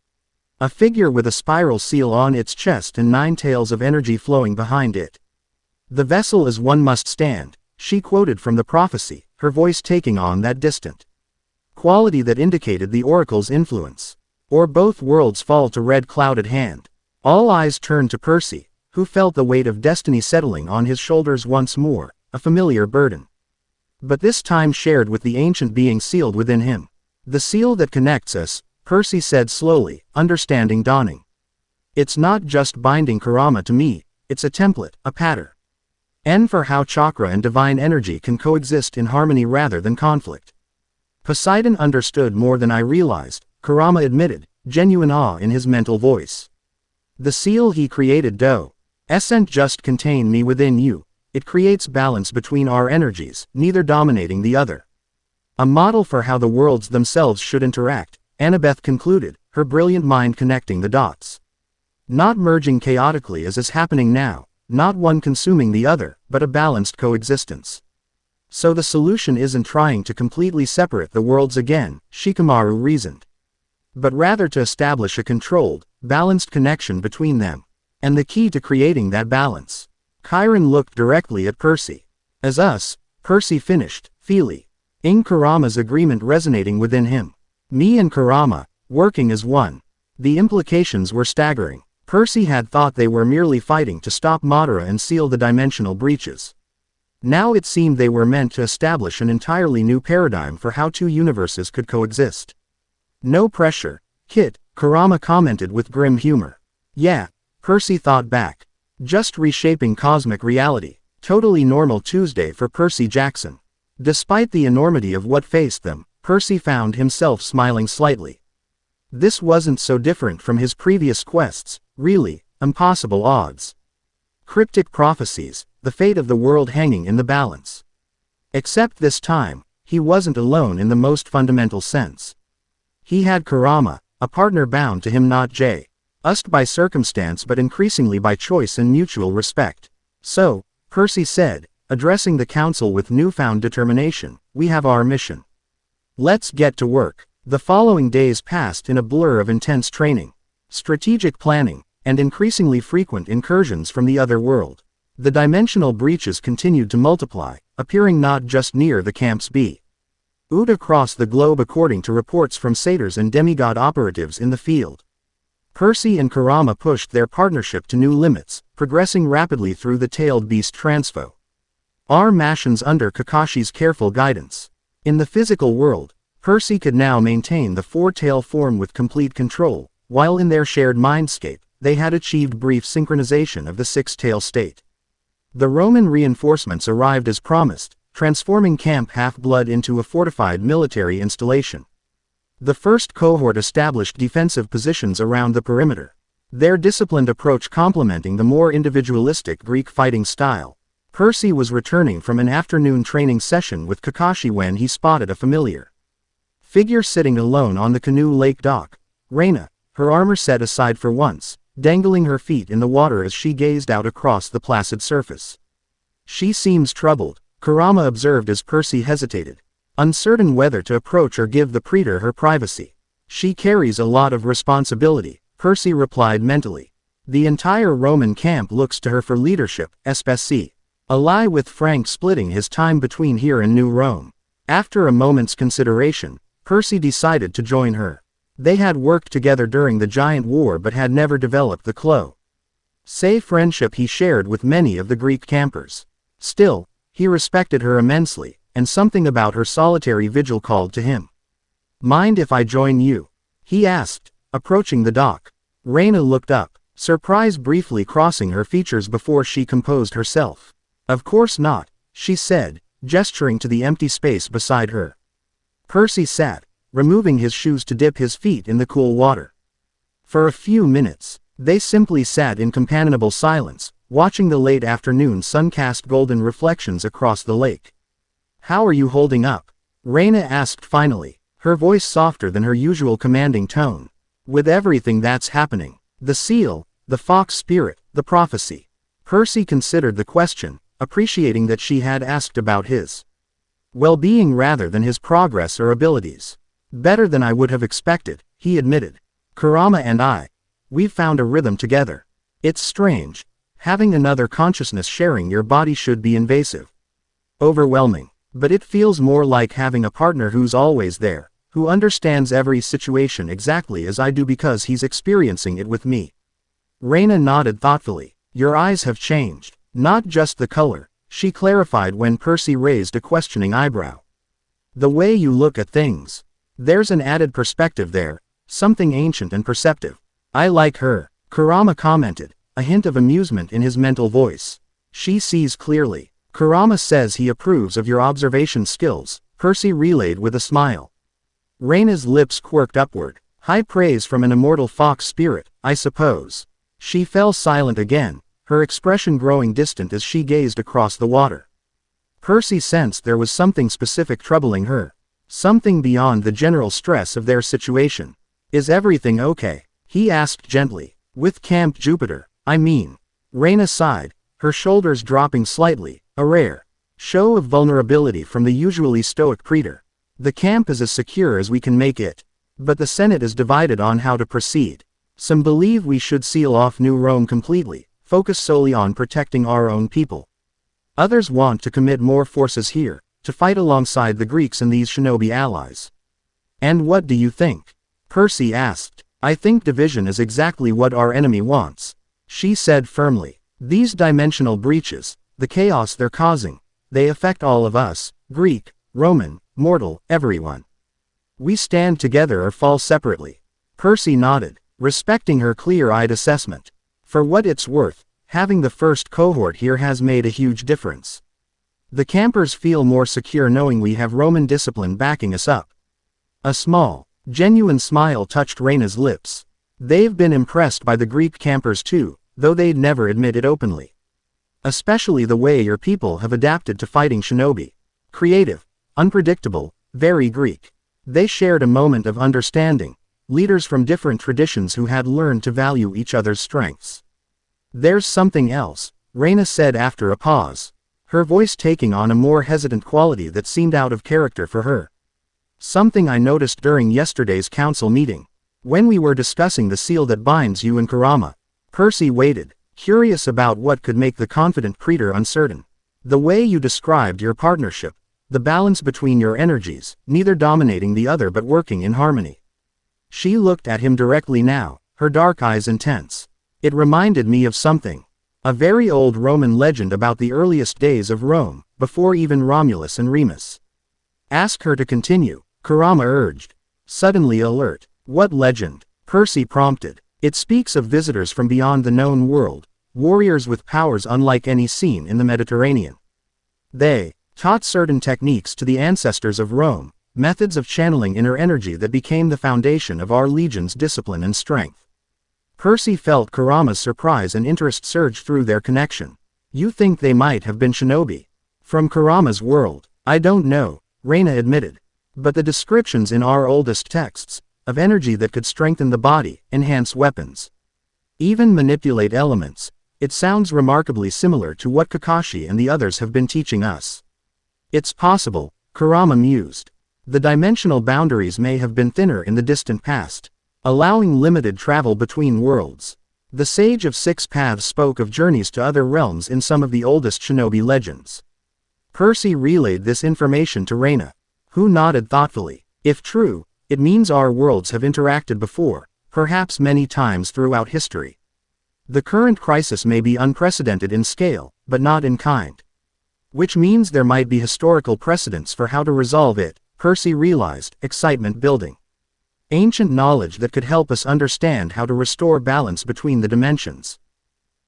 A figure with a spiral seal on its chest and 9 tails of energy flowing behind it. The vessel is one must stand, she quoted from the prophecy, her voice taking on that distant quality that indicated the oracle's influence. Or both worlds fall to red clouded hand. All eyes turned to Percy, who felt the weight of destiny settling on his shoulders once more, a familiar burden. But this time shared with the ancient being sealed within him. The seal that connects us, Percy said slowly, understanding dawning. It's not just binding Kurama to me, it's a template, a pattern. And for how chakra and divine energy can coexist in harmony rather than conflict. Poseidon understood more than I realized, Kurama admitted, genuine awe in his mental voice. The seal he created doesn't just contain me within you, it creates balance between our energies, neither dominating the other. A model for how the worlds themselves should interact, Annabeth concluded, her brilliant mind connecting the dots. Not merging chaotically as is happening now, not one consuming the other, but a balanced coexistence. So the solution isn't trying to completely separate the worlds again, Shikamaru reasoned. But rather to establish a controlled, balanced connection between them. And the key to creating that balance. Chiron looked directly at Percy. As us, Percy finished, feeling Kurama's agreement resonating within him. Me and Kurama, working as one. The implications were staggering. Percy had thought they were merely fighting to stop Madara and seal the dimensional breaches. Now it seemed they were meant to establish an entirely new paradigm for how two universes could coexist. No pressure, Kit, Kurama commented with grim humor. Yeah, Percy thought back. Just reshaping cosmic reality. Totally normal Tuesday for Percy Jackson. Despite the enormity of what faced them, Percy found himself smiling slightly. This wasn't so different from his previous quests, really, impossible odds. Cryptic prophecies, the fate of the world hanging in the balance. Except this time, he wasn't alone in the most fundamental sense. He had Kurama, a partner bound to him not just by circumstance but increasingly by choice and mutual respect. So, Percy said, addressing the council with newfound determination, we have our mission. Let's get to work. The following days passed in a blur of intense training, strategic planning, and increasingly frequent incursions from the other world. The dimensional breaches continued to multiply, appearing not just near the camp's but across the globe according to reports from satyrs and demigod operatives in the field. Percy and Kurama pushed their partnership to new limits, progressing rapidly through the tailed beast transfo. Missions under Kakashi's careful guidance. In the physical world, Percy could now maintain the four-tail form with complete control, while in their shared mindscape, they had achieved brief synchronization of the six-tail state. The Roman reinforcements arrived as promised, transforming Camp Half-Blood into a fortified military installation. The first cohort established defensive positions around the perimeter, their disciplined approach complementing the more individualistic Greek fighting style. Percy was returning from an afternoon training session with Kakashi when he spotted a familiar figure sitting alone on the canoe lake dock. Reina, her armor set aside for once, dangling her feet in the water as she gazed out across the placid surface. She seems troubled, Kurama observed as Percy hesitated, uncertain whether to approach or give the praetor her privacy. She carries a lot of responsibility, Percy replied mentally. The entire Roman camp looks to her for leadership, especially. A lie with Frank splitting his time between here and New Rome. After a moment's consideration, Percy decided to join her. They had worked together during the Giant War but had never developed the close friendship he shared with many of the Greek campers. Still, he respected her immensely, and something about her solitary vigil called to him. Mind if I join you? He asked, approaching the dock. Reina looked up, surprise briefly crossing her features before she composed herself. Of course not, she said, gesturing to the empty space beside her. Percy sat, removing his shoes to dip his feet in the cool water. For a few minutes, they simply sat in companionable silence, watching the late afternoon sun cast golden reflections across the lake. "How are you holding up?" Reyna asked finally, her voice softer than her usual commanding tone. "With everything that's happening, the seal, the fox spirit, the prophecy." Percy considered the question, appreciating that she had asked about his well-being rather than his progress or abilities. "Better than I would have expected," he admitted. "Kurama and we've found a rhythm together. It's strange. Having another consciousness sharing your body should be invasive. Overwhelming. But it feels more like having a partner who's always there, who understands every situation exactly as I do because he's experiencing it with me." Reyna nodded thoughtfully. "Your eyes have changed. Not just the color," she clarified when Percy raised a questioning eyebrow. "The way you look at things. There's an added perspective there, something ancient and perceptive." "I like her," Kurama commented, a hint of amusement in his mental voice. "She sees clearly." "Kurama says he approves of your observation skills," Percy relayed with a smile. Reyna's lips quirked upward. "High praise from an immortal fox spirit, I suppose." She fell silent again, her expression growing distant as she gazed across the water. Percy sensed there was something specific troubling her. Something beyond the general stress of their situation. "Is everything okay?" he asked gently. "With Camp Jupiter, I mean." Reyna sighed, her shoulders dropping slightly, a rare show of vulnerability from the usually stoic Praetor. "The camp is as secure as we can make it. But the Senate is divided on how to proceed. Some believe we should seal off New Rome completely, focus solely on protecting our own people. Others want to commit more forces here, to fight alongside the Greeks and these shinobi allies." "And what do you think?" Percy asked. "I think division is exactly what our enemy wants," she said firmly. "These dimensional breaches, the chaos they're causing, they affect all of us, Greek, Roman, mortal, everyone. We stand together or fall separately." Percy nodded, respecting her clear-eyed assessment. "For what it's worth, having the first cohort here has made a huge difference. The campers feel more secure knowing we have Roman discipline backing us up." A small, genuine smile touched Reyna's lips. "They've been impressed by the Greek campers too, though they'd never admit it openly. Especially the way your people have adapted to fighting shinobi. Creative, unpredictable, very Greek." They shared a moment of understanding, leaders from different traditions who had learned to value each other's strengths. "There's something else," Reyna said after a pause, her voice taking on a more hesitant quality that seemed out of character for her. "Something I noticed during yesterday's council meeting. When we were discussing the seal that binds you and Kurama." Percy waited, curious about what could make the confident Praetor uncertain. "The way you described your partnership, the balance between your energies, neither dominating the other but working in harmony." She looked at him directly now, her dark eyes intense. "It reminded me of something. A very old Roman legend about the earliest days of Rome, before even Romulus and Remus." "Ask her to continue," Kurama urged, suddenly alert. "What legend?" Percy prompted. "It speaks of visitors from beyond the known world, warriors with powers unlike any seen in the Mediterranean. They taught certain techniques to the ancestors of Rome, methods of channeling inner energy that became the foundation of our legion's discipline and strength." Percy felt Kurama's surprise and interest surge through their connection. "You think they might have been shinobi?" "From Kurama's world, I don't know," Reyna admitted. "But the descriptions in our oldest texts, of energy that could strengthen the body, enhance weapons, even manipulate elements, it sounds remarkably similar to what Kakashi and the others have been teaching us." "It's possible," Kurama mused. "The dimensional boundaries may have been thinner in the distant past, allowing limited travel between worlds. The Sage of Six Paths spoke of journeys to other realms in some of the oldest shinobi legends." Percy relayed this information to Reyna, who nodded thoughtfully. "If true, it means our worlds have interacted before, perhaps many times throughout history. The current crisis may be unprecedented in scale, but not in kind. Which means there might be historical precedents for how to resolve it," Percy realized, excitement building. "Ancient knowledge that could help us understand how to restore balance between the dimensions."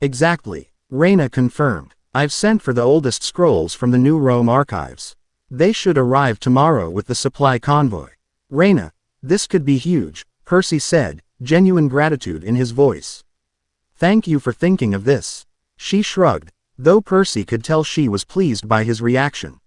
"Exactly," Reyna confirmed. I've sent for the oldest scrolls from the New Rome archives. They should arrive tomorrow with the supply convoy. Reina, this could be huge, Percy said, genuine gratitude in his voice. Thank you for thinking of this. She shrugged, though Percy could tell she was pleased by his reaction.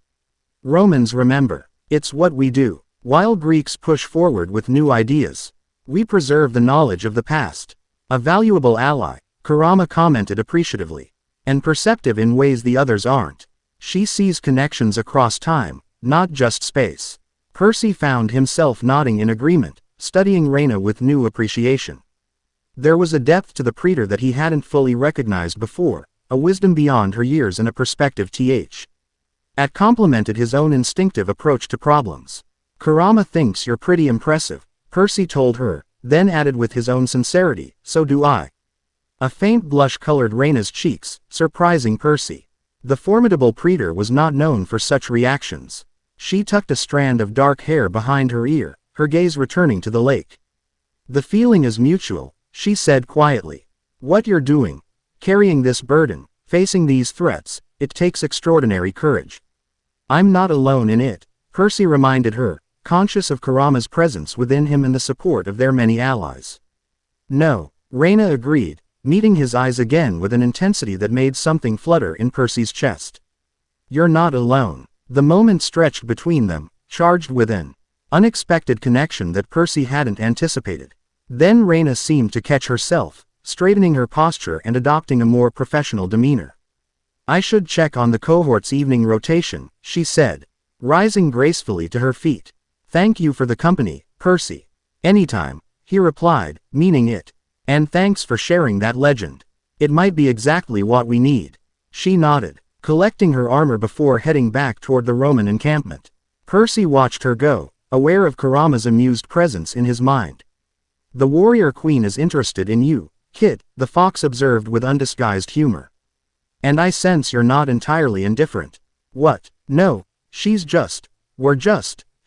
Romans remember. It's what we do. While Greeks push forward with new ideas, we preserve the knowledge of the past. A valuable ally, Kurama commented appreciatively. And perceptive in ways the others aren't. She sees connections across time, not just space. Percy found himself nodding in agreement, studying Reina with new appreciation. There was a depth to the Praetor that he hadn't fully recognized before, a wisdom beyond her years and a perspective that complemented his own instinctive approach to problems. Kurama thinks you're pretty impressive, Percy told her, then added with his own sincerity, so do I. A faint blush colored Reina's cheeks, surprising Percy. The formidable Praetor was not known for such reactions. She tucked a strand of dark hair behind her ear, her gaze returning to the lake. The feeling is mutual, she said quietly. What you're doing, carrying this burden, facing these threats, it takes extraordinary courage. I'm not alone in it, Percy reminded her, conscious of Kurama's presence within him and the support of their many allies. No, Reina agreed, meeting his eyes again with an intensity that made something flutter in Percy's chest. You're not alone. The moment stretched between them, charged with an unexpected connection that Percy hadn't anticipated. Then Reina seemed to catch herself, straightening her posture and adopting a more professional demeanor. I should check on the cohort's evening rotation, she said, rising gracefully to her feet. Thank you for the company, Percy. Anytime, he replied, meaning it. And thanks for sharing that legend. It might be exactly what we need. She nodded, collecting her armor before heading back toward the Roman encampment. Percy watched her go, aware of Kurama's amused presence in his mind. The warrior queen is interested in you, Kit, the fox observed with undisguised humor. And I sense you're not entirely indifferent. What? No, she's just.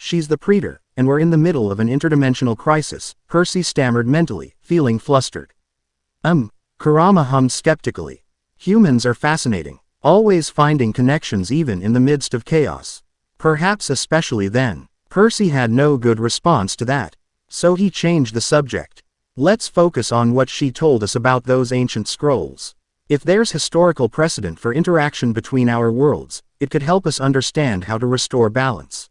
She's the Praetor, and we're in the middle of an interdimensional crisis, Percy stammered mentally, feeling flustered. Kurama hummed skeptically. Humans are fascinating, always finding connections even in the midst of chaos. Perhaps especially then. Percy had no good response to that. So he changed the subject. Let's focus on what she told us about those ancient scrolls. If there's historical precedent for interaction between our worlds, it could help us understand how to restore balance.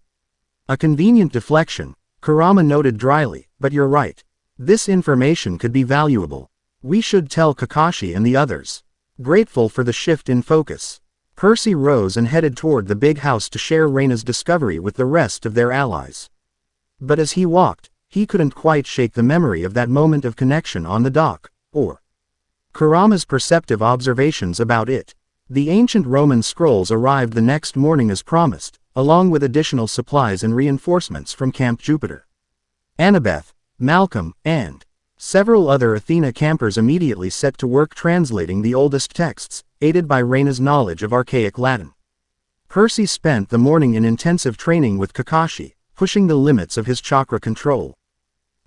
A convenient deflection, Kurama noted dryly, but you're right. This information could be valuable. We should tell Kakashi and the others. Grateful for the shift in focus, Percy rose and headed toward the big house to share Reina's discovery with the rest of their allies. But as he walked, he couldn't quite shake the memory of that moment of connection on the dock, or Kurama's perceptive observations about it. The ancient Roman scrolls arrived the next morning as promised, along with additional supplies and reinforcements from Camp Jupiter. Annabeth, Malcolm, and several other Athena campers immediately set to work translating the oldest texts, aided by Reina's knowledge of archaic Latin. Percy spent the morning in intensive training with Kakashi, pushing the limits of his chakra control.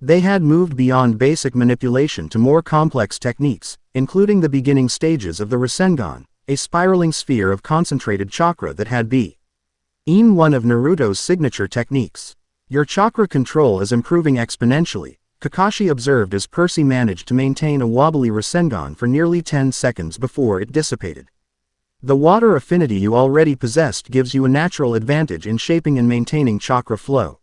They had moved beyond basic manipulation to more complex techniques, including the beginning stages of the Rasengan, a spiraling sphere of concentrated chakra that had been one of Naruto's signature techniques. Your chakra control is improving exponentially, Kakashi observed as Percy managed to maintain a wobbly Rasengan for nearly 10 seconds before it dissipated. The water affinity you already possessed gives you a natural advantage in shaping and maintaining chakra flow.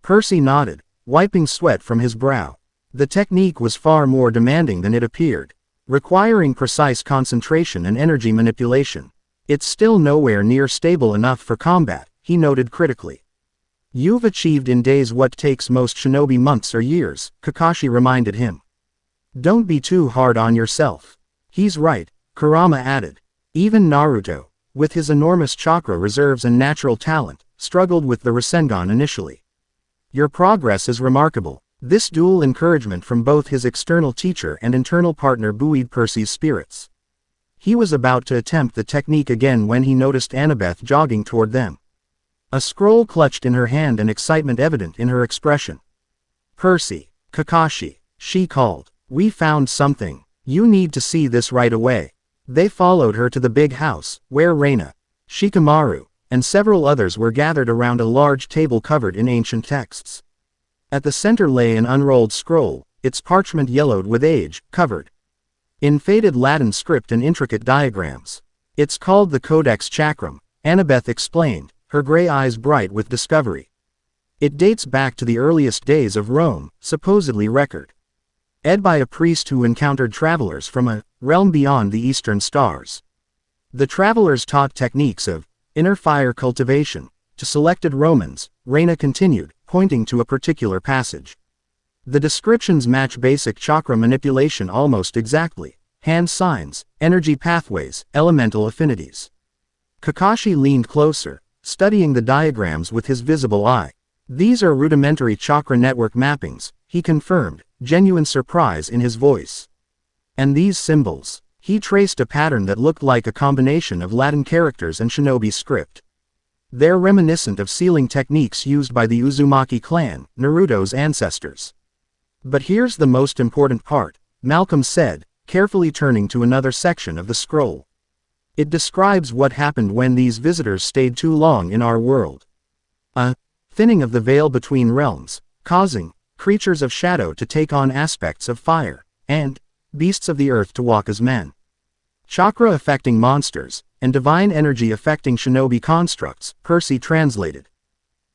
Percy nodded, wiping sweat from his brow. The technique was far more demanding than it appeared, requiring precise concentration and energy manipulation. It's still nowhere near stable enough for combat, he noted critically. You've achieved in days what takes most shinobi months or years, Kakashi reminded him. Don't be too hard on yourself. He's right, Kurama added. Even Naruto, with his enormous chakra reserves and natural talent, struggled with the Rasengan initially. Your progress is remarkable. This dual encouragement from both his external teacher and internal partner buoyed Percy's spirits. He was about to attempt the technique again when he noticed Annabeth jogging toward them. A scroll clutched in her hand and excitement evident in her expression. Percy, Kakashi, she called. We found something. You need to see this right away. They followed her to the big house, where Reina, Shikamaru, and several others were gathered around a large table covered in ancient texts. At the center lay an unrolled scroll, its parchment yellowed with age, covered in faded Latin script and intricate diagrams. It's called the Codex Chakram, Annabeth explained, her gray eyes bright with discovery. It dates back to the earliest days of Rome, supposedly record ed by a priest who encountered travelers from a realm beyond the eastern stars. The travelers taught techniques of inner fire cultivation to selected Romans, Reina continued, pointing to a particular passage. The descriptions match basic chakra manipulation almost exactly: hand signs, energy pathways, elemental affinities. Kakashi leaned closer, studying the diagrams with his visible eye. These are rudimentary chakra network mappings, he confirmed, genuine surprise in his voice. And these symbols? He traced a pattern that looked like a combination of Latin characters and shinobi script. They're reminiscent of sealing techniques used by the Uzumaki clan, Naruto's ancestors. But here's the most important part, Malcolm said, carefully turning to another section of the scroll. It describes what happened when these visitors stayed too long in our world. A thinning of the veil between realms, causing creatures of shadow to take on aspects of fire, and beasts of the earth to walk as men. Chakra affecting monsters, and divine energy affecting shinobi constructs, Percy translated.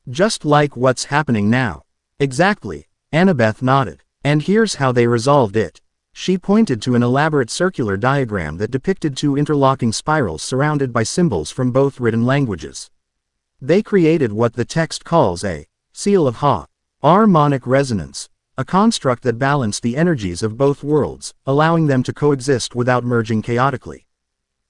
Just like what's happening now. Exactly, Annabeth nodded. And here's how they resolved it. She pointed to an elaborate circular diagram that depicted two interlocking spirals surrounded by symbols from both written languages. They created what the text calls a seal of harmonic resonance, a construct that balanced the energies of both worlds, allowing them to coexist without merging chaotically.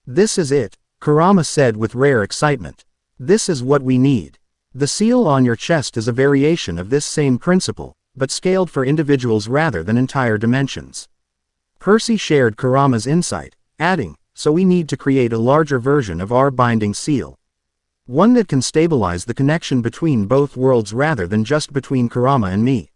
This is it, Kurama said with rare excitement. This is what we need. The seal on your chest is a variation of this same principle, but scaled for individuals rather than entire dimensions. Percy shared Kurama's insight, adding, so we need to create a larger version of our binding seal. One that can stabilize the connection between both worlds rather than just between Kurama and me.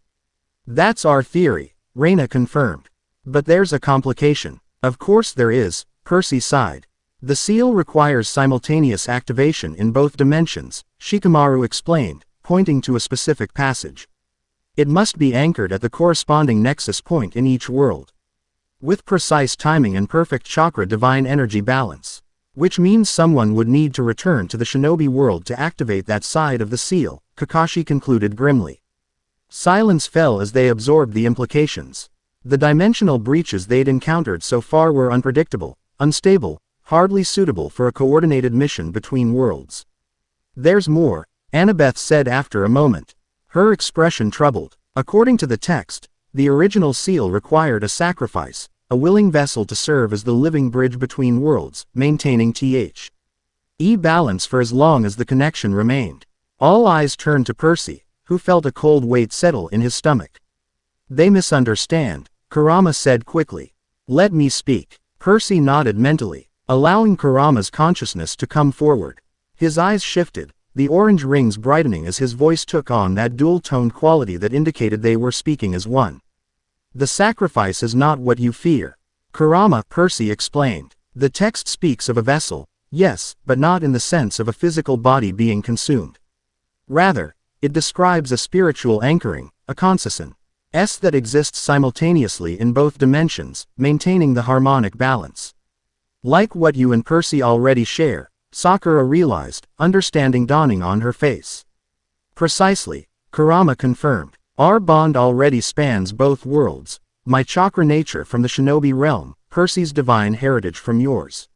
That's our theory, Reina confirmed. But there's a complication. Of course there is, Percy sighed. The seal requires simultaneous activation in both dimensions, Shikamaru explained, pointing to a specific passage. It must be anchored at the corresponding nexus point in each world, with precise timing and perfect chakra divine energy balance. Which means someone would need to return to the shinobi world to activate that side of the seal, Kakashi concluded grimly. Silence fell as they absorbed the implications. The dimensional breaches they'd encountered so far were unpredictable, unstable, hardly suitable for a coordinated mission between worlds. There's more, Annabeth said after a moment, her expression troubled. According to the text, the original seal required a sacrifice, a willing vessel to serve as the living bridge between worlds, maintaining balance for as long as the connection remained. All eyes turned to Percy, who felt a cold weight settle in his stomach. They misunderstand, Kurama said quickly. Let me speak. Percy nodded mentally, allowing Kurama's consciousness to come forward. His eyes shifted, the orange rings brightening as his voice took on that dual-toned quality that indicated they were speaking as one. The sacrifice is not what you fear, Kurama, Percy explained. The text speaks of a vessel, yes, but not in the sense of a physical body being consumed. Rather, it describes a spiritual anchoring, a consciousness that exists simultaneously in both dimensions, maintaining the harmonic balance. Like what you and Percy already share, Sakura realized, understanding dawning on her face. Precisely, Kurama confirmed. Our bond already spans both worlds, my chakra nature from the shinobi realm, Percy's divine heritage from yours.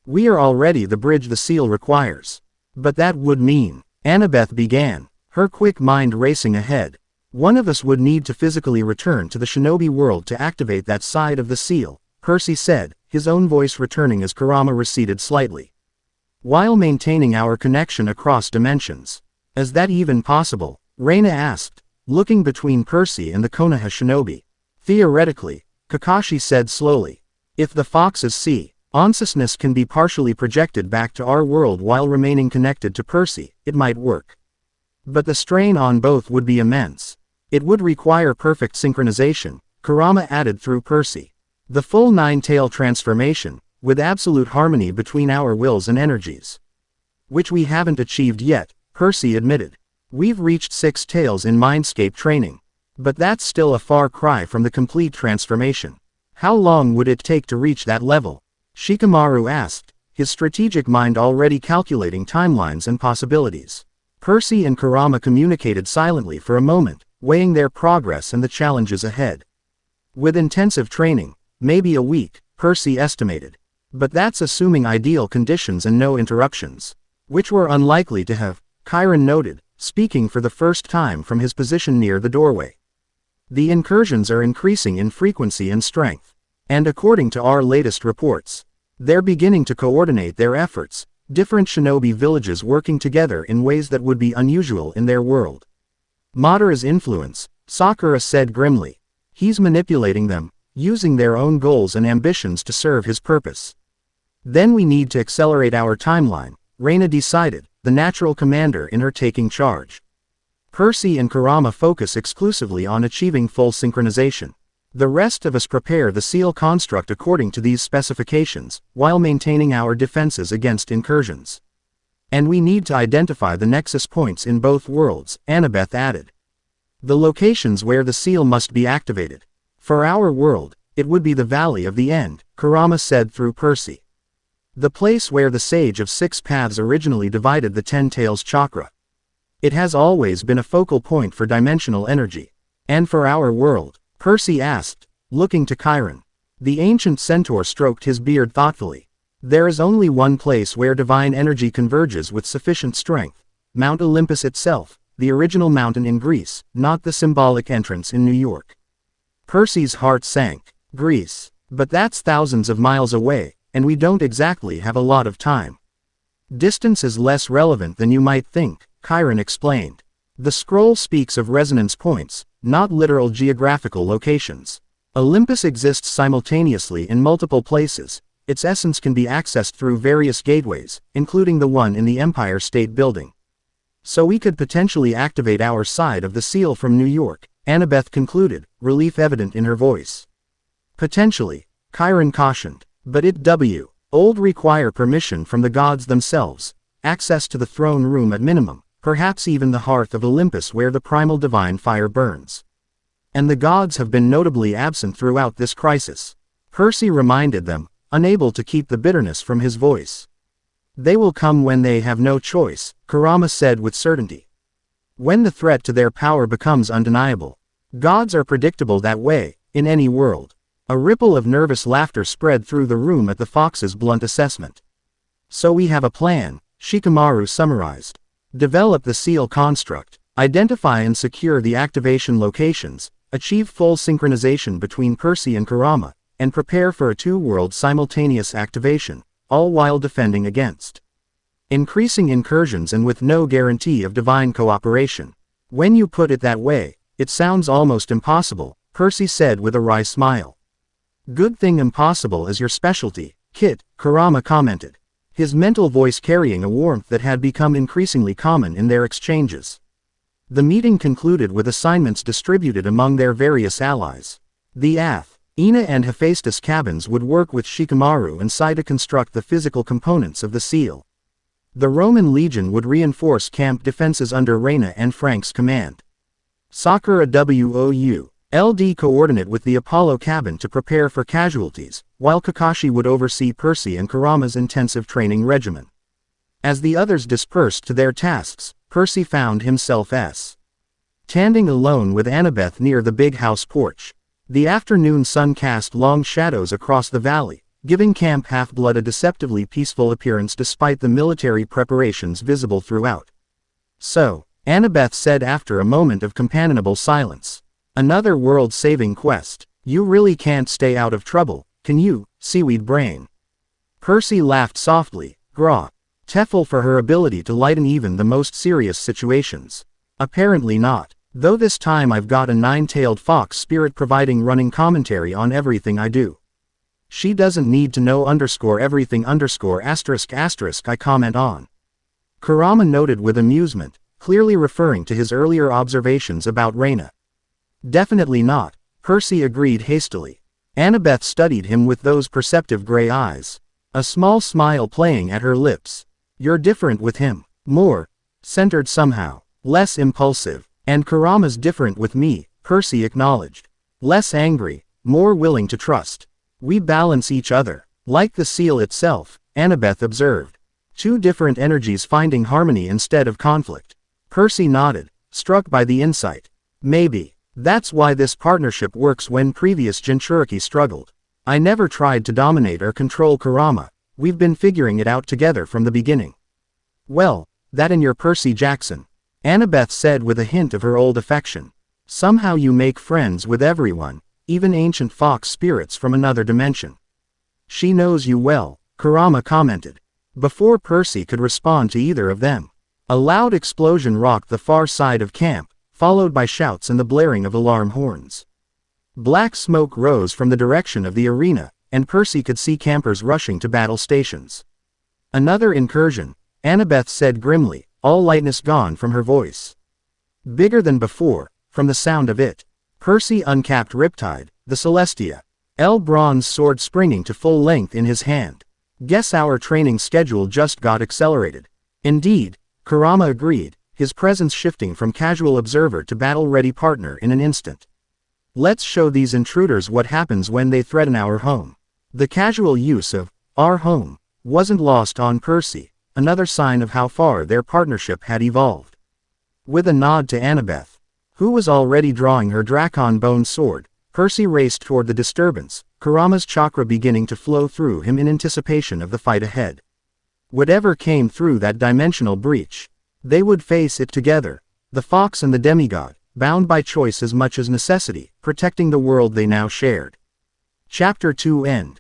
We are already the bridge the seal requires. But that would mean, Annabeth began, her quick mind racing ahead. One of us would need to physically return to the shinobi world to activate that side of the seal, Percy said, his own voice returning as Kurama receded slightly. While maintaining our connection across dimensions. Is that even possible? Reina asked, looking between Percy and the Konoha shinobi. Theoretically, Kakashi said slowly. If the foxes see, consciousness can be partially projected back to our world while remaining connected to Percy, it might work. But the strain on both would be immense. It would require perfect synchronization, Kurama added through Percy. The full nine-tail transformation, with absolute harmony between our wills and energies. Which we haven't achieved yet, Percy admitted. We've reached 6 tails in mindscape training. But that's still a far cry from the complete transformation. How long would it take to reach that level? Shikamaru asked, his strategic mind already calculating timelines and possibilities. Percy and Kurama communicated silently for a moment, weighing their progress and the challenges ahead. With intensive training, maybe a week, Percy estimated. But that's assuming ideal conditions and no interruptions. Which were unlikely to have, Chiron noted, speaking for the first time from his position near the doorway. The incursions are increasing in frequency and strength. And according to our latest reports, they're beginning to coordinate their efforts, different shinobi villages working together in ways that would be unusual in their world. Madara's influence, Sakura said grimly. He's manipulating them, using their own goals and ambitions to serve his purpose. Then we need to accelerate our timeline, Reina decided, the natural commander in her taking charge. Percy and Kurama focus exclusively on achieving full synchronization. The rest of us prepare the seal construct according to these specifications, while maintaining our defenses against incursions. And we need to identify the nexus points in both worlds, Annabeth added. The locations where the seal must be activated. For our world, it would be the Valley of the End, Kurama said through Percy. The place where the Sage of 6 Paths originally divided the 10 Tails chakra. It has always been a focal point for dimensional energy. And for our world? Percy asked, looking to Chiron. The ancient centaur stroked his beard thoughtfully. There is only one place where divine energy converges with sufficient strength. Mount Olympus itself, the original mountain in Greece, not the symbolic entrance in New York. Percy's heart sank. Greece. But that's thousands of miles away, and we don't exactly have a lot of time. Distance is less relevant than you might think, Chiron explained. The scroll speaks of resonance points, not literal geographical locations. Olympus exists simultaneously in multiple places. Its essence can be accessed through various gateways, including the one in the Empire State Building. So we could potentially activate our side of the seal from New York, Annabeth concluded, relief evident in her voice. Potentially, Chiron cautioned, but it would require permission from the gods themselves, access to the throne room at minimum, perhaps even the hearth of Olympus where the primal divine fire burns. And the gods have been notably absent throughout this crisis. Percy reminded them, unable to keep the bitterness from his voice. They will come when they have no choice, Kurama said with certainty. When the threat to their power becomes undeniable. Gods are predictable that way, in any world. A ripple of nervous laughter spread through the room at the fox's blunt assessment. So we have a plan, Shikamaru summarized. Develop the seal construct, identify and secure the activation locations, achieve full synchronization between Percy and Kurama, and prepare for a 2-world simultaneous activation, all while defending against increasing incursions and with no guarantee of divine cooperation. When you put it that way, it sounds almost impossible, Percy said with a wry smile. Good thing impossible is your specialty, Kit, Kurama commented, his mental voice carrying a warmth that had become increasingly common in their exchanges. The meeting concluded with assignments distributed among their various allies. The Ina and Hephaestus cabins would work with Shikamaru and Sai to construct the physical components of the seal. The Roman legion would reinforce camp defenses under Reina and Frank's command. Sakura would coordinate with the Apollo cabin to prepare for casualties, while Kakashi would oversee Percy and Kurama's intensive training regimen. As the others dispersed to their tasks, Percy found himself standing alone with Annabeth near the big house porch. The afternoon sun cast long shadows across the valley, giving Camp Half-Blood a deceptively peaceful appearance despite the military preparations visible throughout. So, Annabeth said after a moment of companionable silence. Another world-saving quest. You really can't stay out of trouble, can you, seaweed brain? Percy laughed softly, grateful for her ability to lighten even the most serious situations. Apparently not. Though this time I've got a 9-tailed fox spirit providing running commentary on everything I do. She doesn't need to know everything **** I comment on. Kurama noted with amusement, clearly referring to his earlier observations about Reina. Definitely not, Percy agreed hastily. Annabeth studied him with those perceptive gray eyes. a small smile playing at her lips. You're different with him. More centered somehow. Less impulsive. And Kurama's different with me, Percy acknowledged. Less angry, more willing to trust. We balance each other. Like the seal itself, Annabeth observed. Two different energies finding harmony instead of conflict. Percy nodded, struck by the insight. Maybe. That's why this partnership works when previous Jinchuriki struggled. I never tried to dominate or control Kurama. We've been figuring it out together from the beginning. Well, that and your Percy Jackson, Annabeth said with a hint of her old affection. Somehow you make friends with everyone, even ancient fox spirits from another dimension. She knows you well, Kurama commented. Before Percy could respond to either of them, a loud explosion rocked the far side of camp, followed by shouts and the blaring of alarm horns. Black smoke rose from the direction of the arena, and Percy could see campers rushing to battle stations. Another incursion, Annabeth said grimly, all lightness gone from her voice. Bigger than before, from the sound of it. Percy uncapped Riptide, the Celestia. Bronze sword springing to full length in his hand. Guess our training schedule just got accelerated. Indeed, Kurama agreed, his presence shifting from casual observer to battle-ready partner in an instant. Let's show these intruders what happens when they threaten our home. The casual use of our home wasn't lost on Percy, another sign of how far their partnership had evolved. With a nod to Annabeth, who was already drawing her Dracon bone sword, Percy raced toward the disturbance, Kurama's chakra beginning to flow through him in anticipation of the fight ahead. Whatever came through that dimensional breach, they would face it together, the fox and the demigod, bound by choice as much as necessity, protecting the world they now shared. Chapter 2 End.